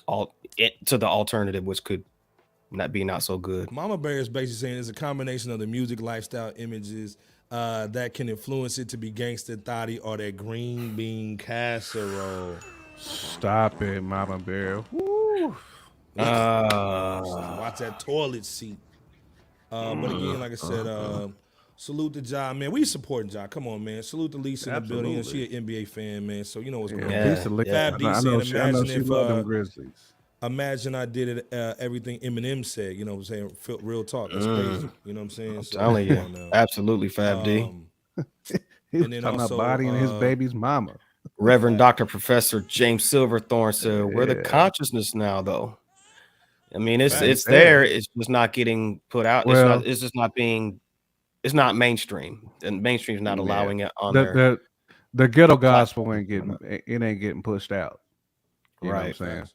Speaker 2: to the alternative, which could not so good.
Speaker 5: Mama Bear is basically saying it's a combination of the music, lifestyle, images that can influence it to be gangster thotty or that green bean casserole.
Speaker 3: Stop it, Mama Bear. Woo.
Speaker 5: Watch that toilet seat. But again, like I said, salute to Ja, man. We supporting Ja. Come on, man. Salute to Lisa in the building.
Speaker 3: Absolutely.
Speaker 5: She an NBA fan, man. So you know what's going
Speaker 3: Yeah,
Speaker 5: on.
Speaker 3: peace to Lisa.
Speaker 5: Fab D
Speaker 3: I
Speaker 5: saying,
Speaker 3: know
Speaker 5: imagine
Speaker 3: she
Speaker 5: if
Speaker 3: love them Grizzlies.
Speaker 5: imagine I did it everything Eminem said. You know what I'm saying? Real talk. That's crazy. You know what I'm saying?
Speaker 2: I'm
Speaker 5: So,
Speaker 2: telling
Speaker 5: come
Speaker 2: you,
Speaker 5: on now.
Speaker 2: absolutely, Fab D.
Speaker 3: He was
Speaker 5: And then
Speaker 3: talking
Speaker 5: also,
Speaker 3: about bodying his baby's mama.
Speaker 2: Reverend Dr. Professor James Silverthorne said, "We're the
Speaker 3: Yeah.
Speaker 2: consciousness now, though. I mean, it's
Speaker 5: Facts.
Speaker 2: there. It's just not getting put out.
Speaker 3: Well,
Speaker 2: It's just not being. It's not mainstream, and mainstream's not
Speaker 3: yeah.
Speaker 2: allowing it on
Speaker 3: The
Speaker 2: their
Speaker 3: the ghetto gospel
Speaker 2: platform.
Speaker 3: ain't getting pushed out. You know what I'm
Speaker 2: Right.
Speaker 3: saying?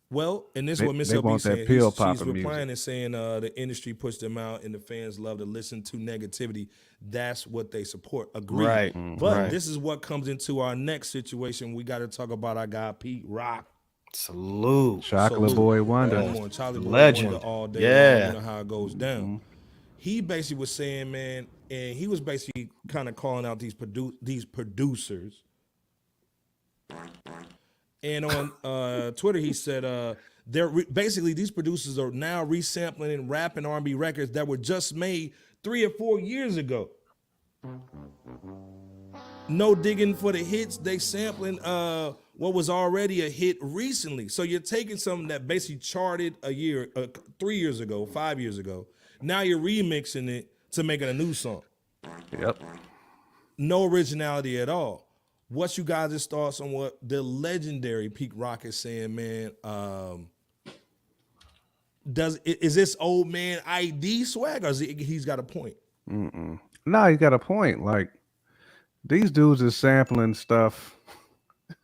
Speaker 5: Well, and this is
Speaker 3: They,
Speaker 5: what Miss
Speaker 3: they
Speaker 5: LB
Speaker 3: want
Speaker 5: saying.
Speaker 3: that pill
Speaker 5: She's
Speaker 3: popping
Speaker 5: replying
Speaker 3: music.
Speaker 5: and saying the industry pushed them out and the fans love to listen to negativity. That's what they support. Agreed.
Speaker 2: Right.
Speaker 5: But
Speaker 2: Right.
Speaker 5: this is what comes into our next situation. We got to talk about our guy Pete Rock.
Speaker 2: Salute.
Speaker 3: Chocolate
Speaker 5: Salute.
Speaker 3: Boy Wonder.
Speaker 5: Come on, Charlie Boy
Speaker 2: Legend.
Speaker 5: Wonder all day long.
Speaker 2: Yeah.
Speaker 5: You know how it goes down. He basically was saying, man, and he was basically kind of calling out these producers. And on Twitter, he said, basically these producers are now resampling and rapping R&B records that were just made 3 or 4 years ago. No digging for the hits. They sampling what was already a hit recently. So you're taking something that basically charted a year, 3 years ago, 5 years ago. Now you're remixing it to make it a new song.
Speaker 3: Yep.
Speaker 5: No originality at all. What's you guys' thoughts on what the legendary Pete Rock is saying, man? Is this old man ID swag, or he's got a point?
Speaker 3: No, you got a point. Like these dudes is sampling stuff,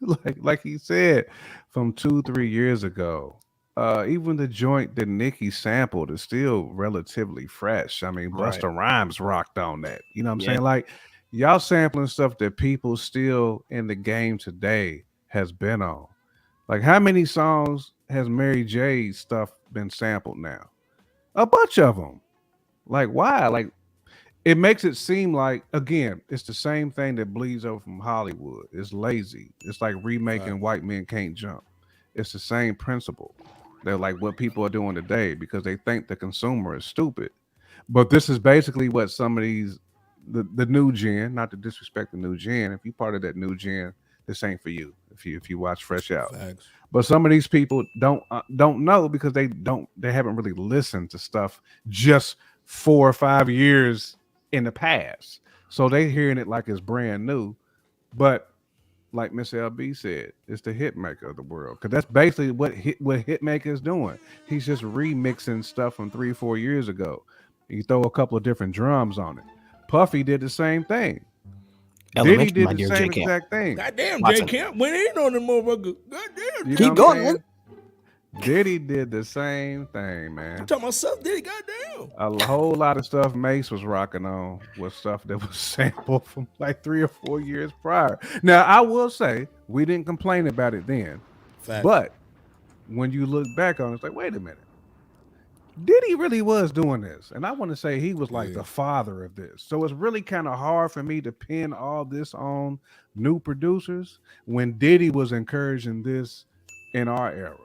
Speaker 3: like he said, from 2-3 years ago. Even the joint that Nicki sampled is still relatively fresh. I mean,
Speaker 2: Right.
Speaker 3: Busta Rhymes rocked on that. You know what I'm
Speaker 2: Yeah.
Speaker 3: saying? Like y'all sampling stuff that people still in the game today has been on. Like how many songs has Mary J's stuff been sampled now? A bunch of them. Like why? Like it makes it seem like again, it's the same thing that bleeds over from Hollywood. It's lazy. It's like remaking White Men Can't Jump. It's the same principle. They're like what people are doing today because they think the consumer is stupid. But this is basically what some of these the new gen, not to disrespect the new gen. If you're part of that new gen, this ain't for you. If you watch Fresh Out.
Speaker 5: Facts.
Speaker 3: But some of these people don't know because they haven't really listened to stuff just 4 or 5 years in the past. So they hearing it like it's brand new. But like Miss LB said, it's the hit maker of the world. Because that's basically what Hitmaker is doing. He's just remixing stuff from 3-4 years ago. You throw a couple of different drums on it. Puffy did the same thing. Diddy
Speaker 2: Elementary,
Speaker 3: did
Speaker 2: my
Speaker 3: the
Speaker 2: dear
Speaker 3: same
Speaker 2: J. Camp.
Speaker 3: exact thing.
Speaker 5: Goddamn, J
Speaker 2: Watson.
Speaker 5: Camp went in on the motherfucker. Goddamn.
Speaker 3: You
Speaker 2: Keep
Speaker 3: know what I'm
Speaker 2: going.
Speaker 3: saying? Diddy did the same thing, man.
Speaker 5: I'm talking about stuff, Diddy. Goddamn.
Speaker 3: A whole lot of stuff Mace was rocking on was stuff that was sampled from like 3 or 4 years prior. Now, I will say we didn't complain about it then,
Speaker 5: Facts.
Speaker 3: but when you look back on it, it's like, wait a minute. Diddy really was doing this. And I want to say he was like the father of this. So it's really kind of hard for me to pin all this on new producers when Diddy was encouraging this in our era.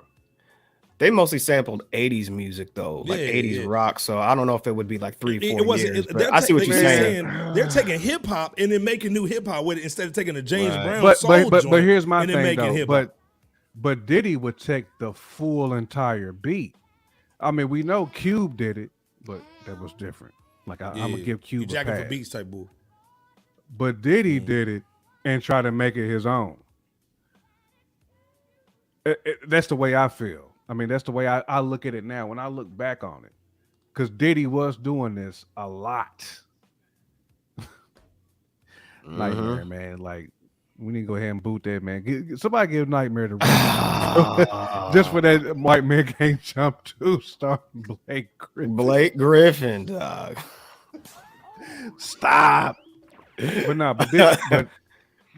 Speaker 2: They mostly sampled 80s music though, like
Speaker 5: Yeah,
Speaker 2: 80s
Speaker 5: yeah.
Speaker 2: rock. So I don't know if it would be like 3 or 4
Speaker 5: wasn't.
Speaker 2: years. But I see what you're saying.
Speaker 5: They're taking hip hop and then making new hip hop with it instead of taking the James
Speaker 2: Right.
Speaker 5: Brown
Speaker 3: But
Speaker 5: soul
Speaker 3: but
Speaker 5: joint
Speaker 3: here's my
Speaker 5: and then
Speaker 3: thing
Speaker 5: making
Speaker 3: though.
Speaker 5: hip hop.
Speaker 3: But Diddy would take the full entire beat. I mean, we know Cube did it, but that was different. Like I'm gonna give
Speaker 5: you
Speaker 3: Cube a
Speaker 5: jacking for
Speaker 3: pass.
Speaker 5: beats type bull.
Speaker 3: But Diddy did it and try to make it his own. That's the way I feel. I mean, that's the way I look at it now when I look back on it. Because Diddy was doing this a lot. Like, man, like We need to go ahead and boot that man. Somebody give Nightmare the ring. Just for that white man can't jump to starting Blake Griffin.
Speaker 2: Blake Griffin, dog.
Speaker 3: Stop. But no, but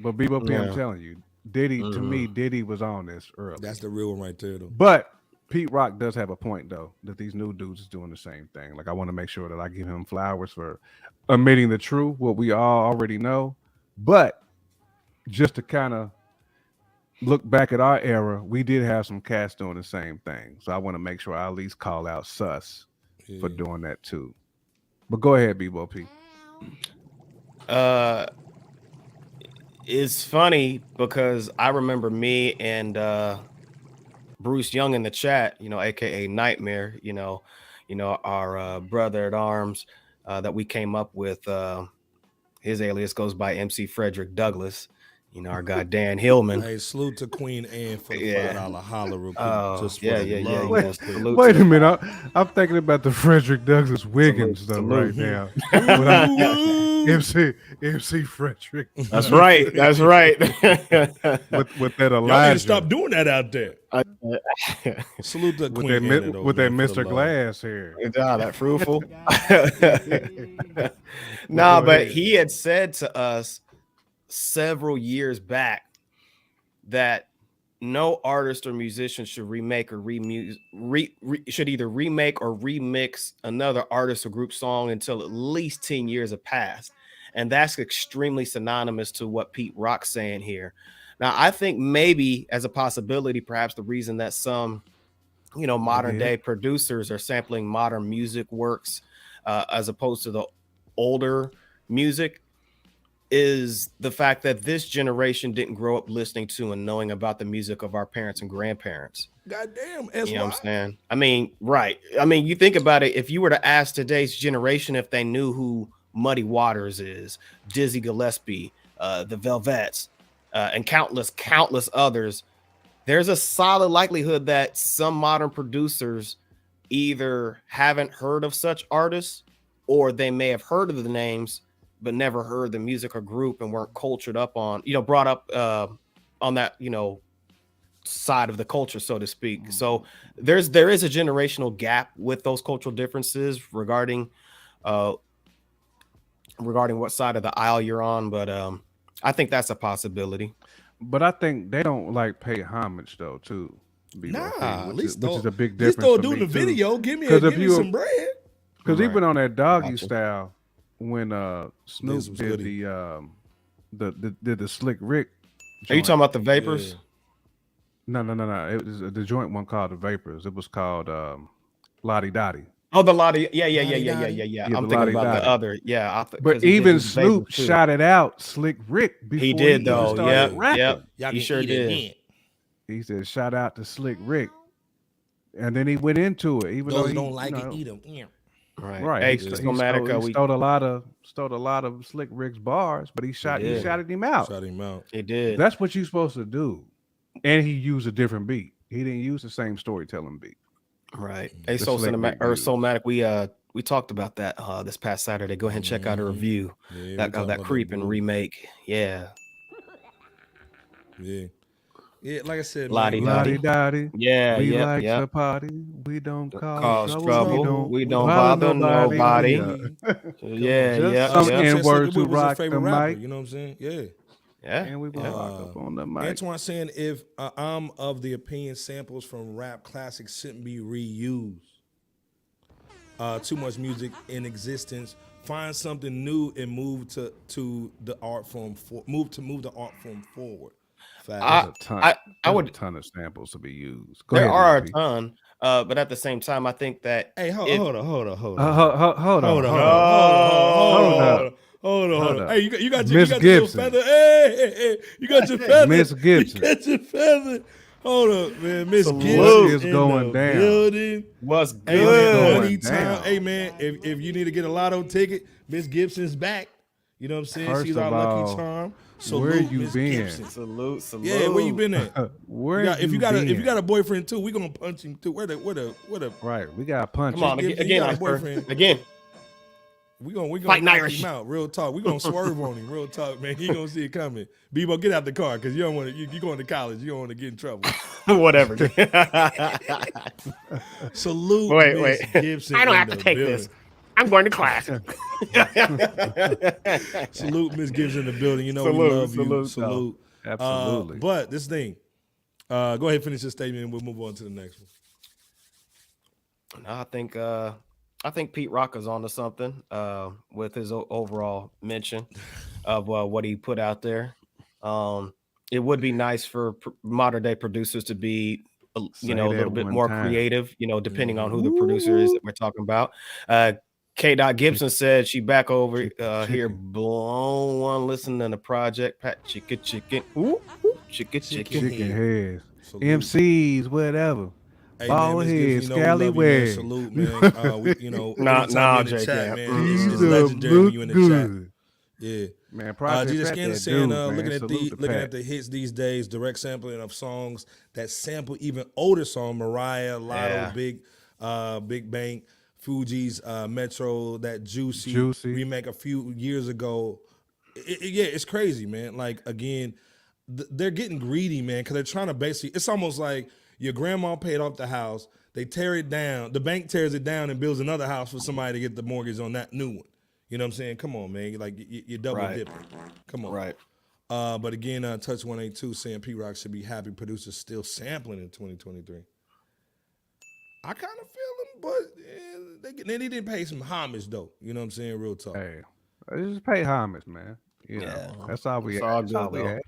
Speaker 3: Bebo P, I'm
Speaker 2: Yeah.
Speaker 3: telling you, Diddy, to me, Diddy was on this early.
Speaker 5: That's the real one right there, though.
Speaker 3: But Pete Rock does have a point, though, that these new dudes is doing the same thing. Like, I want to make sure that I give him flowers for admitting the truth, what we all already know. But just to kind of look back at our era, we did have some cats doing the same thing. So I want to make sure I at least call out Sus for doing that, too. But go ahead, Bebo P.
Speaker 2: It's funny because I remember me and Bruce Young in the chat, aka Nightmare, our brother at arms that we came up with. His alias goes by MC Frederick Douglass. Our guy Dan Hillman.
Speaker 5: Hey, salute to Queen Anne for the $5 holler real quick.
Speaker 2: Oh,
Speaker 5: Just for
Speaker 2: yeah.
Speaker 3: Wait a minute. I'm thinking about the Frederick Douglass Wiggins stuff right now. MC Frederick.
Speaker 2: That's right. That's right.
Speaker 3: with that Elijah.
Speaker 5: Y'all need to stop doing that out there. Salute to Queen Anne.
Speaker 3: With that Mr. Glass hair.
Speaker 2: That fruitful. But he had said to us several years back that no artist or musician should remake or should either remake or remix another artist or group song until at least 10 years have passed. And that's extremely synonymous to what Pete Rock's saying here. Now, I think maybe as a possibility, perhaps the reason that some, modern day producers are sampling modern music works as opposed to the older music is the fact that this generation didn't grow up listening to and knowing about the music of our parents and grandparents.
Speaker 5: Goddamn,
Speaker 2: you know what I'm saying? I mean, right. I mean, you think about it. If you were to ask today's generation if they knew who Muddy Waters is, Dizzy Gillespie, the Velvets, and countless others, there's a solid likelihood that some modern producers either haven't heard of such artists or they may have heard of the names but never heard the music or group and weren't cultured up on, brought up on that, side of the culture, so to speak. So there is a generational gap with those cultural differences regarding what side of the aisle you're on. But I think that's a possibility.
Speaker 3: But I think they don't pay homage though, too.
Speaker 5: At least
Speaker 3: which is a big
Speaker 5: at least
Speaker 3: difference.
Speaker 5: doing the video. Give me some bread.
Speaker 3: Because even on that Doggy Style, when Snoop did the Slick Rick joint.
Speaker 2: Are you talking about the Vapors?
Speaker 3: No. It was the joint one called the Vapors. It was called Lottie Dottie.
Speaker 2: Oh, the Lottie. Yeah. I'm thinking about the other. Yeah.
Speaker 3: But even Snoop shot it out, Slick Rick. Before
Speaker 2: he did though. Yeah. He sure did.
Speaker 3: He said, "Shout out to Slick Rick," and then he went into it. Even though he
Speaker 5: don't like it, eat them.
Speaker 3: Right.
Speaker 2: Hey,
Speaker 3: he stole a lot of Slick Rick's bars, but he shouted him out.
Speaker 5: Shot him out.
Speaker 2: He did.
Speaker 3: That's what you're supposed to do. And he used a different beat. He didn't use the same storytelling beat.
Speaker 2: Right. Hey, Soulmatic. We talked about that this past Saturday. Go ahead and check out a review. That Creepin' remake. Yeah.
Speaker 5: Yeah, like I said,
Speaker 2: Lottie
Speaker 3: Dottie.
Speaker 2: Yeah,
Speaker 3: we like to party. We don't cause
Speaker 2: trouble. We don't bother nobody.
Speaker 3: Some N-word to rock the mic.
Speaker 5: You know what I'm saying? Yeah.
Speaker 3: And we rock up on the mic.
Speaker 5: Antoine saying if I'm of the opinion samples from rap classics shouldn't be reused. Too much music in existence. Find something new and move the art form forward.
Speaker 2: I would
Speaker 3: a ton of samples to be used.
Speaker 2: There are a ton, but at the same time, I think that
Speaker 5: hold on. Hey, you got your feather. Hey, you got your feather.
Speaker 3: Miss Gibson.
Speaker 5: You got your feather. Hold up, man. Miss Gibson
Speaker 3: is going down.
Speaker 5: Building.
Speaker 2: What's good?
Speaker 5: Hey, man, if you need to get a lotto ticket, Miss Gibson's back. You know what I'm saying? She's our lucky charm. So
Speaker 3: where you been?
Speaker 2: Salute.
Speaker 5: Yeah, where you been at?
Speaker 3: If
Speaker 5: you got a boyfriend too, we gonna punch him too. Where the
Speaker 3: right? We gotta punch.
Speaker 2: Come on, again, boyfriend. Again.
Speaker 5: We gonna
Speaker 2: Fighting
Speaker 5: knock
Speaker 2: Irish.
Speaker 5: him out. Real talk. We gonna swerve on him. Real talk, man. He gonna see it coming. Bebo, get out the car because you don't want to. You going to college. You don't want to get in trouble.
Speaker 2: Whatever.
Speaker 5: Salute,
Speaker 2: Wait.
Speaker 5: Miss Gibson.
Speaker 2: I don't
Speaker 5: in
Speaker 2: have to
Speaker 5: the
Speaker 2: take
Speaker 5: building.
Speaker 2: this. I'm going to class.
Speaker 5: Salute, Miss Gibson in the building. You know we
Speaker 2: Salute,
Speaker 5: love you.
Speaker 2: salute,
Speaker 5: Salute.
Speaker 3: Absolutely.
Speaker 5: But this thing. Go ahead, and finish your statement, and we'll move on to the next one.
Speaker 2: I think Pete Rock is onto something with his overall mention of what he put out there. It would be nice for modern day producers to be, a little bit more creative, depending on who the producer is that we're talking about. K. Gibson said she back over here blown one listening to the project. Pat chicken. Ooh, chicken.
Speaker 3: heads,
Speaker 5: Salute.
Speaker 3: MCs, whatever.
Speaker 5: Hey,
Speaker 3: Bald
Speaker 5: man, Miss
Speaker 3: head,
Speaker 5: Gibson, you know we
Speaker 3: scally
Speaker 5: love you, man.
Speaker 3: wig.
Speaker 5: Salute, man.
Speaker 2: Nah,
Speaker 5: anytime you're in the
Speaker 2: Jake,
Speaker 5: chat,
Speaker 2: yeah.
Speaker 5: man, it's
Speaker 3: Jesus
Speaker 5: legendary when you in the chat.
Speaker 3: good.
Speaker 5: Yeah.
Speaker 3: Man, Project
Speaker 5: Jesus
Speaker 3: Pat,
Speaker 5: Skin
Speaker 3: that
Speaker 5: saying,
Speaker 3: dude, man.
Speaker 5: looking at the hits these days, direct sampling of songs that sample even older song, Mariah, Lotto, Big Bank, Fuji's Metro, that Juicy remake a few years ago. It's crazy, man. Like, again, they're getting greedy, man, because they're trying to basically, it's almost like your grandma paid off the house, they tear it down, the bank tears it down and builds another house for somebody to get the mortgage on that new one. You know what I'm saying? Come on, man. Like, you're double dipping. Come on.
Speaker 2: Right.
Speaker 5: But again, Touch 182 saying P-Rock should be happy producers still sampling in 2023. I kind of feel them, but they didn't pay some homage, though. You know what I'm saying? Real talk.
Speaker 3: Hey, just pay homage, man. You know, that's all we had.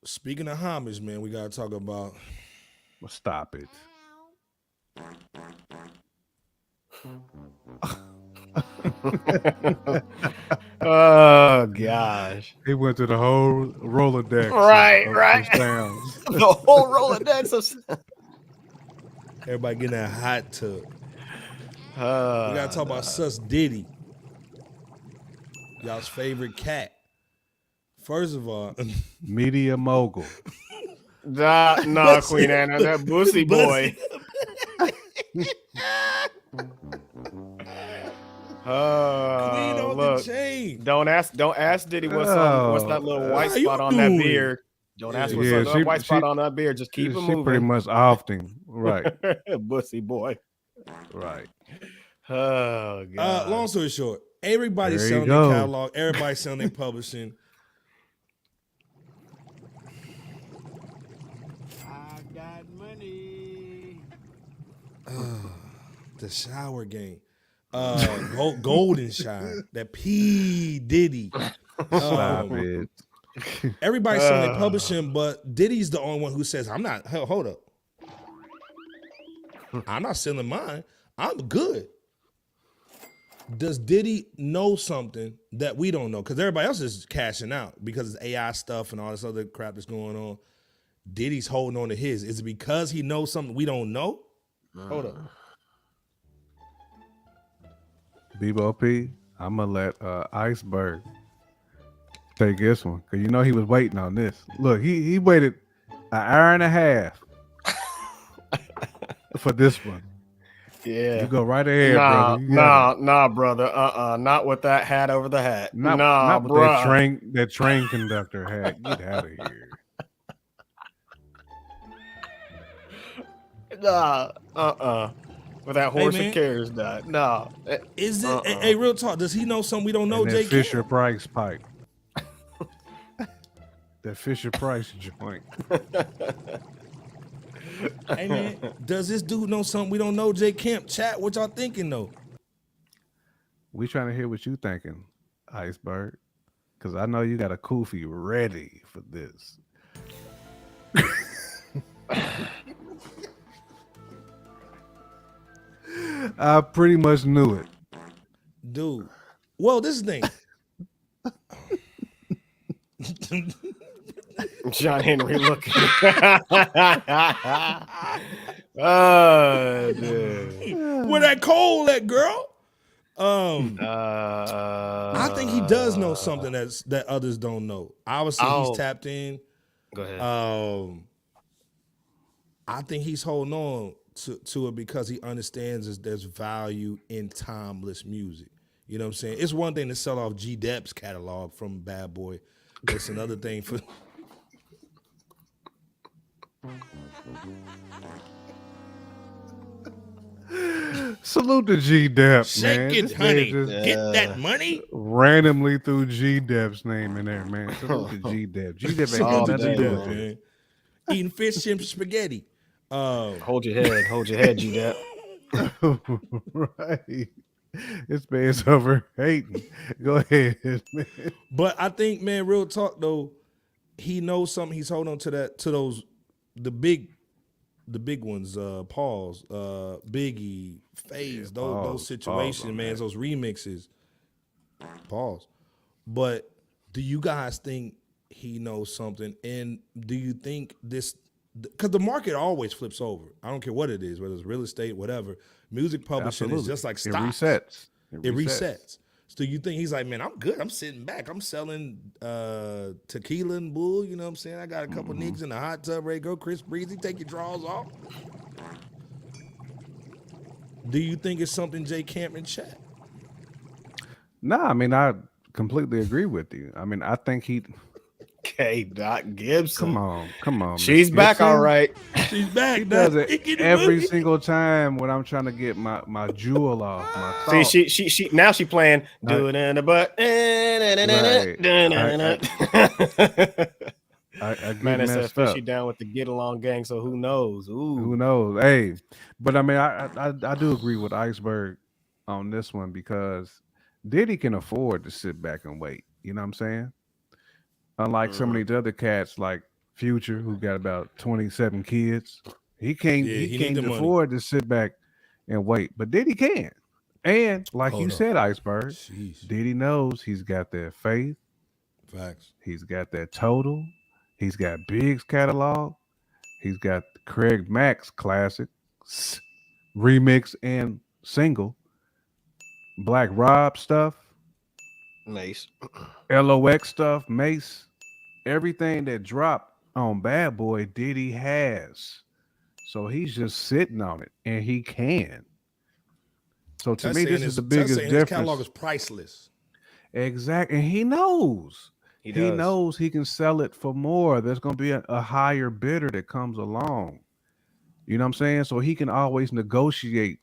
Speaker 5: Speaking of homage, man, we got to talk about.
Speaker 3: Well, stop it.
Speaker 2: Oh gosh,
Speaker 3: he went to the whole Rolodex.
Speaker 2: Right.
Speaker 3: Sounds.
Speaker 2: The whole Rolodex of
Speaker 5: everybody getting that hot tub. We gotta talk about Sus Diddy, y'all's favorite cat. First of all,
Speaker 3: media mogul.
Speaker 2: Nah, Queen Anna, that Bussy boy.
Speaker 5: Queen on
Speaker 2: look,
Speaker 5: the chain.
Speaker 2: Don't ask Diddy what's that little white spot on that beard. Don't ask what's that white spot on that beard. Just keep it moving.
Speaker 3: Pretty much often, right?
Speaker 2: Bussy boy,
Speaker 3: right?
Speaker 2: Oh god.
Speaker 5: Long story short, everybody's selling their catalog. Everybody's selling their publishing.
Speaker 1: I got money.
Speaker 5: The shower game. Golden Shine. That P. Diddy.
Speaker 3: Stop it.
Speaker 5: Everybody's selling their publishing, but Diddy's the only one who says, I'm not, hold up. I'm not selling mine. I'm good. Does Diddy know something that we don't know? Because everybody else is cashing out because it's AI stuff and all this other crap that's going on. Diddy's holding on to his. Is it because he knows something we don't know? Hold up.
Speaker 3: Bebo P, I'm going to let Iceberg take this one. Because you know he was waiting on this. Look, he waited an hour and a half for this one.
Speaker 2: Yeah.
Speaker 3: You go right ahead, brother.
Speaker 2: Nah, brother. Not with that hat over the hat.
Speaker 3: Not with that train conductor hat. Get out of here.
Speaker 2: With that horse and carriage died. No.
Speaker 5: Is it hey, real talk? Does he know something we don't know,
Speaker 3: and
Speaker 5: Jake?
Speaker 3: Fisher Price pipe. That Fisher Price joint.
Speaker 5: Hey man, does this dude know something we don't know, Jay Kemp? Chat, what y'all thinking though?
Speaker 3: We trying to hear what you thinking, Iceberg. Cause I know you got a kufi ready for this. I pretty much knew it.
Speaker 5: Dude. Well, this is the thing.
Speaker 2: John Henry looking. Oh, dude.
Speaker 5: Where that coal at, girl? I think he does know something that others don't know. Obviously, he's tapped in.
Speaker 2: Go ahead.
Speaker 5: I think he's holding on to it because he understands there's value in timeless music. You know what I'm saying? It's one thing to sell off G Dep's catalog from Bad Boy. It's another thing for
Speaker 3: Salute to G Dep,
Speaker 5: shake
Speaker 3: man.
Speaker 5: it,
Speaker 3: This
Speaker 5: honey.
Speaker 3: man just
Speaker 5: Get that money.
Speaker 3: randomly threw G Dep's name in there, man. Salute to G Dep. G Dep ain't got
Speaker 2: All
Speaker 3: nothing to
Speaker 2: day,
Speaker 3: do with
Speaker 2: man.
Speaker 3: it.
Speaker 5: Eating fish, chips, spaghetti.
Speaker 2: Hold your head, G-Dep.
Speaker 3: Right. This man's over hating. Go ahead, man.
Speaker 5: But I think, man, real talk though, he knows something. He's holding on to the big ones, Pauls, Biggie, Phase, those situations, man, those remixes. Pause. But do you guys think he knows something? And do you think this, because the market always flips over. I don't care what it is, whether it's real estate, whatever. Music publishing is just like stocks.
Speaker 3: It
Speaker 5: resets. So you think he's like, man, I'm good. I'm sitting back. I'm selling tequila and bull. You know what I'm saying? I got a couple niggas in the hot tub ready to go. Chris Breezy, take your drawers off. Do you think it's something Jay Cameron chat?
Speaker 3: Nah, I mean, I completely agree with you. I mean, I think he.
Speaker 2: K. Gibson.
Speaker 3: Come on.
Speaker 2: She's
Speaker 3: Miss
Speaker 2: back,
Speaker 3: Gibson.
Speaker 2: all right.
Speaker 5: She's back.
Speaker 3: He does it every single time when I'm trying to get my jewel off. My thought.
Speaker 2: See, she now she playing do it in the butt.
Speaker 3: I get
Speaker 2: Man, it's that
Speaker 3: messed up.
Speaker 2: fishy down with the Get Along gang. So who knows? Ooh.
Speaker 3: Who knows? Hey, but I mean, I do agree with Iceberg on this one because Diddy can afford to sit back and wait. You know what I'm saying? Unlike some of these other cats like Future, who got about 27 kids, he can't afford to sit back and wait. But Diddy can. And like you said, Iceberg, Diddy knows he's got that faith.
Speaker 5: Facts.
Speaker 3: He's got that total. He's got Big's catalog. He's got Craig Mack's classic remix and single. Black Rob stuff.
Speaker 2: Mace.
Speaker 3: LOX stuff, Mace. Everything that dropped on Bad Boy, Diddy has. So he's just sitting on it, and he can. So to me, this is the biggest difference.
Speaker 5: His catalog is priceless.
Speaker 3: Exactly. And he knows.
Speaker 2: He
Speaker 3: knows he can sell it for more. There's going to be a higher bidder that comes along. You know what I'm saying? So he can always negotiate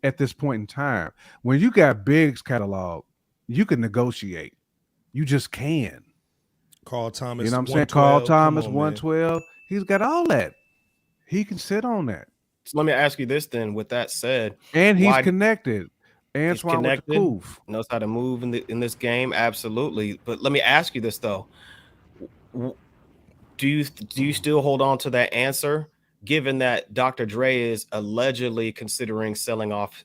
Speaker 3: at this point in time. When you got Big's catalog, you can negotiate. You just can.
Speaker 5: Carl Thomas.
Speaker 3: You know what I'm saying? Carl Thomas, 112. He's got all that. He can sit on that.
Speaker 2: So let me ask you this then. With that said,
Speaker 3: and he's connected. Antoine
Speaker 2: he's connected,
Speaker 3: with the Koof.
Speaker 2: knows how to move in this game. Absolutely. But let me ask you this though. Do you still hold on to that answer, given that Dr. Dre is allegedly considering selling off,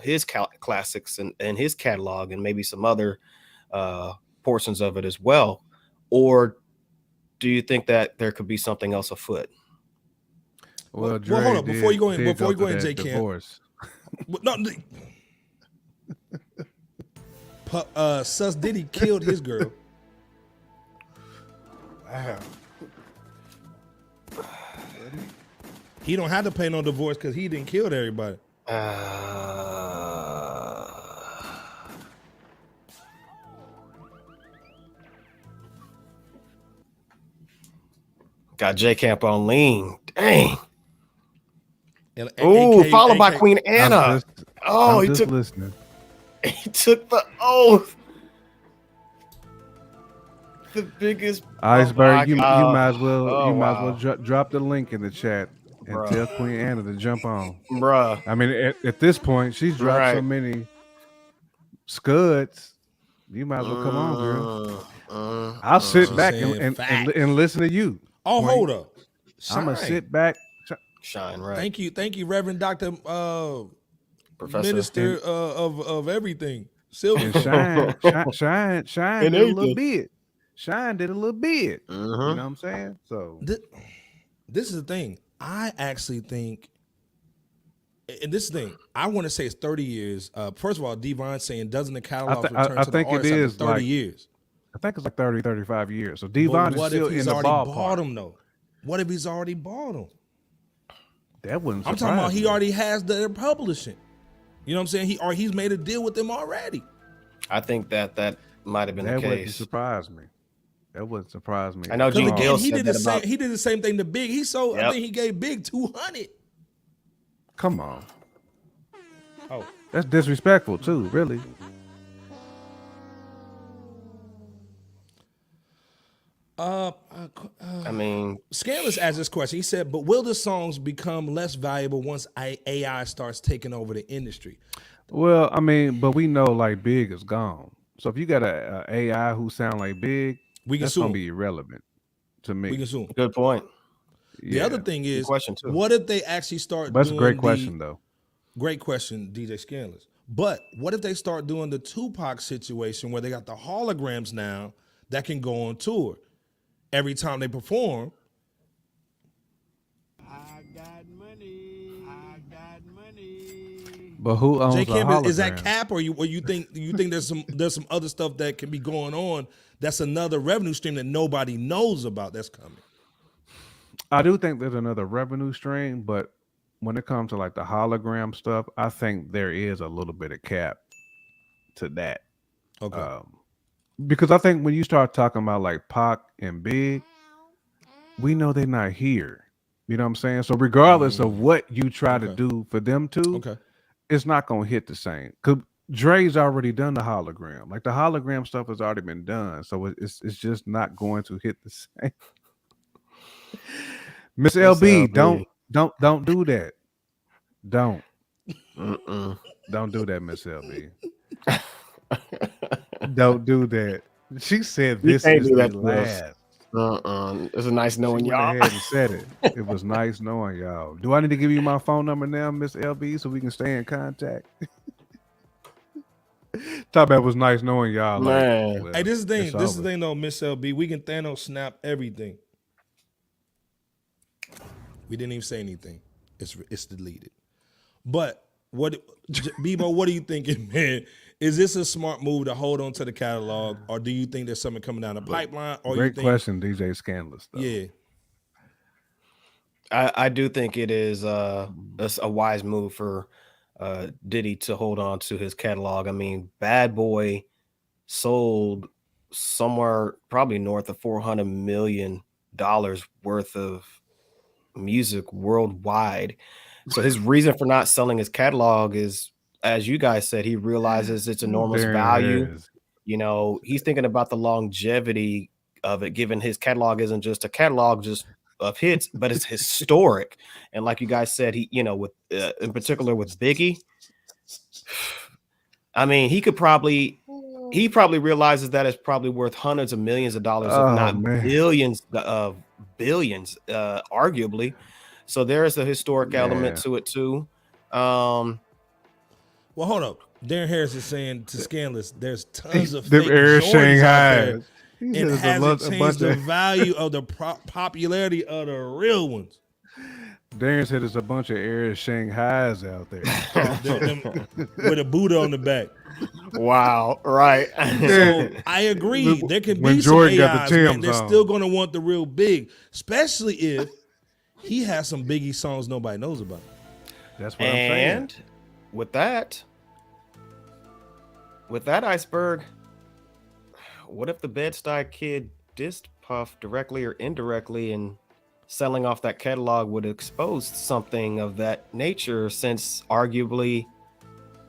Speaker 2: his classics and his catalog and maybe some other portions of it as well? Or do you think that there could be something else afoot?
Speaker 3: Well, Dre
Speaker 5: hold on. Before you go in, J.
Speaker 3: Cam.
Speaker 5: Sus Diddy killed his girl.
Speaker 2: Wow.
Speaker 5: He don't have to pay no divorce because he didn't kill everybody.
Speaker 2: Got J Camp on lean. Dang.
Speaker 5: Oh,
Speaker 2: followed by Queen Anna.
Speaker 3: He took
Speaker 2: listening. He took the oath. The biggest
Speaker 3: Iceberg. You might as well drop the link in the chat and tell Queen Anna to jump on,
Speaker 2: bruh.
Speaker 3: I mean, at this point, she's dropped so many scuds. You might as well come on, girl. I'll sit back and listen to you.
Speaker 5: Oh,
Speaker 3: Queen.
Speaker 5: hold up.
Speaker 3: I'm gonna sit back.
Speaker 2: Shine, right.
Speaker 5: Thank you, Reverend Dr.
Speaker 2: Professor
Speaker 5: Minister of everything. Silver.
Speaker 3: Shine did a little bit. Shine did a little bit. You know what I'm saying? So
Speaker 5: this is the thing. I actually think, and this is the thing, I want to say it's 30 years. First of all, Devon saying doesn't the catalog return
Speaker 3: I
Speaker 5: to
Speaker 3: think
Speaker 5: the artist
Speaker 3: it is
Speaker 5: after 30 years?
Speaker 3: I think it's like 30, 35 years. So Devon is still in the ballpark.
Speaker 5: Bought him though? What if he's already bought him?
Speaker 3: That wouldn't.
Speaker 5: I'm talking about he already has their publishing. You know what I'm saying? He's made a deal with them already.
Speaker 2: I think that might have been
Speaker 3: That
Speaker 2: the
Speaker 3: wouldn't
Speaker 2: case.
Speaker 3: surprise me. That wouldn't surprise me.
Speaker 2: I know
Speaker 3: at
Speaker 2: G.
Speaker 3: all.
Speaker 2: Gill
Speaker 5: He
Speaker 2: said
Speaker 5: did the
Speaker 2: that
Speaker 5: same.
Speaker 2: about.
Speaker 5: He did the same thing to Big. He sold. I
Speaker 2: Yep.
Speaker 5: think he gave Big 200.
Speaker 3: Come on.
Speaker 5: Oh,
Speaker 3: That's disrespectful too, really.
Speaker 2: I mean,
Speaker 5: Scandalous asked this question. He said, "But will the songs become less valuable once AI starts taking over the industry?"
Speaker 3: Well, I mean, but we know like Big is gone. So if you got a AI who sound like Big,
Speaker 5: We can
Speaker 3: that's
Speaker 5: sue
Speaker 3: gonna
Speaker 5: him.
Speaker 3: be irrelevant to me.
Speaker 5: We can sue him.
Speaker 2: good point.
Speaker 5: The other
Speaker 3: Yeah.
Speaker 5: thing
Speaker 2: Good
Speaker 5: is,
Speaker 2: question too.
Speaker 5: what if they actually start
Speaker 3: But that's a
Speaker 5: doing
Speaker 3: great question though.
Speaker 5: Great question, DJ Scandalous. But what if they start doing the Tupac situation where they got the holograms now that can go on tour every time they perform?
Speaker 1: I got money. I got money.
Speaker 3: But who owns
Speaker 5: J.
Speaker 3: the
Speaker 5: Kim, is that
Speaker 3: hologram?
Speaker 5: cap, or you think there's some other stuff that can be going on that's another revenue stream that nobody knows about that's coming?
Speaker 3: I do think there's another revenue stream, but when it comes to like the hologram stuff, I think there is a little bit of cap to that.
Speaker 5: Okay.
Speaker 3: Because I think when you start talking about like Pac and Big, we know they're not here. You know what I'm saying? So regardless of what you try to
Speaker 5: Okay.
Speaker 3: do for them two,
Speaker 5: Okay.
Speaker 3: it's not gonna hit the same. Cause Dre's already done the hologram. Like the hologram stuff has already been done, so it's just not going to hit the same. Miss LB,
Speaker 2: LB.
Speaker 3: don't do that. Don't
Speaker 2: Mm-mm.
Speaker 3: don't do that, Miss LB. Don't do that. She said
Speaker 2: You
Speaker 3: this
Speaker 2: can't
Speaker 3: is
Speaker 2: do
Speaker 3: the
Speaker 2: that to us.
Speaker 3: last.
Speaker 2: It's a nice
Speaker 3: She
Speaker 2: knowing
Speaker 3: went
Speaker 2: y'all.
Speaker 3: ahead and said it. It was nice knowing y'all. Do I need to give you my phone number now, Miss LB, so we can stay in contact? Thought that was nice knowing y'all.
Speaker 2: Man.
Speaker 3: Like, well,
Speaker 5: Hey, this is the thing.
Speaker 3: it's
Speaker 5: This is the
Speaker 3: over.
Speaker 5: thing, though, Miss LB. We can Thanos snap everything. We didn't even say anything. It's deleted. But Bebo, what are you thinking, man? Is this a smart move to hold on to the catalog, or do you think there's something coming down the pipeline? Or you
Speaker 3: Great
Speaker 5: think,
Speaker 3: question, DJ Scandalous. Though.
Speaker 5: yeah,
Speaker 2: I do think it is a wise move for Diddy to hold on to his catalog. I mean, Bad Boy sold somewhere probably north of $400 million worth of music worldwide. So his reason for not selling his catalog is, as you guys said, he realizes it's enormous
Speaker 3: Darren
Speaker 2: value.
Speaker 3: Harris.
Speaker 2: You know, he's thinking about the longevity of it, given his catalog isn't just a catalog just of hits, but it's historic. And like you guys said, he, you know, with in particular with Biggie, I mean, he probably realizes that it's probably worth hundreds of millions of dollars, if
Speaker 3: Oh,
Speaker 2: not
Speaker 3: man.
Speaker 2: billions of billions, arguably. So there is a historic element
Speaker 3: Yeah.
Speaker 2: to it too.
Speaker 5: well, hold up. Darren Harris is saying to Scandalous, there's tons of
Speaker 3: Them
Speaker 5: fake
Speaker 3: Air
Speaker 5: Jordans out
Speaker 3: Shanghai.
Speaker 5: there, and hasn't changed the value of the popularity of the real ones.
Speaker 3: Darren said there's a bunch of Air Shanghais out there.
Speaker 5: With a Buddha on the back.
Speaker 2: Wow, right.
Speaker 5: So I agree. There can
Speaker 3: When
Speaker 5: be some
Speaker 3: Jordan got the
Speaker 5: AIs, man.
Speaker 3: Timbs
Speaker 5: They're
Speaker 3: on.
Speaker 5: still going to want the real Big, especially if he has some Biggie songs nobody knows about.
Speaker 3: That's what I'm saying.
Speaker 2: And with that iceberg, what if the Bed-Stuy Kid dissed Puff directly or indirectly, and selling off that catalog would expose something of that nature, since arguably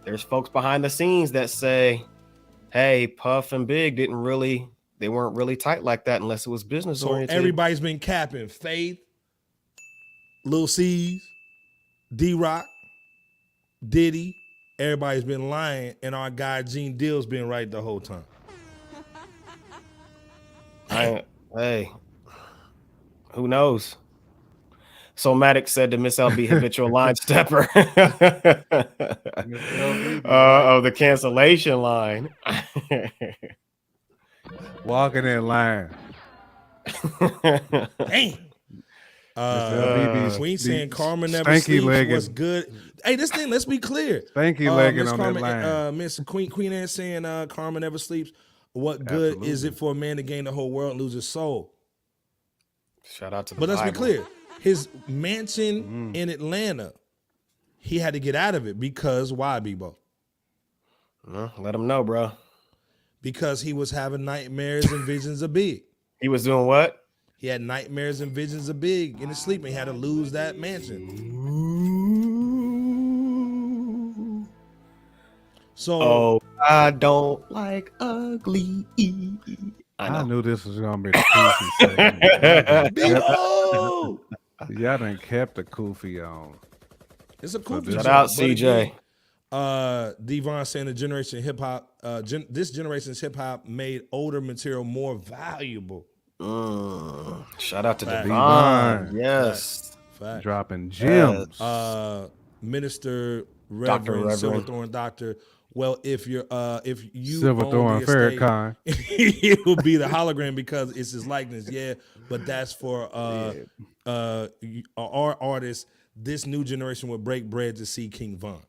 Speaker 2: there's folks behind the scenes that say, hey, Puff and Big they weren't really tight like that unless it was business
Speaker 5: So
Speaker 2: oriented.
Speaker 5: everybody's been capping. Faith, Lil C's, D-Rock, Diddy. Everybody's been lying, and our guy Gene Deal's been right the whole time.
Speaker 2: Hey, who knows? So Maddox said to Miss LB, habitual line stepper of the cancellation line.
Speaker 3: Walking in line.
Speaker 5: Damn. Queen saying Karma never
Speaker 3: stanky
Speaker 5: sleeps.
Speaker 3: legging.
Speaker 5: What's good? Hey, this thing, let's be clear.
Speaker 3: Stanky legging
Speaker 5: Miss
Speaker 3: on
Speaker 5: Karma,
Speaker 3: that line.
Speaker 5: Miss Queen Anne saying Karma never sleeps. What good is
Speaker 3: Absolutely.
Speaker 5: it for a man to gain the whole world and lose his soul?
Speaker 2: Shout out to the
Speaker 5: But let's be
Speaker 2: Bible.
Speaker 5: clear. His mansion in Atlanta, he had to get out of it because why, Bebo?
Speaker 2: Let him know, bro.
Speaker 5: Because he was having nightmares and visions of Big.
Speaker 2: He was doing what?
Speaker 5: He had nightmares and visions of Big in his sleep, and he had to lose that mansion. So,
Speaker 2: I don't like ugly.
Speaker 3: I knew this was gonna be the Koofy segment.
Speaker 5: B.O.
Speaker 3: Y'all done kept the Koofy on.
Speaker 5: It's a cool
Speaker 2: Shout out CJ.
Speaker 5: Devon saying the generation hip hop, this generation's hip hop made older material more valuable.
Speaker 2: Shout out to
Speaker 5: Fact.
Speaker 2: Devon. Yes.
Speaker 5: Fact.
Speaker 3: Dropping gems.
Speaker 5: Minister
Speaker 2: Dr.
Speaker 5: Reverend
Speaker 2: Reverend.
Speaker 5: Silverthorne Doctor. Well, if you
Speaker 3: Silverthorne
Speaker 5: own the estate,
Speaker 3: Farrakhan.
Speaker 5: it will be the hologram because it's his likeness. Yeah, but that's for our artists. This new generation will break bread to see King Von.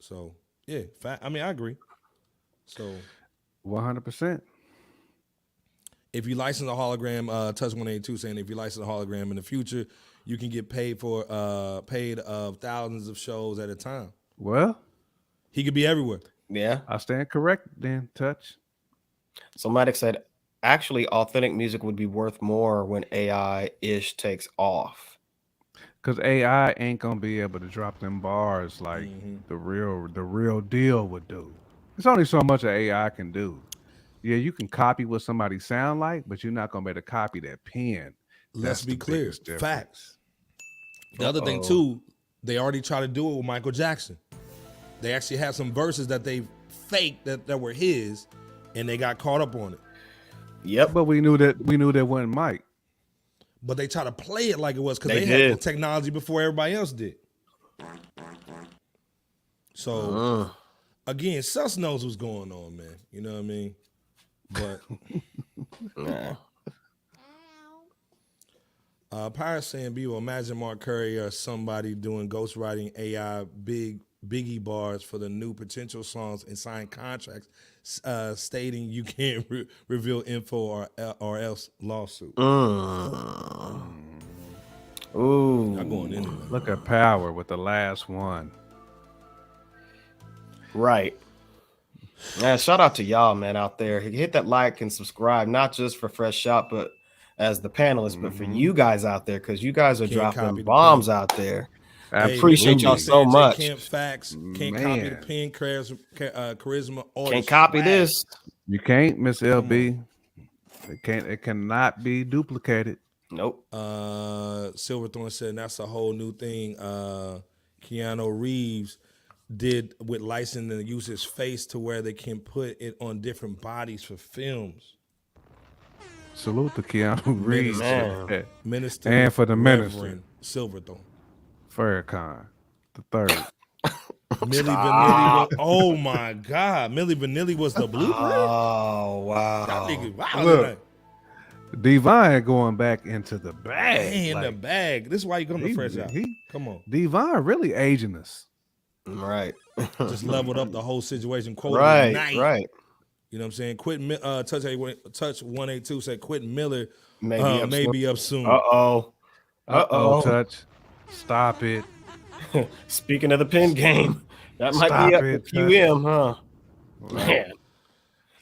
Speaker 5: So yeah, I mean I agree. So
Speaker 3: 100%.
Speaker 5: if you license a hologram, Touch 182 saying if you license a hologram in the future, you can get paid for thousands of shows at a time.
Speaker 3: Well,
Speaker 5: he could be everywhere.
Speaker 2: Yeah.
Speaker 3: I stand correct then, Touch.
Speaker 2: So Maddox said, actually, authentic music would be worth more when AI-ish takes off.
Speaker 3: Because AI ain't gonna be able to drop them bars like the real deal would do. There's only so much an AI can do. Yeah, you can copy what somebody sound like, but you're not gonna be able to copy that pen.
Speaker 5: Let's be clear.
Speaker 3: biggest difference.
Speaker 5: Facts. The other thing too, they already tried to do it with Michael Jackson. They actually had some verses that they faked that were his, and they got caught up on it.
Speaker 2: Yep.
Speaker 3: But we knew that wasn't Mike.
Speaker 5: But they try to play it like it was because they
Speaker 2: did.
Speaker 5: had the technology before everybody else did. So again, Sus knows what's going on, man. You know what I mean? But Pirates saying, "B will imagine Mark Curry or somebody doing ghostwriting AI Biggie bars for the new potential songs and sign contracts stating you can't reveal info or else lawsuit."
Speaker 2: Ooh.
Speaker 5: Y'all going in there.
Speaker 3: Look at Power with the last one.
Speaker 2: Right. Man, shout out to y'all, man, out there. Hit that like and subscribe, not just for Fresh Shot, but as the panelists, but for you guys out there, because you guys are
Speaker 5: Can't copy
Speaker 2: dropping
Speaker 5: the
Speaker 2: bombs
Speaker 5: pen.
Speaker 2: out there. I
Speaker 3: Absolutely.
Speaker 2: appreciate y'all so much.
Speaker 5: Can't fax, can't
Speaker 3: Man.
Speaker 5: copy the pen, charisma, or
Speaker 2: Can't
Speaker 5: the
Speaker 2: copy
Speaker 5: swag.
Speaker 2: this.
Speaker 3: You can't, Miss LB. It cannot be duplicated.
Speaker 2: Nope.
Speaker 5: Silverthorne said that's a whole new thing. Keanu Reeves did with licensing and use his face to where they can put it on different bodies for films.
Speaker 3: Salute to Keanu Reeves.
Speaker 2: Man.
Speaker 5: Minister
Speaker 3: And for the minister.
Speaker 5: Reverend Silverthorne.
Speaker 3: Farrakhan, the third.
Speaker 5: Milli Vanilli. Oh my God. Milli Vanilli was the blueprint.
Speaker 2: Oh, wow.
Speaker 5: That nigga, wow.
Speaker 3: Look. Divine going back into the bag.
Speaker 5: In the bag. This is why you come to Fresh Out. Come on.
Speaker 3: Divine really aging us.
Speaker 2: Right.
Speaker 5: Just leveled up the whole situation. Quote
Speaker 2: Right,
Speaker 5: night.
Speaker 2: right.
Speaker 5: You know what I'm saying? Touch 182 said Quentin Miller
Speaker 2: Maybe
Speaker 5: may be up soon.
Speaker 2: Uh-oh.
Speaker 3: Touch. Stop it.
Speaker 2: Speaking of the pen game, that might
Speaker 3: Stop
Speaker 2: be up
Speaker 3: it,
Speaker 2: with QM, huh? Man.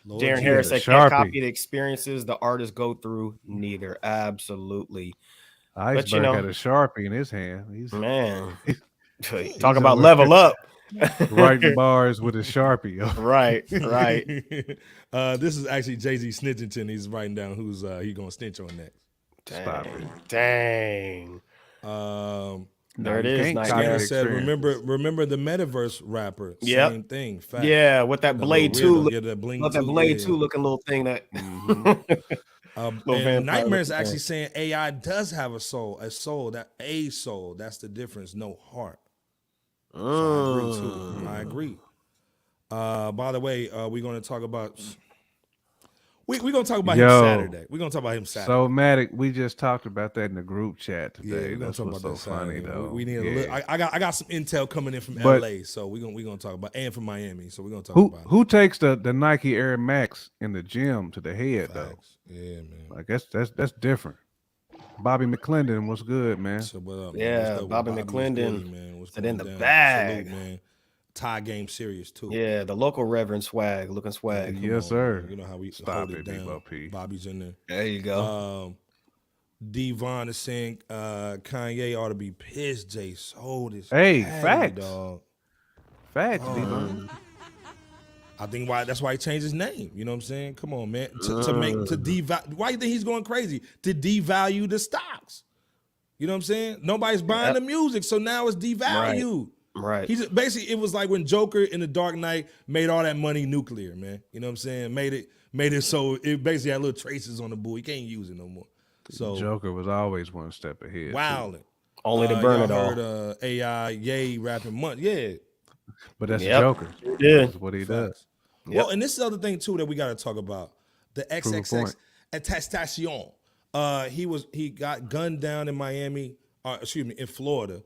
Speaker 5: Lord
Speaker 2: Darren
Speaker 5: Jesus.
Speaker 2: Harris said,
Speaker 3: Sharpie.
Speaker 2: can't copy the experiences the artists go through. Neither. Absolutely.
Speaker 3: Iceberg had a Sharpie in his hand. He's
Speaker 2: Man.
Speaker 3: he's
Speaker 2: Talk about
Speaker 3: over
Speaker 2: level up.
Speaker 3: writing bars with a Sharpie.
Speaker 2: Right, right.
Speaker 5: This is actually Jay-Z Snitchington. He's writing down who's he gonna snitch on next.
Speaker 3: Stop it.
Speaker 2: Dang. There it
Speaker 3: you
Speaker 2: is.
Speaker 3: can't
Speaker 2: Nice.
Speaker 3: copy
Speaker 5: Darren
Speaker 3: the
Speaker 5: said,
Speaker 3: experience.
Speaker 5: remember the metaverse rapper.
Speaker 2: Yep.
Speaker 5: Same thing. Fact.
Speaker 2: Yeah, with that
Speaker 5: The
Speaker 2: Blade
Speaker 5: little
Speaker 2: 2.
Speaker 5: weirdo. Yeah, that Bling
Speaker 2: Love that
Speaker 5: 2,
Speaker 2: Blade
Speaker 5: yeah.
Speaker 2: 2 looking little thing that
Speaker 5: And
Speaker 2: vampire
Speaker 5: Nightmare's
Speaker 2: looking
Speaker 5: actually
Speaker 2: thing.
Speaker 5: saying AI does have a soul. That's the difference. No heart. So I agree too. I agree. By the way, we're going to talk about. We're going to talk about him Saturday. We're going to talk about him Saturday.
Speaker 3: So Matic, we just talked about that in the group chat
Speaker 5: Yeah,
Speaker 3: today.
Speaker 5: we're gonna
Speaker 3: That's
Speaker 5: talk
Speaker 3: what's
Speaker 5: about
Speaker 3: so
Speaker 5: that
Speaker 3: funny
Speaker 5: Saturday.
Speaker 3: though.
Speaker 5: We need a
Speaker 3: Yeah.
Speaker 5: little. I got some intel coming in from
Speaker 3: But-
Speaker 5: LA, so we're gonna talk about, and from Miami, so we're gonna talk
Speaker 3: Who
Speaker 5: about
Speaker 3: who takes the Nike Air Max in the gym to the head
Speaker 5: it.
Speaker 3: though?
Speaker 5: Facts. Yeah, man.
Speaker 3: Like that's different. Bobby McClendon, what's good, man?
Speaker 5: So what up, man?
Speaker 2: Yeah,
Speaker 5: What's up with
Speaker 2: Bobby
Speaker 5: What's
Speaker 2: McClendon
Speaker 5: goody, man? What's
Speaker 2: said in
Speaker 5: going
Speaker 2: the
Speaker 5: down?
Speaker 2: bag.
Speaker 5: Salute, man. Tie game serious too.
Speaker 2: Yeah, the local Reverend swag, looking swag.
Speaker 5: Come
Speaker 3: Yes,
Speaker 5: on,
Speaker 3: sir.
Speaker 5: man. You know how we
Speaker 3: Stop
Speaker 5: hold it
Speaker 3: it,
Speaker 5: down.
Speaker 3: Bebo P.
Speaker 5: Bobby's in there.
Speaker 2: There you go.
Speaker 5: Devon is saying Kanye ought to be pissed. Jay sold his
Speaker 3: Hey,
Speaker 5: caddy,
Speaker 3: facts.
Speaker 5: dog.
Speaker 3: Facts, Devon.
Speaker 5: I think that's why he changed his name. You know what I'm saying? Come on, man. To devalue. Why you think he's going crazy? To devalue the stocks. You know what I'm saying? Nobody's buying the music, so now it's devalued.
Speaker 2: Right.
Speaker 5: He's basically, it was like when Joker in The Dark Knight made all that money nuclear, man. You know what I'm saying? Made it so it basically had little traces on the bull. He can't use it no more. So
Speaker 3: Joker was always one step ahead.
Speaker 5: wilding.
Speaker 2: Only to burn it
Speaker 5: y'all
Speaker 2: all.
Speaker 5: heard AI Ye rapping money. Yeah.
Speaker 3: But that's
Speaker 2: Yep.
Speaker 3: Joker.
Speaker 2: Yeah.
Speaker 3: That's what he does.
Speaker 2: Yep.
Speaker 5: Well, and this is the other thing too that we got to talk about. The XXX Tentacion. He got gunned down in Miami, in Florida.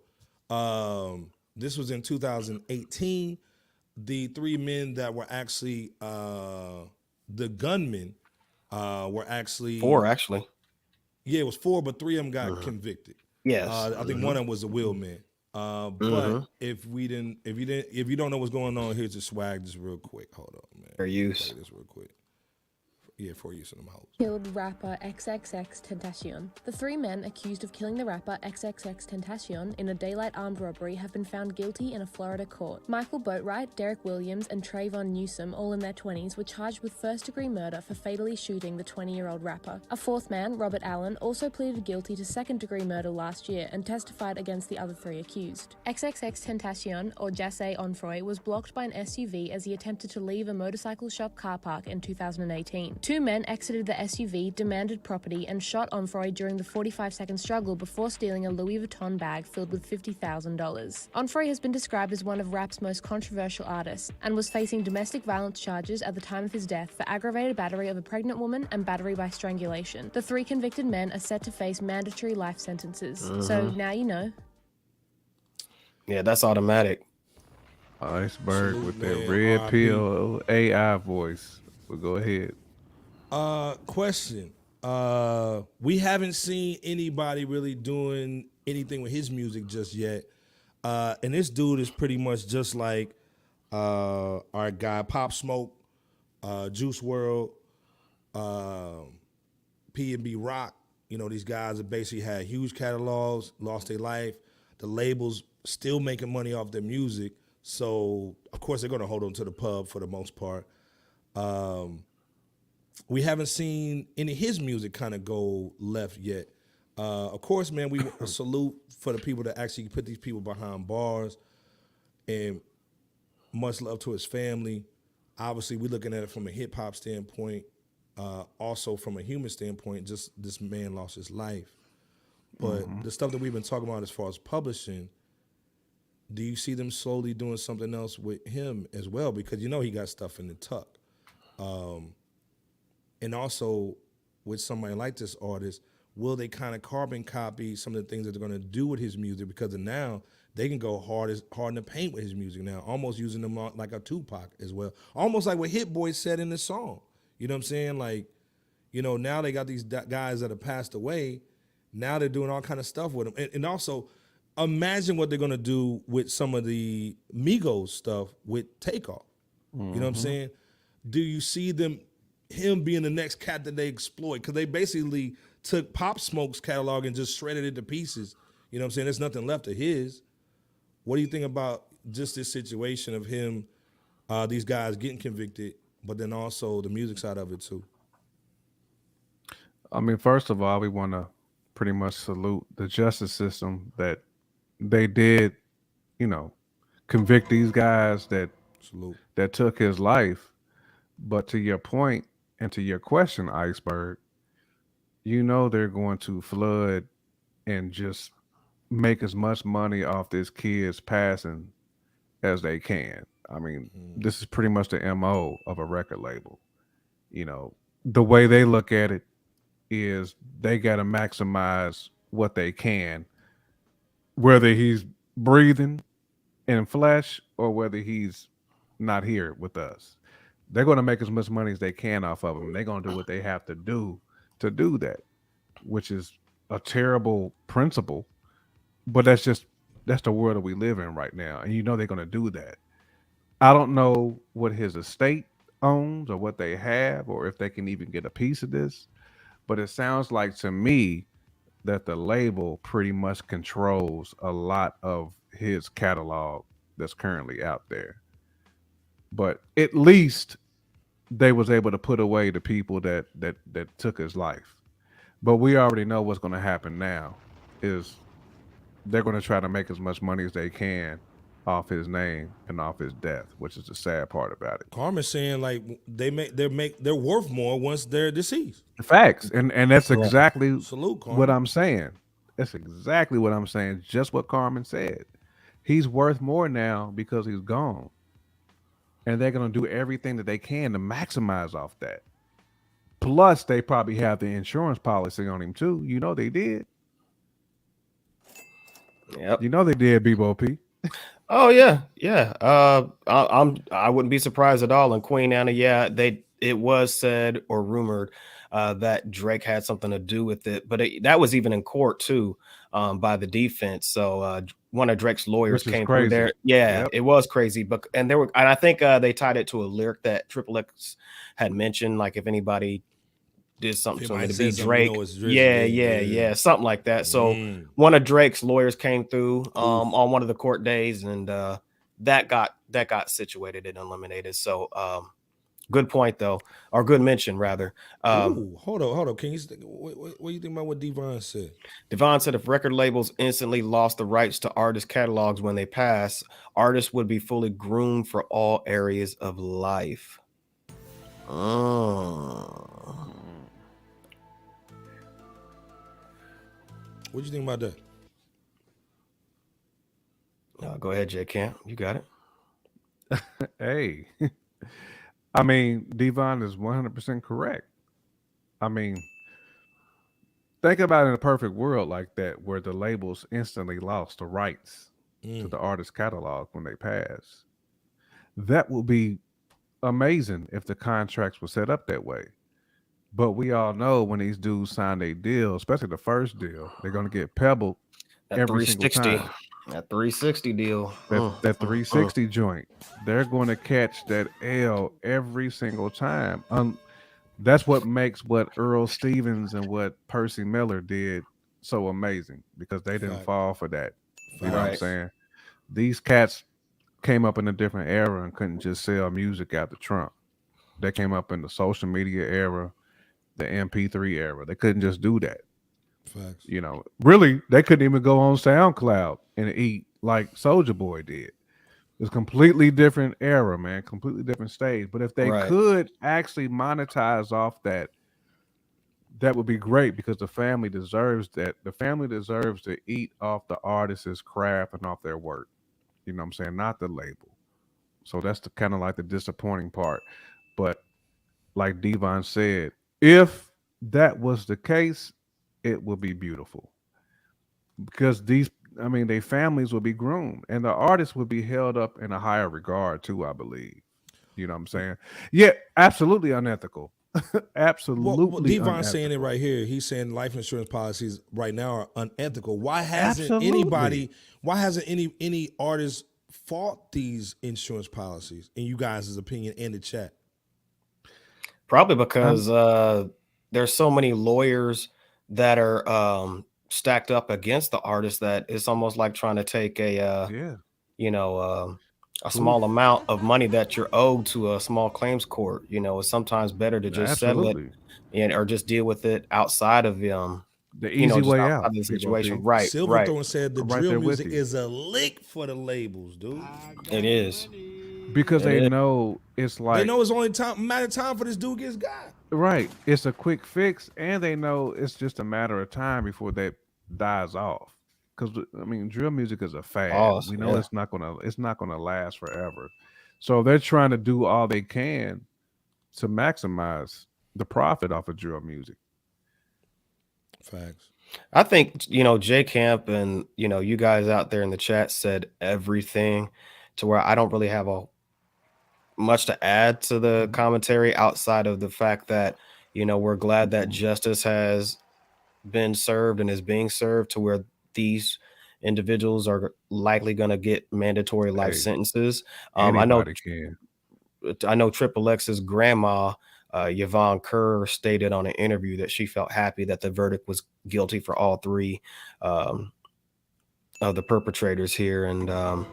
Speaker 5: This was in 2018. The three men that were actually the gunmen were actually
Speaker 2: 4 actually.
Speaker 5: Yeah, it was 4, but 3 of them got convicted.
Speaker 2: Yes.
Speaker 5: I think one of them was a wheelman. But if you don't know what's going on, here's the swag just real quick. Hold on, man.
Speaker 2: Fair use.
Speaker 5: Play this real quick. Yeah, for use in the house.
Speaker 11: Killed rapper XXX Tentacion. The 3 men accused of killing the rapper XXX Tentacion in a daylight armed robbery have been found guilty in a Florida court. Michael Boatwright, Derek Williams, and Trayvon Newsom, all in their 20s, were charged with first-degree murder for fatally shooting the 20-year-old rapper. A 4th man, Robert Allen, also pleaded guilty to second-degree murder last year and testified against the other 3 accused. XXX Tentacion, or Jasse Onfroy, was blocked by an SUV as he attempted to leave a motorcycle shop car park in 2018. 2 men exited the SUV, demanded property, and shot Onfroy during the 45-second struggle before stealing a Louis Vuitton bag filled with $50,000. Onfroy has been described as one of rap's most controversial artists and was facing domestic violence charges at the time of his death for aggravated battery of a pregnant woman and battery by strangulation. The 3 convicted men are set to face mandatory life sentences. So now you know.
Speaker 2: Yeah, that's automatic.
Speaker 3: Iceberg
Speaker 5: Salute,
Speaker 3: with
Speaker 5: man.
Speaker 3: that red
Speaker 5: RIP.
Speaker 3: pill AI voice. Well, go ahead.
Speaker 5: Question. We haven't seen anybody really doing anything with his music just yet. And this dude is pretty much just like our guy Pop Smoke, Juice World, P&B Rock. You know, these guys have basically had huge catalogs, lost their life. The labels still making money off their music. So, of course, they're going to hold on to the pub for the most part. We haven't seen any of his music kind of go left yet. Of course, man, we salute for the people that actually put these people behind bars, and much love to his family. Obviously, we're looking at it from a hip hop standpoint, also from a human standpoint. Just this man lost his life, but the stuff that we've been talking about as far as publishing, do you see them slowly doing something else with him as well? Because you know he got stuff in the tuck. And also, with somebody like this artist, will they kind of carbon copy some of the things that they're going to do with his music? Because now they can go hard in the paint with his music now, almost using them like a Tupac as well. Almost like what Hit Boy said in the song. You know what I'm saying? Like, you know, now they got these guys that have passed away. Now they're doing all kind of stuff with them. And also, imagine what they're going to do with some of the Migos stuff with Takeoff. You know what I'm saying? Do you see him being the next cat that they exploit? Because they basically took Pop Smoke's catalog and just shredded it to pieces. You know what I'm saying? There's nothing left of his. What do you think about just this situation of him, these guys getting convicted, but then also the music side of it too?
Speaker 3: I mean, first of all, we want to pretty much salute the justice system that they did, you know, convict these guys that took his life. But to your point and to your question, Iceberg, you know they're going to flood and just make as much money off this kid's passing as they can. I mean, this is pretty much the MO of a record label. You know, the way they look at it is they got to maximize what they can, whether he's breathing in flesh or whether he's not here with us. They're going to make as much money as they can off of him. They're going to do what they have to do that, which is a terrible principle. But that's the world that we live in right now. And you know they're going to do that. I don't know what his estate owns or what they have or if they can even get a piece of this, but it sounds like to me that the label pretty much controls a lot of his catalog that's currently out there. But at least they was able to put away the people that took his life. But we already know what's going to happen now is they're going to try to make as much money as they can off his name and off his death, which is the sad part about it.
Speaker 5: Carmen's saying like they're worth more once they're deceased.
Speaker 3: Facts, and that's exactly
Speaker 5: Salute, Carmen.
Speaker 3: what I'm saying. That's exactly what I'm saying. Just what Carmen said. He's worth more now because he's gone, and they're going to do everything that they can to maximize off that. Plus, they probably have the insurance policy on him too. You know they did.
Speaker 2: Yep.
Speaker 3: You know they did, Bebo P.
Speaker 2: Oh yeah, yeah. I wouldn't be surprised at all. In Queen Anna, yeah, it was said or rumored that Drake had something to do with it, but that was even in court too, by the defense. So one of Drake's lawyers
Speaker 3: Which is
Speaker 2: came through
Speaker 3: crazy.
Speaker 2: there. Yeah,
Speaker 3: Yep.
Speaker 2: it was crazy. But and I think they tied it to a lyric that Triple X had mentioned, like if anybody did something to him to be Drake. Yeah, something like that. So one of Drake's lawyers came through on one of the court days, and that got situated and eliminated. So good point though, or good mention rather.
Speaker 5: Hold on. Can you what do you think about what Devon said?
Speaker 2: Devon said if record labels instantly lost the rights to artist catalogs when they pass, artists would be fully groomed for all areas of life.
Speaker 5: What do you think about that?
Speaker 2: Go ahead, J. Camp. You got it.
Speaker 3: Hey, I mean, Devon is 100% correct. I mean, think about it in a perfect world like that, where the labels instantly lost the rights to the artist catalog when they pass. That would be amazing if the contracts were set up that way. But we all know when these dudes sign their deal, especially the first deal, they're going to get pebbled every single
Speaker 2: 360.
Speaker 3: time.
Speaker 2: That 360 deal.
Speaker 3: That 360 joint, they're going to catch that L every single time. That's what makes what Earl Stevens and what Percy Miller did so amazing, because they didn't fall for that. You know what I'm saying? These cats came up in a different era and couldn't just sell music out the trunk. They came up in the social media era, the MP3 era. They couldn't just do that.
Speaker 5: Facts.
Speaker 3: You know, really, they couldn't even go on SoundCloud and eat like Soulja Boy did. It's a completely different era, man. Completely different stage. But if they could actually monetize off that, that would be great, because the family deserves that. The family deserves to eat off the artist's craft and off their work. You know what I'm saying? Not the label. So that's the kind of like the disappointing part. But like Devon said, if that was the case, it would be beautiful. Because their families would be groomed, and the artists would be held up in a higher regard too, I believe. You know what I'm saying? Yeah, absolutely unethical. Absolutely.
Speaker 5: Well, Devon's
Speaker 3: unethical.
Speaker 5: saying it right here. He's saying life insurance policies right now are unethical. Why hasn't
Speaker 3: Absolutely.
Speaker 5: any artist fought these insurance policies, in you guys' opinion, in the chat?
Speaker 2: Probably because there's so many lawyers that are stacked up against the artist that it's almost like trying to take a small amount of money that you're owed to a small claims court. You know, it's sometimes better to just settle it or just deal with it outside of
Speaker 3: the easy way out
Speaker 2: of the situation.
Speaker 3: Right.
Speaker 5: Silverthorne said the drill music is a lick for the labels, dude.
Speaker 2: It is.
Speaker 3: Because they know it's like
Speaker 5: they know it's only matter of time for this dude gets got.
Speaker 3: Right. It's a quick fix, and they know it's just a matter of time before that dies off. Because I mean, drill music is a fad. We know it's not gonna last forever. So they're trying to do all they can to maximize the profit off of drill music.
Speaker 5: Facts.
Speaker 2: I think J Camp and you guys out there in the chat said everything to where I don't really have much to add to the commentary outside of the fact that we're glad that justice has been served and is being served, to where these individuals are likely going to get mandatory life
Speaker 3: Hey,
Speaker 2: sentences.
Speaker 3: anybody can.
Speaker 2: I know Triple X's grandma, Yvonne Kerr, stated on an interview that she felt happy that the verdict was guilty for all three um, of the perpetrators here. And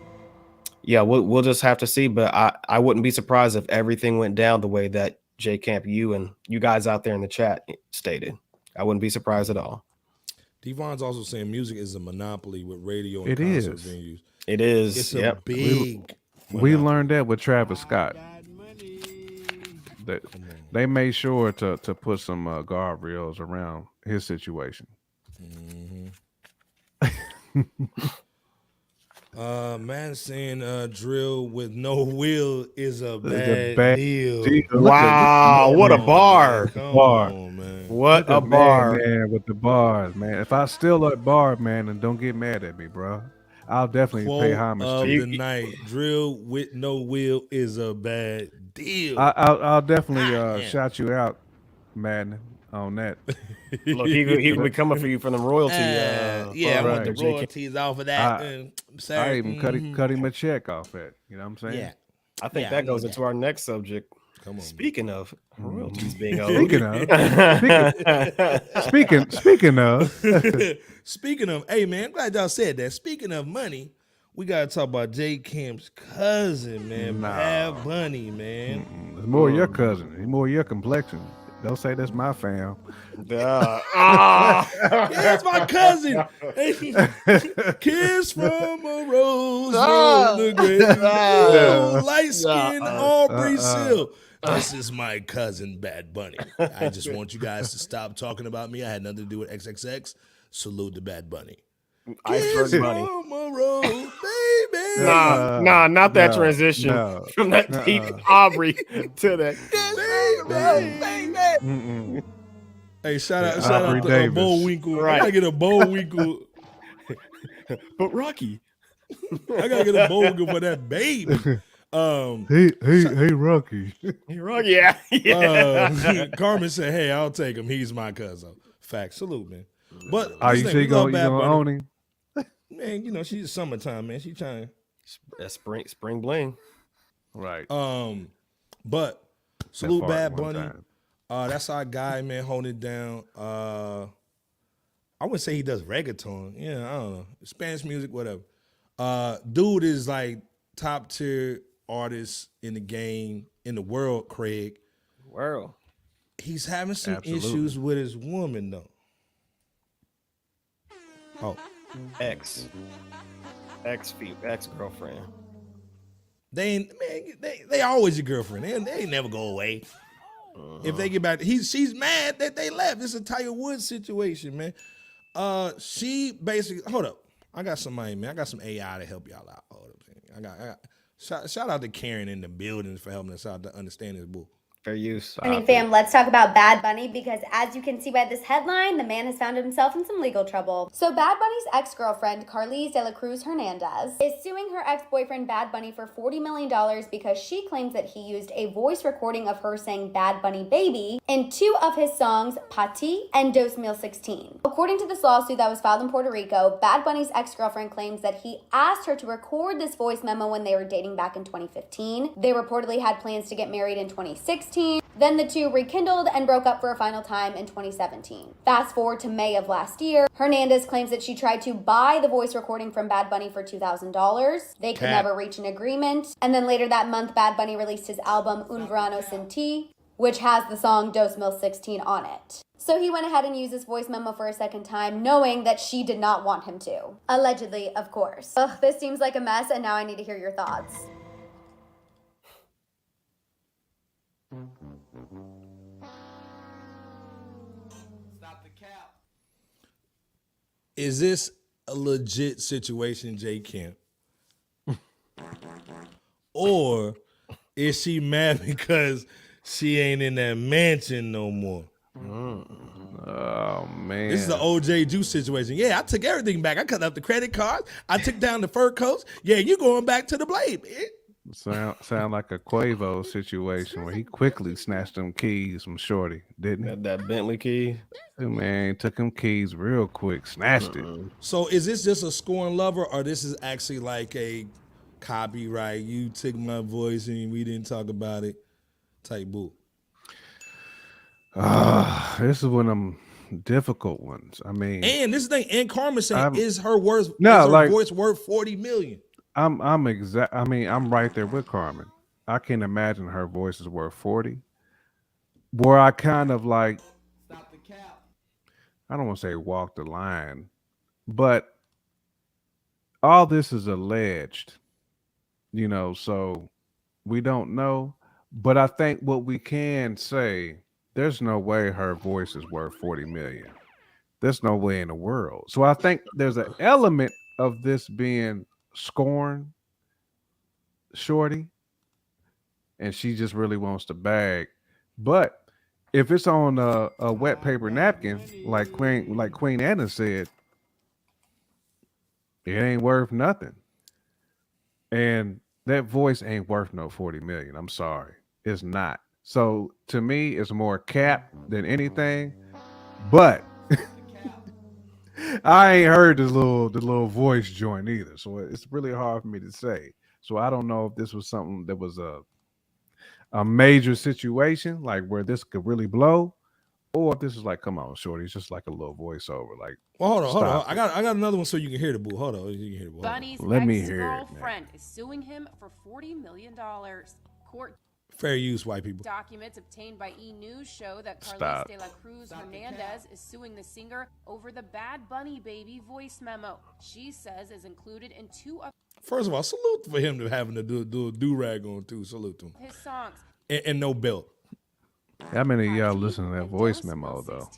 Speaker 2: yeah, we'll just have to see. But I wouldn't be surprised if everything went down the way that J Camp, you and you guys out there in the chat stated. I wouldn't be surprised at all.
Speaker 5: Devon's also saying music is a monopoly with radio and
Speaker 3: It
Speaker 5: concert
Speaker 3: is.
Speaker 5: venues.
Speaker 2: It is.
Speaker 5: It's
Speaker 2: Yep.
Speaker 5: a big.
Speaker 3: We
Speaker 5: monopoly.
Speaker 3: learned that with Travis Scott. That they made sure to put some guardrails around his situation.
Speaker 5: Man saying drill with no wheel is a
Speaker 3: It's
Speaker 5: bad deal.
Speaker 2: Wow, what a bar.
Speaker 5: Come
Speaker 3: Bar.
Speaker 5: on, man.
Speaker 2: What
Speaker 3: Look
Speaker 2: a
Speaker 3: at
Speaker 2: bar.
Speaker 3: man, with the bars, man. If I still at bar, man, and don't get mad at me, bro. I'll definitely pay
Speaker 5: Quote
Speaker 3: homage
Speaker 5: of
Speaker 3: to you.
Speaker 5: the night: drill with no wheel is a bad deal.
Speaker 3: I'll definitely
Speaker 5: damn.
Speaker 3: shout you out, Madden, on that.
Speaker 2: Look, he could be coming for you from the royalty.
Speaker 5: Yeah, I
Speaker 2: fund
Speaker 5: want the
Speaker 2: that J Camp.
Speaker 5: royalties off of that. Sir.
Speaker 3: I even cut him a check off that. You know what I'm saying?
Speaker 5: Yeah.
Speaker 2: I think
Speaker 5: Yeah, I
Speaker 2: that
Speaker 5: know
Speaker 2: goes
Speaker 5: that.
Speaker 2: into our next subject.
Speaker 5: Come on.
Speaker 2: Speaking of royalties being owed.
Speaker 3: Speaking of,
Speaker 5: Speaking of, hey man, I'm glad y'all said that. Speaking of money, we gotta talk about J Camp's cousin, man. Bad Bunny, man.
Speaker 3: it's more your cousin. He's more your complexion. Don't say that's my fam.
Speaker 5: Yeah, it's my cousin. Kiss from a rose, the great light skinned Aubrey Seal. This is my cousin, Bad Bunny. I just want you guys to stop talking about me. I had nothing to do with XXX. Salute to Bad Bunny.
Speaker 2: Iceberg
Speaker 5: Kiss
Speaker 2: Bunny.
Speaker 5: from a rose, baby.
Speaker 2: Nah, not that
Speaker 3: no,
Speaker 2: transition
Speaker 3: no.
Speaker 2: from that deep Aubrey to that.
Speaker 3: Mm-mm.
Speaker 5: Hey, shout out
Speaker 3: Aubrey
Speaker 5: to
Speaker 3: Davis.
Speaker 5: Bullwinkle.
Speaker 2: Right.
Speaker 5: I gotta get a Bullwinkle.
Speaker 2: But Rocky.
Speaker 5: I gotta get a Bullwinkle for that baby.
Speaker 3: Hey, Rocky.
Speaker 2: You're Rocky. Yeah.
Speaker 5: Carmen said, "Hey, I'll take him. He's my cousin." Fact. Salute, man. But
Speaker 3: Are
Speaker 5: this
Speaker 3: you
Speaker 5: thing,
Speaker 3: sure
Speaker 5: we
Speaker 3: you
Speaker 5: love
Speaker 3: gonna
Speaker 5: Bad Bunny.
Speaker 3: own him?
Speaker 5: Man, you know she's summertime, man. She trying.
Speaker 2: That's spring bling.
Speaker 3: Right.
Speaker 5: But salute
Speaker 3: farted
Speaker 5: Bad
Speaker 3: one
Speaker 5: Bunny.
Speaker 3: time.
Speaker 5: That's our guy, man. Holding it down. I wouldn't say he does reggaeton. Yeah, I don't know. Spanish music, whatever. Dude is like top tier artist in the game, in the world, Craig.
Speaker 2: World.
Speaker 5: He's having some
Speaker 3: Absolutely.
Speaker 5: issues with his woman, though. Oh,
Speaker 2: Ex-girlfriend.
Speaker 5: they ain't, man, they always your girlfriend. They ain't never go away. If they get back, she's mad that they left. It's a Tiger Woods situation, man. She basically, hold up. I got somebody, man. I got some AI to help y'all out. Hold up, man. I got shout out to Karen in the building for helping us out to understand this book.
Speaker 2: Fair use.
Speaker 12: Morning, fam. Let's talk about Bad Bunny because, as you can see by this headline, the man has found himself in some legal trouble. So, Bad Bunny's ex-girlfriend, Carlise de la Cruz Hernandez, is suing her ex-boyfriend Bad Bunny for $40 million because she claims that he used a voice recording of her saying Bad Bunny baby in two of his songs, Pati and 2016. According to this lawsuit that was filed in Puerto Rico, Bad Bunny's ex-girlfriend claims that he asked her to record this voice memo when they were dating back in 2015. They reportedly had plans to get married in 2016. Then the two rekindled and broke up for a final time in 2017. Fast forward to May of last year, Hernandez claims that she tried to buy the voice recording from Bad Bunny for $2,000. They could never reach an agreement. And then later that month, Bad Bunny released his album Un Verano Sin Ti, which has the song 2016 on it. So he went ahead and used this voice memo for a second time, knowing that she did not want him to. Allegedly, of course. Ugh, this seems like a mess, and now I need to hear your thoughts.
Speaker 5: Is this a legit situation, J. Camp? Or is she mad because she ain't in that mansion no more?
Speaker 3: Oh man.
Speaker 5: This is the OJ Juice situation. Yeah, I took everything back. I cut up the credit cards. I took down the fur coats. Yeah, you going back to the blade, man.
Speaker 3: Sound like a Quavo situation where he quickly snatched them keys from Shorty, didn't he?
Speaker 2: That Bentley key.
Speaker 3: Man, took him keys real quick, snatched it.
Speaker 5: So is this just a scorn lover, or this is actually like a copyright? You took my voice and we didn't talk about it type boo.
Speaker 3: This is one of them difficult ones. I mean,
Speaker 5: And this thing, and Carmen saying, is her voice worth 40 million?
Speaker 3: I'm right there with Carmen. I can't imagine her voice is worth 40. Where I kind of like, I don't want to say walk the line, but all this is alleged, so we don't know. But I think what we can say, there's no way her voice is worth 40 million. There's no way in the world. So I think there's an element of this being scorn, Shorty, and she just really wants to bag. But if it's on a wet paper napkin, like Queen Anna said, it ain't worth nothing. And that voice ain't worth no 40 million. I'm sorry. It's not. So to me, it's more cap than anything. But I ain't heard the little voice joint either. So it's really hard for me to say. So I don't know if this was something that was a major situation, like where this could really blow, or if this is like, come on, Shorty, it's just like a little voiceover. Like,
Speaker 5: well, hold on. I got another one so you can hear the boo. Hold on, you can hear the boo.
Speaker 13: Bunny's ex-girlfriend is suing him for $40 million. Court
Speaker 5: fair use, white people.
Speaker 13: Documents obtained by E! News show that Carlos de la Cruz Hernandez is suing the singer over the Bad Bunny Baby voice memo she says is included in two of
Speaker 5: First of all, salute for him to having to do a do-rag on too. Salute to him.
Speaker 13: his songs.
Speaker 5: And no belt.
Speaker 3: How many of y'all listen to that voice memo though?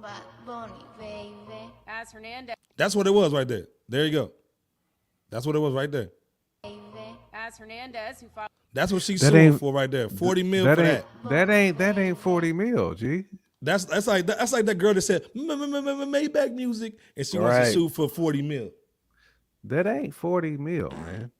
Speaker 13: Bad Bunny Baby. As Hernandez.
Speaker 5: That's what it was right there. There you go. That's what it was right there.
Speaker 13: As Hernandez, who filed.
Speaker 5: That's what she's suing for right there. 40 mil for that.
Speaker 3: That ain't 40 mil, G.
Speaker 5: That's like that girl that said Maybach music and she wants to sue for 40 mil.
Speaker 3: That ain't 40 mil, man.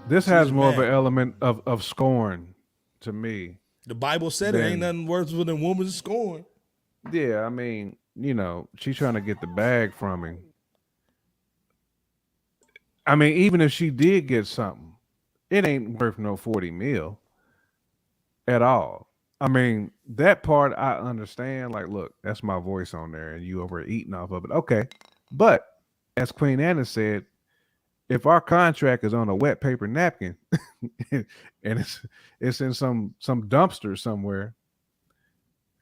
Speaker 3: This has more of an element of scorn to me.
Speaker 5: The Bible said it ain't nothing worse than a woman's scorn.
Speaker 3: Yeah, I mean, she's trying to get the bag from him. I mean, even if she did get something, it ain't worth no 40 mil at all. I mean, that part I understand. Like, look, that's my voice on there and you over eating off of it. Okay. But as Queen Anna said, if our contract is on a wet paper napkin and it's in some dumpster somewhere,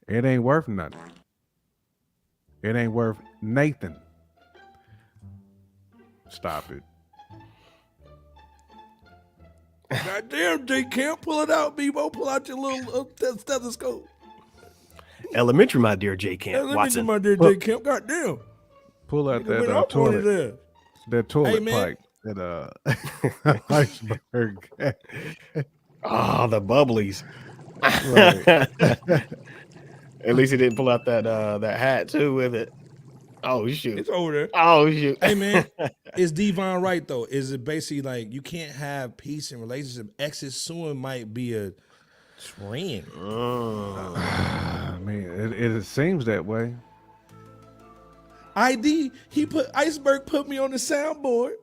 Speaker 3: it ain't worth nothing. It ain't worth Nathan. Stop it.
Speaker 5: Goddamn, J Camp, pull it out, Bebo. Pull out your little stethoscope.
Speaker 2: Elementary, my dear J Camp.
Speaker 5: Elementary, my dear J Camp. Goddamn.
Speaker 3: Pull out that toilet. That toilet pipe. That iceberg.
Speaker 2: The bubblies. At least he didn't pull out that hat too with it. Oh shoot!
Speaker 5: It's over there.
Speaker 2: Oh shoot!
Speaker 5: Hey man, is Devon right though? Is it basically like you can't have peace in relationship? Exes suing might be a trend.
Speaker 3: I mean, it seems that way.
Speaker 5: ID, Iceberg put me on the soundboard.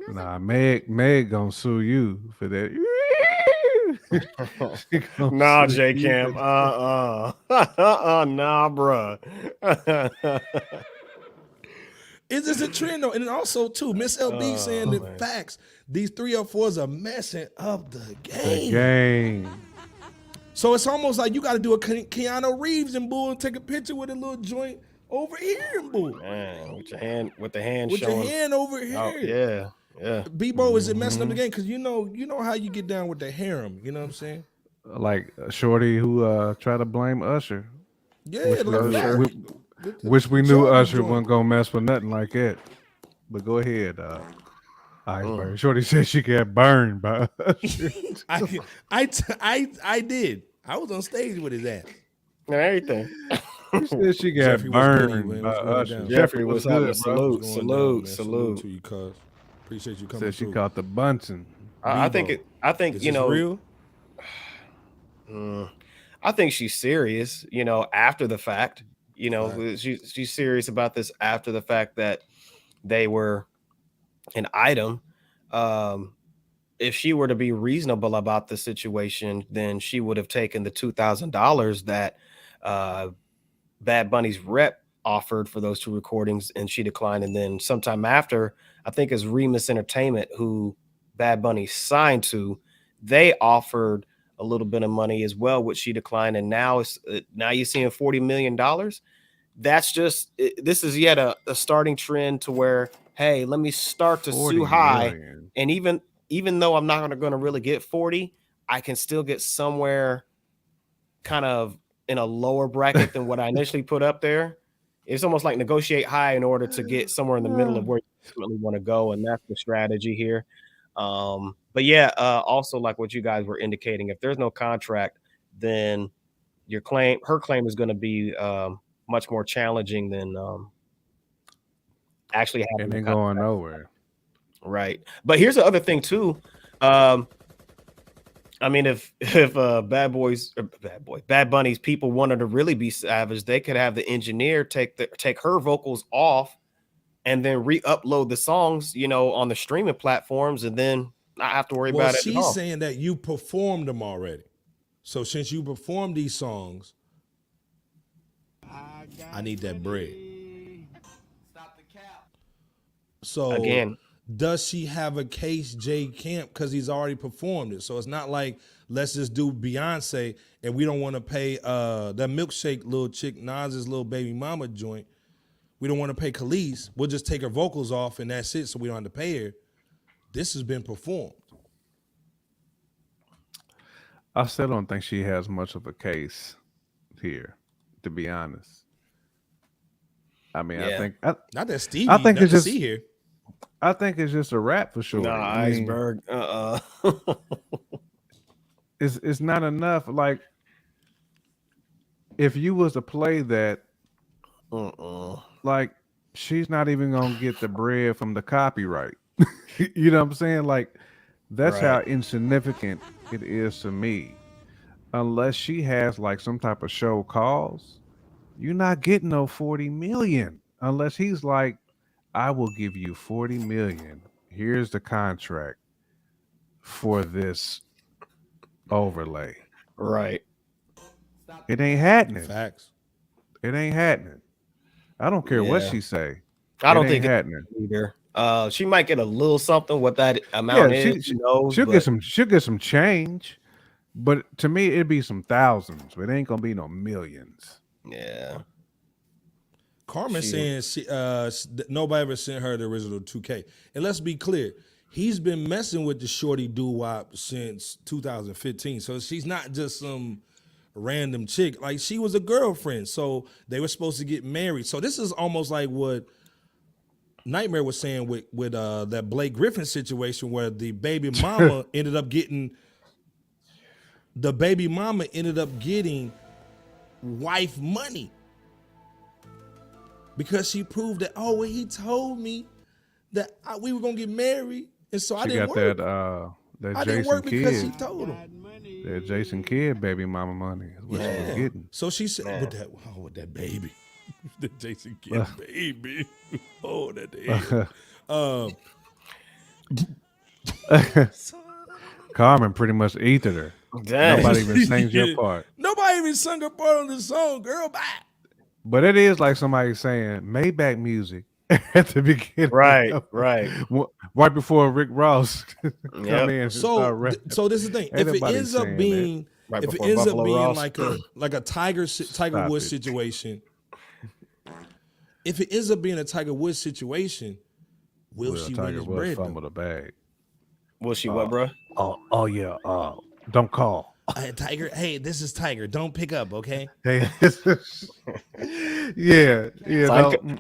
Speaker 3: Nah, Meg gonna sue you for that.
Speaker 2: Nah, J Camp. Nah, bruh.
Speaker 5: Is this a trend though? And then also too, Miss LB saying that facts. These 304s are messing up the game. So it's almost like you got to do a Keanu Reeves and bull and take a picture with a little joint over here and bull.
Speaker 2: Man, with the hand
Speaker 5: with
Speaker 2: showing.
Speaker 5: Your hand over here.
Speaker 2: Oh, yeah. Yeah.
Speaker 5: Bebo, is it messing up the game? Because you know how you get down with the harem. You know what I'm saying?
Speaker 3: Like Shorty who tried to blame Usher.
Speaker 5: Yeah,
Speaker 3: which we knew Usher wasn't gonna mess with nothing like that. But go ahead, Iceberg. Shorty said she got burned by Usher.
Speaker 5: I did. I was on stage with his ass
Speaker 2: and everything.
Speaker 3: She said she got
Speaker 5: Jeffrey, what's good,
Speaker 3: burned
Speaker 5: man?
Speaker 3: by
Speaker 5: What's going
Speaker 3: Usher.
Speaker 5: down?
Speaker 3: Jeffrey,
Speaker 2: Jeffrey,
Speaker 3: what's
Speaker 2: what's happening?
Speaker 3: good, bro?
Speaker 2: Salute,
Speaker 5: What's going down, man?
Speaker 2: salute.
Speaker 5: To you, cuz. Appreciate you coming
Speaker 3: Said she
Speaker 5: through.
Speaker 3: caught the bunting.
Speaker 2: I think
Speaker 5: Is
Speaker 2: you
Speaker 5: this
Speaker 2: know.
Speaker 5: real?
Speaker 2: I think she's serious. After the fact.
Speaker 5: Right.
Speaker 2: She's serious about this after the fact that they were an item. If she were to be reasonable about the situation, then she would have taken the $2,000 that Bad Bunny's rep offered for those 2 recordings, and she declined. And then sometime after, I think it's Remus Entertainment, who Bad Bunny signed to, they offered a little bit of money as well, which she declined. And now now you're seeing $40 million. That's just this is yet a starting trend to where, hey, let me start to sue
Speaker 3: 40
Speaker 2: high,
Speaker 3: million.
Speaker 2: and even though I'm not going to really get 40, I can still get somewhere kind of in a lower bracket than what I initially put up there. It's almost like negotiate high in order to get somewhere in the middle of where you ultimately want to go, and that's the strategy here. But yeah, also like what you guys were indicating, if there's no contract, then her claim is going to be much more challenging than actually having
Speaker 3: And
Speaker 2: the
Speaker 3: ain't
Speaker 2: contract.
Speaker 3: going nowhere.
Speaker 2: Right. But here's the other thing too. I mean, if Bad Bunny's people wanted to really be savage, they could have the engineer take her vocals off and then re-upload the songs, on the streaming platforms, and then not have to worry about it at
Speaker 5: She's
Speaker 2: all.
Speaker 5: saying that you performed them already. So since you performed these songs, I need that bread. So
Speaker 2: Again,
Speaker 5: does she have a case, Jay Camp, because he's already performed it? So it's not like let's just do Beyonce and we don't want to pay that milkshake little chick, Nas's little baby mama joint. We don't want to pay Khalees. We'll just take her vocals off and that's it, so we don't have to pay her. This has been performed.
Speaker 3: I still don't think she has much of a case here, to be honest. I mean,
Speaker 2: Yeah.
Speaker 5: Not that Stevie.
Speaker 3: I think
Speaker 5: nothing
Speaker 3: it's
Speaker 5: to
Speaker 3: just
Speaker 5: see here.
Speaker 3: I think it's just a rap for sure.
Speaker 2: nah,
Speaker 3: I mean,
Speaker 2: iceberg.
Speaker 3: it's not enough. Like, if you was to play that, like, she's not even gonna get the bread from the copyright. You know what I'm saying? Like, that's how
Speaker 2: Right.
Speaker 3: insignificant it is to me. Unless she has like some type of show cause, you're not getting no 40 million. Unless he's like, I will give you 40 million. Here's the contract for this overlay.
Speaker 2: Right.
Speaker 3: It ain't happening.
Speaker 5: Facts.
Speaker 3: It ain't happening. I don't care what
Speaker 2: Yeah.
Speaker 3: she say.
Speaker 2: I don't
Speaker 3: It
Speaker 2: think
Speaker 3: ain't
Speaker 2: it's
Speaker 3: happening.
Speaker 2: either. She might get a little something. What that amount is, who knows?
Speaker 3: She'll
Speaker 2: but
Speaker 3: get some change, but to me it'd be some thousands. But it ain't gonna be no millions.
Speaker 2: yeah.
Speaker 5: Carmen
Speaker 2: She-
Speaker 5: saying nobody ever sent her the original 2K. And let's be clear, he's been messing with the shorty doo-wop since 2015. So she's not just some random chick. Like, she was a girlfriend. So they were supposed to get married. So this is almost like what Nightmare was saying with that Blake Griffin situation, where the baby mama ended up getting wife money. Because she proved that, oh, well, he told me that we were gonna get married, and so I
Speaker 3: She
Speaker 5: didn't
Speaker 3: got
Speaker 5: work.
Speaker 3: that
Speaker 5: I didn't
Speaker 3: Jason
Speaker 5: work because he
Speaker 3: Kidd.
Speaker 5: told him.
Speaker 3: That Jason Kidd baby mama money is what she was getting.
Speaker 5: So she said, with that baby, the Jason Kidd baby, oh, that the
Speaker 3: Carmen pretty much ethered her.
Speaker 2: Dang.
Speaker 3: Nobody even sings your part.
Speaker 5: Nobody even sung her part on the song, girl. Bye.
Speaker 3: But it is like somebody saying Maybach music at the beginning.
Speaker 2: Right.
Speaker 3: Right before Rick Ross come
Speaker 2: Yep.
Speaker 3: in. And start rapping.
Speaker 5: So this is the thing.
Speaker 3: Ain't
Speaker 5: If it
Speaker 3: nobody
Speaker 5: ends up
Speaker 3: saying
Speaker 5: being,
Speaker 2: Right
Speaker 5: if it
Speaker 2: before
Speaker 5: ends up
Speaker 2: Buffalo
Speaker 5: being
Speaker 2: Ross.
Speaker 5: like a Tiger Woods
Speaker 3: it.
Speaker 5: situation, if it ends up being a Tiger Woods situation, will she win
Speaker 3: Tiger
Speaker 5: his
Speaker 3: Woods
Speaker 5: bread? though?
Speaker 3: fumble the bag.
Speaker 2: Will she what, bro?
Speaker 3: Oh yeah. Don't call.
Speaker 5: Tiger, hey, this is Tiger. Don't pick up, okay?
Speaker 3: Hey, yeah.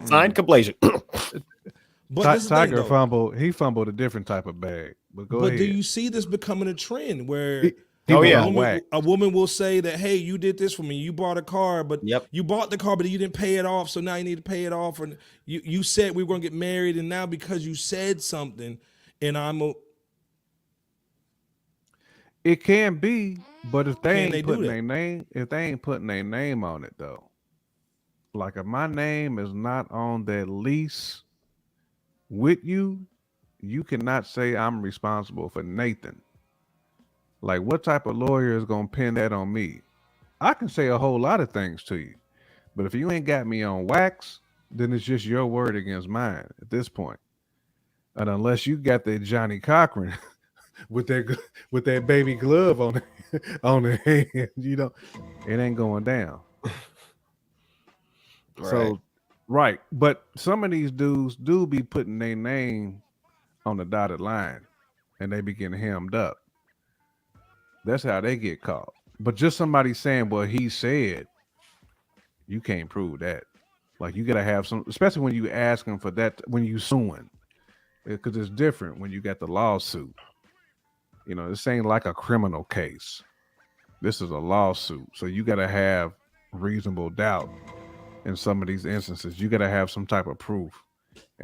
Speaker 2: Signed completion.
Speaker 5: But this is the thing,
Speaker 3: Tiger
Speaker 5: though.
Speaker 3: fumbled a different type of bag. But go
Speaker 5: But
Speaker 3: ahead.
Speaker 5: do you see this becoming a trend where
Speaker 3: He
Speaker 5: A woman will say that, hey, you did this for me. You bought a car, but you bought the car, but you didn't pay it off. So now you need to pay it off. And you said we were going to get married. And now because you said something and
Speaker 3: it can be, but if they ain't putting their name on it though, like if my name is not on that lease with you, you cannot say I'm responsible for Nathan. Like, what type of lawyer is gonna pin that on me? I can say a whole lot of things to you, but if you ain't got me on wax, then it's just your word against mine at this point. And unless you got that Johnny Cochran with that baby glove on the hand, it ain't going down. So, right. But some of these dudes do be putting their name on the dotted line and they be getting hemmed up. That's how they get caught. But just somebody saying what he said, you can't prove that. Like, you got to have some, especially when you asking for that, when you suing, because it's different when you got the lawsuit. This ain't like a criminal case. This is a lawsuit. So you got to have reasonable doubt in some of these instances. You got to have some type of proof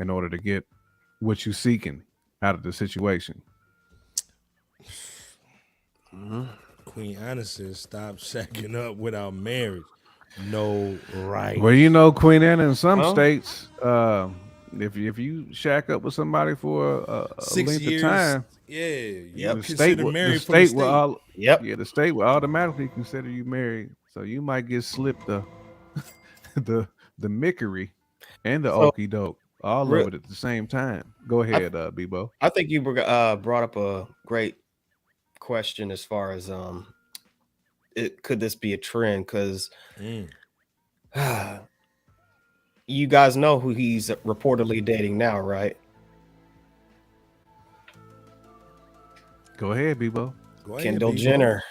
Speaker 3: in order to get what you're seeking out of the situation.
Speaker 5: Queen Anna says, stop shacking up without marriage. No right.
Speaker 3: Well, Queen Anna in some states, if you shack up with somebody for a
Speaker 5: 6
Speaker 3: length
Speaker 5: years,
Speaker 3: of time,
Speaker 5: the state will
Speaker 3: automatically consider you married. So you might get slipped the Mickery and the okie doke all of it at the same time. Go ahead, Bebo.
Speaker 2: I think you brought up a great question as far as could this be a trend? Because you guys know who he's reportedly dating now, right?
Speaker 3: Go ahead, Bebo.
Speaker 2: Kendall Jenner.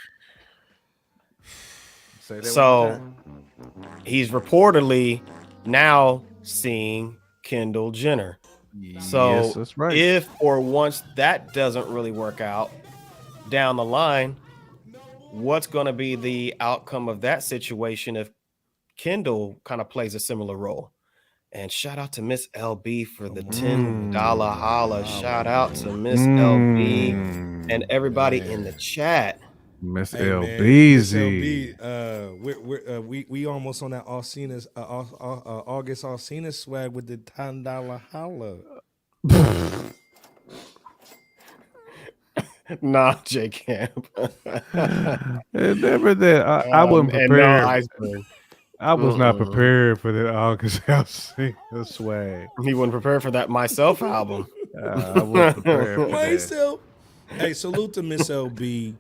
Speaker 2: So he's reportedly now seeing Kendall Jenner. So
Speaker 3: yes, that's right.
Speaker 2: If or once that doesn't really work out down the line, what's going to be the outcome of that situation if Kendall kind of plays a similar role? And shout out to Miss LB for the $10 holla. Shout out to Miss LB and everybody in the chat.
Speaker 3: Miss LB.
Speaker 5: We almost on that August Alcina swag with the $10 holla.
Speaker 2: Nah, J Camp.
Speaker 3: Never that. I wasn't prepared. I was not prepared for that August Alcina swag.
Speaker 2: He wasn't prepared for that Myself album.
Speaker 3: I wasn't prepared for
Speaker 5: Myself. Hey, salute to Miss LB.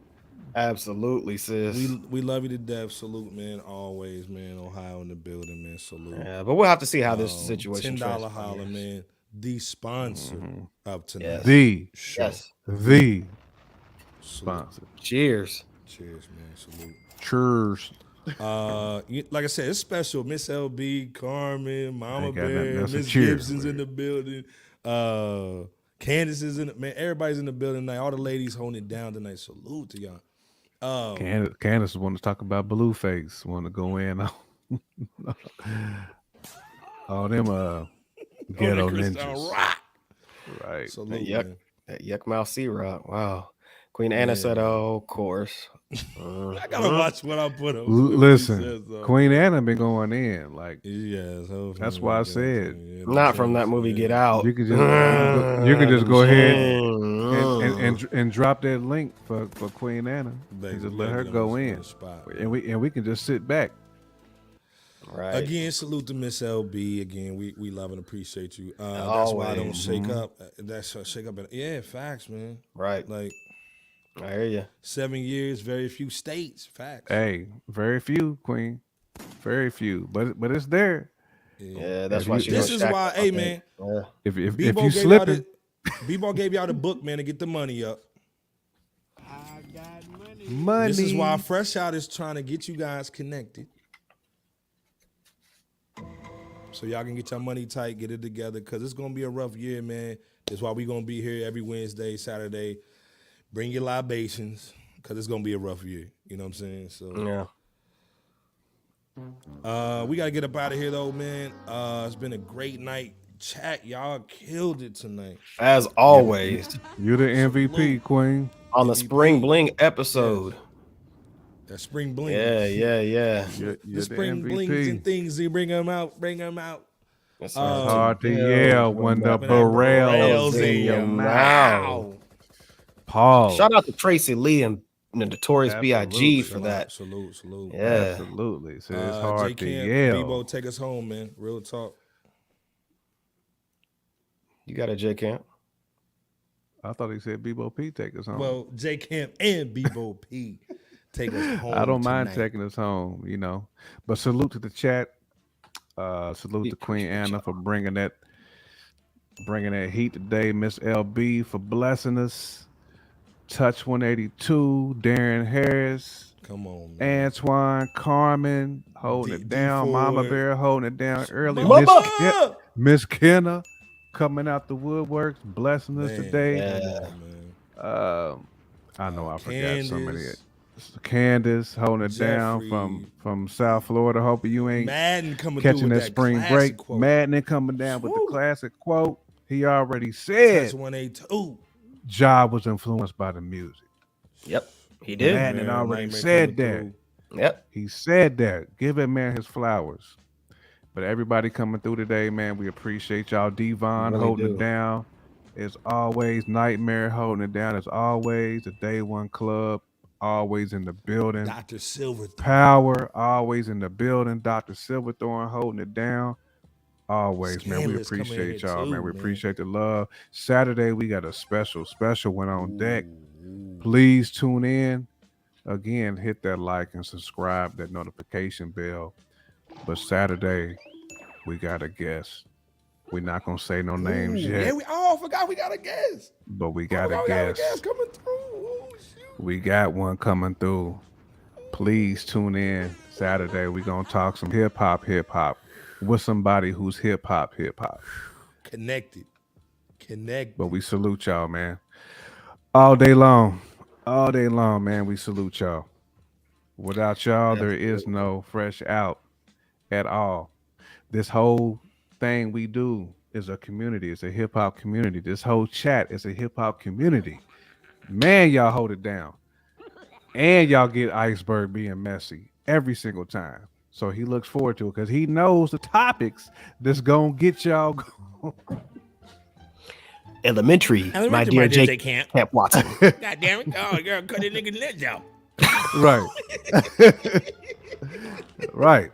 Speaker 2: Absolutely, sis.
Speaker 5: We love you to death. Salute, man. Always, man. Ohio in the building, man. Salute.
Speaker 2: Yeah, but we'll have to see how this situation
Speaker 5: $10 holla, man. The sponsor of tonight.
Speaker 3: The
Speaker 5: Salute.
Speaker 3: sponsor.
Speaker 2: Cheers.
Speaker 5: Cheers, man. Salute.
Speaker 3: Cheers.
Speaker 5: Like I said, it's special. Miss LB, Carmen, Mama Bear, Miss
Speaker 3: cheers,
Speaker 5: Gibson's in the building. Candace is in it, man. Everybody's in the building tonight. All the ladies holding it down tonight. Salute to y'all.
Speaker 3: Candace want to talk about Blueface. Want to go in on all them ghetto ninjas.
Speaker 5: Rock.
Speaker 3: Right.
Speaker 5: Salute,
Speaker 2: that Yuck Mouth C-Rock. Wow. Queen Anna said, "Oh, of course."
Speaker 5: I gotta watch what I put up.
Speaker 3: Listen, Queen Anna been going in like.
Speaker 5: That's
Speaker 3: why I said
Speaker 2: not from that movie Get Out.
Speaker 3: You can just go ahead and drop that link for Queen Anna and just let her go in, and we can just sit back.
Speaker 2: Right.
Speaker 5: Again, salute to Miss LB. Again, we love and appreciate you. That's why I don't shake up. That's shake up. Yeah, facts, man.
Speaker 2: Right.
Speaker 5: Like,
Speaker 2: I hear you. 7
Speaker 5: years, very few states. Facts.
Speaker 3: Hey, very few, Queen. Very few, but it's there.
Speaker 2: Yeah, that's why.
Speaker 5: This is why, hey man.
Speaker 2: Yeah.
Speaker 3: If you slipping,
Speaker 5: B-Ball gave y'all the book, man, to get the money up.
Speaker 9: I got money.
Speaker 5: This is why Fresh Out is trying to get you guys connected, so y'all can get your money tight, get it together, because it's gonna be a rough year, man. That's why we gonna be here every Wednesday, Saturday. Bring your libations, because it's gonna be a rough year. You know what I'm saying? So
Speaker 2: yeah.
Speaker 5: We gotta get up out of here though, man. It's been a great night. Chat, y'all killed it tonight.
Speaker 2: As always,
Speaker 3: you're the MVP, Queen.
Speaker 2: On the
Speaker 5: MVP.
Speaker 2: Spring Bling episode.
Speaker 5: Yes. That Spring Bling.
Speaker 2: Yeah.
Speaker 3: You're
Speaker 5: the Spring
Speaker 3: MVP.
Speaker 5: Blings and things. You bring them out.
Speaker 2: It's
Speaker 3: hard to yell when the Burrell's in your mouth. Pause.
Speaker 2: Shout out to Tracy Lee and the Notorious B.I.G. for that.
Speaker 5: Salute.
Speaker 2: Yeah.
Speaker 3: Absolutely. So it's hard to
Speaker 5: J-Camp,
Speaker 3: yell.
Speaker 5: Bebo, take us home, man. Real talk.
Speaker 2: You got a J-Camp?
Speaker 3: I thought he said Bebo P take us home.
Speaker 5: Well, J-Camp and Bebo P take us home.
Speaker 3: I don't mind
Speaker 5: tonight.
Speaker 3: taking us home, But salute to the chat. Salute to Queen Anna for bringing that heat today. Miss LB for blessing us. Touch 182, Darren Harris.
Speaker 5: Come on, man.
Speaker 3: Antoine, Carmen holding it down. Mama Bear holding it down early. Miss Kenna coming out the woodworks, blessing us today. I know I forgot so many. Candace holding it down from South Florida. Hoping you ain't catching that spring break.
Speaker 5: Quote.
Speaker 3: Madden coming down with the classic quote. He already said
Speaker 5: Touch 182.
Speaker 3: Ja was influenced by the music.
Speaker 2: Yep, he did.
Speaker 3: Madden already said that.
Speaker 2: Yep,
Speaker 3: he said that. Give that man his flowers. But everybody coming through today, man, we appreciate y'all. Devon
Speaker 2: really
Speaker 3: holding
Speaker 2: do.
Speaker 3: it down. As always, Nightmare holding it down. As always, the Day One Club always in the building.
Speaker 5: Dr. Silverthorne.
Speaker 3: Power always in the building. Dr. Silverthorne holding it down. Always, man. We appreciate y'all, man. We appreciate the love. Saturday, we got a special one on deck. Please tune in. Again, hit that like and subscribe, that notification bell. But Saturday, we got a guest. We're not gonna say no names yet.
Speaker 5: Yeah, I forgot we got a guest.
Speaker 3: But we got a
Speaker 5: We got a
Speaker 3: guest.
Speaker 5: guest coming through.
Speaker 3: We got one coming through. Please tune in Saturday. We're gonna talk some hip hop with somebody who's hip hop.
Speaker 5: Connected.
Speaker 3: But we salute y'all, man. All day long, man. We salute y'all. Without y'all, there is no fresh out at all. This whole thing we do is a community. It's a hip hop community. This whole chat is a hip hop community. Man, y'all hold it down. And y'all get Iceberg being messy every single time. So he looks forward to it because he knows the topics that's going to get y'all going.
Speaker 2: Elementary, my dear Jake Camp Watson.
Speaker 5: God damn it. Oh, girl, cut that nigga nuts out.
Speaker 3: Right. Right.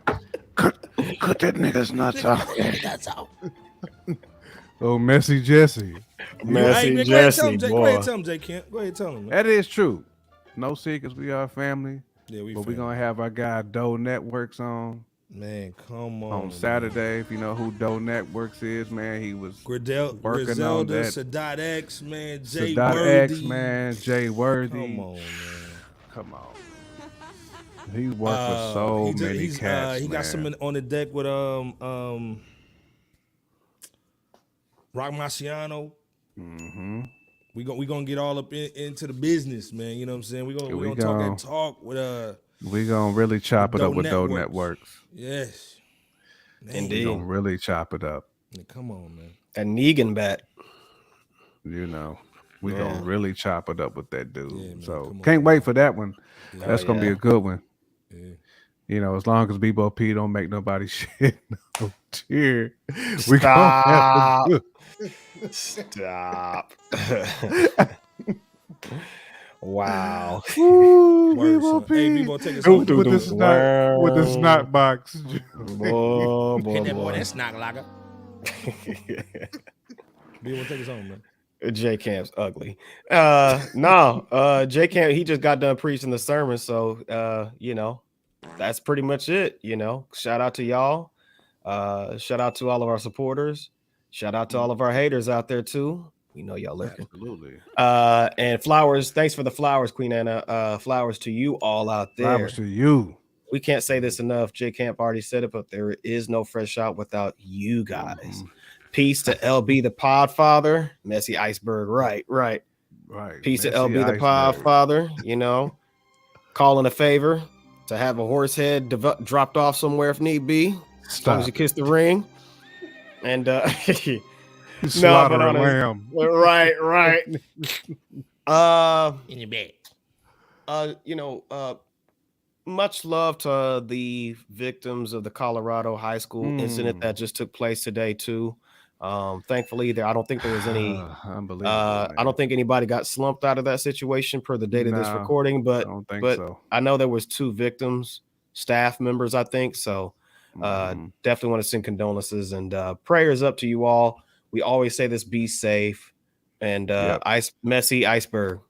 Speaker 3: Cut that nigga's nuts out. Oh, Messy Jesse.
Speaker 2: Messy
Speaker 5: Jesse,
Speaker 2: boy.
Speaker 5: Go ahead, tell him, J. Camp. Go ahead, tell him. Man.
Speaker 3: That is true. No secrets. We are family.
Speaker 5: Yeah,
Speaker 3: but we're going to have our guy Doe Networks on.
Speaker 5: Man, come
Speaker 3: on Saturday. Man. If you know who Doe Networks is, man, he was
Speaker 5: Griselda,
Speaker 3: on that.
Speaker 5: Sadat X, man, Jay
Speaker 3: Sadat
Speaker 5: Worthy.
Speaker 3: X, man, Jay Worthy.
Speaker 5: Come on, man.
Speaker 3: Come on. He worked with so many cats.
Speaker 5: He got some on the deck with Rock Marciano.
Speaker 3: Mm-hmm.
Speaker 5: We gonna get all up into the business, man. You know what I'm saying? We gonna talk that talk with
Speaker 3: we gonna really chop it up with Doe Networks.
Speaker 5: Yes.
Speaker 2: Indeed.
Speaker 3: We gonna really chop it up.
Speaker 5: Come on, man.
Speaker 2: And Negan bat.
Speaker 3: You know, we gonna really chop it up with that dude. Yeah, man, so can't wait for that one. Yeah. That's gonna be a good one. Yeah. You know, as long as Bebo P don't make nobody shit no tear, we gonna have a good.
Speaker 2: Stop. Wow.
Speaker 3: Ooh,
Speaker 5: Bebo P. Hey, Bebo, take us home.
Speaker 3: With the snot box.
Speaker 2: Boy,
Speaker 5: hit that boy, that snot locker. Bebo, take us home, man.
Speaker 2: J Camp's ugly. No, J Camp, he just got done preaching the sermon. So, you know, that's pretty much it. You know, shout out to y'all. Shout out to all of our supporters. Shout out to all of our haters out there, too. We know y'all looking.
Speaker 3: Absolutely.
Speaker 2: And flowers. Thanks for the flowers, Queen Anna. Flowers to you all out there.
Speaker 3: Flowers to you.
Speaker 2: We can't say this enough. J Camp already said it, but there is no fresh out without you guys. Mm-hmm. Peace to LB the Podfather. Messy Iceberg. Right.
Speaker 3: Peace
Speaker 2: Messy
Speaker 3: to LB
Speaker 2: the Podfather. You know, calling a favor to have a horse head dropped off somewhere if need be, as long as you kiss the ring. And
Speaker 3: slaughter a lamb.
Speaker 2: Right.
Speaker 5: In your bed.
Speaker 2: Much love to the victims of the Colorado high school incident that just took place today too. Thankfully, I don't think there was any.
Speaker 3: Unbelievable.
Speaker 2: I don't think anybody got slumped out of that situation per the date of this recording, but
Speaker 3: I don't think
Speaker 2: but
Speaker 3: so.
Speaker 2: I know there was 2 victims, staff members, I think. So definitely want to send condolences and prayers up to you all. We always say this: be safe. And Messy Iceberg.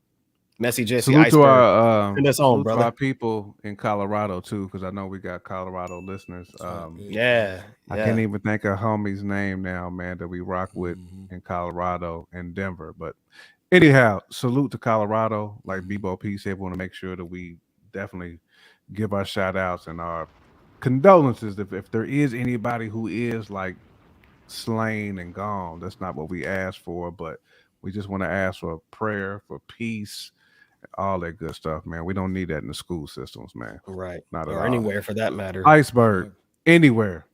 Speaker 2: Messy Jesse
Speaker 3: Salute
Speaker 2: Iceberg.
Speaker 3: to our
Speaker 2: Send us home,
Speaker 3: salute to
Speaker 2: brother.
Speaker 3: our people in Colorado too, because I know we got Colorado listeners. I can't even think of homie's name now, man, that we rock with in Colorado and Denver. But anyhow, salute to Colorado. Like Bebo P said, we want to make sure that we definitely give our shout outs and our condolences if there is anybody who is like slain and gone. That's not what we asked for, but we just want to ask for prayer, for peace, all that good stuff, man. We don't need that in the school systems, man.
Speaker 2: Right.
Speaker 3: Not at
Speaker 2: or
Speaker 3: all.
Speaker 2: Anywhere for that matter.
Speaker 3: Iceberg, anywhere.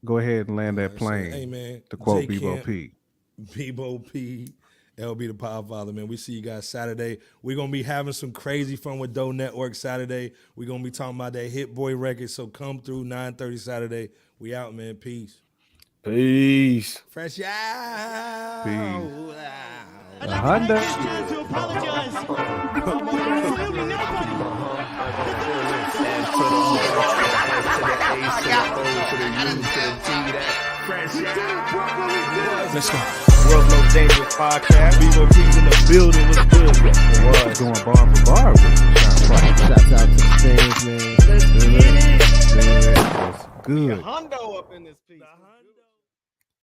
Speaker 3: Go ahead and land that plane.
Speaker 5: Hey, man.
Speaker 3: To quote
Speaker 5: J.
Speaker 3: Bebo
Speaker 5: Camp,
Speaker 3: P.
Speaker 5: Bebo P. LB the Power Father, man. We see you guys Saturday. We're going to be having some crazy fun with Doe Network Saturday. We're going to be talking about that Hit Boy record. So come through 9:30 Saturday. We out, man. Peace.
Speaker 2: Fresh
Speaker 5: out.
Speaker 3: Peace.
Speaker 1: I'd like to take this time to apologize to absolutely nobody.
Speaker 2: Let's go. World's Most Dangerous Podcast. Bebo P's in the building. What's good?
Speaker 3: What's going bar for bar?
Speaker 4: Shouts out to the fans, man.
Speaker 2: Let's get it.
Speaker 3: Good.
Speaker 2: Hondo up in this piece.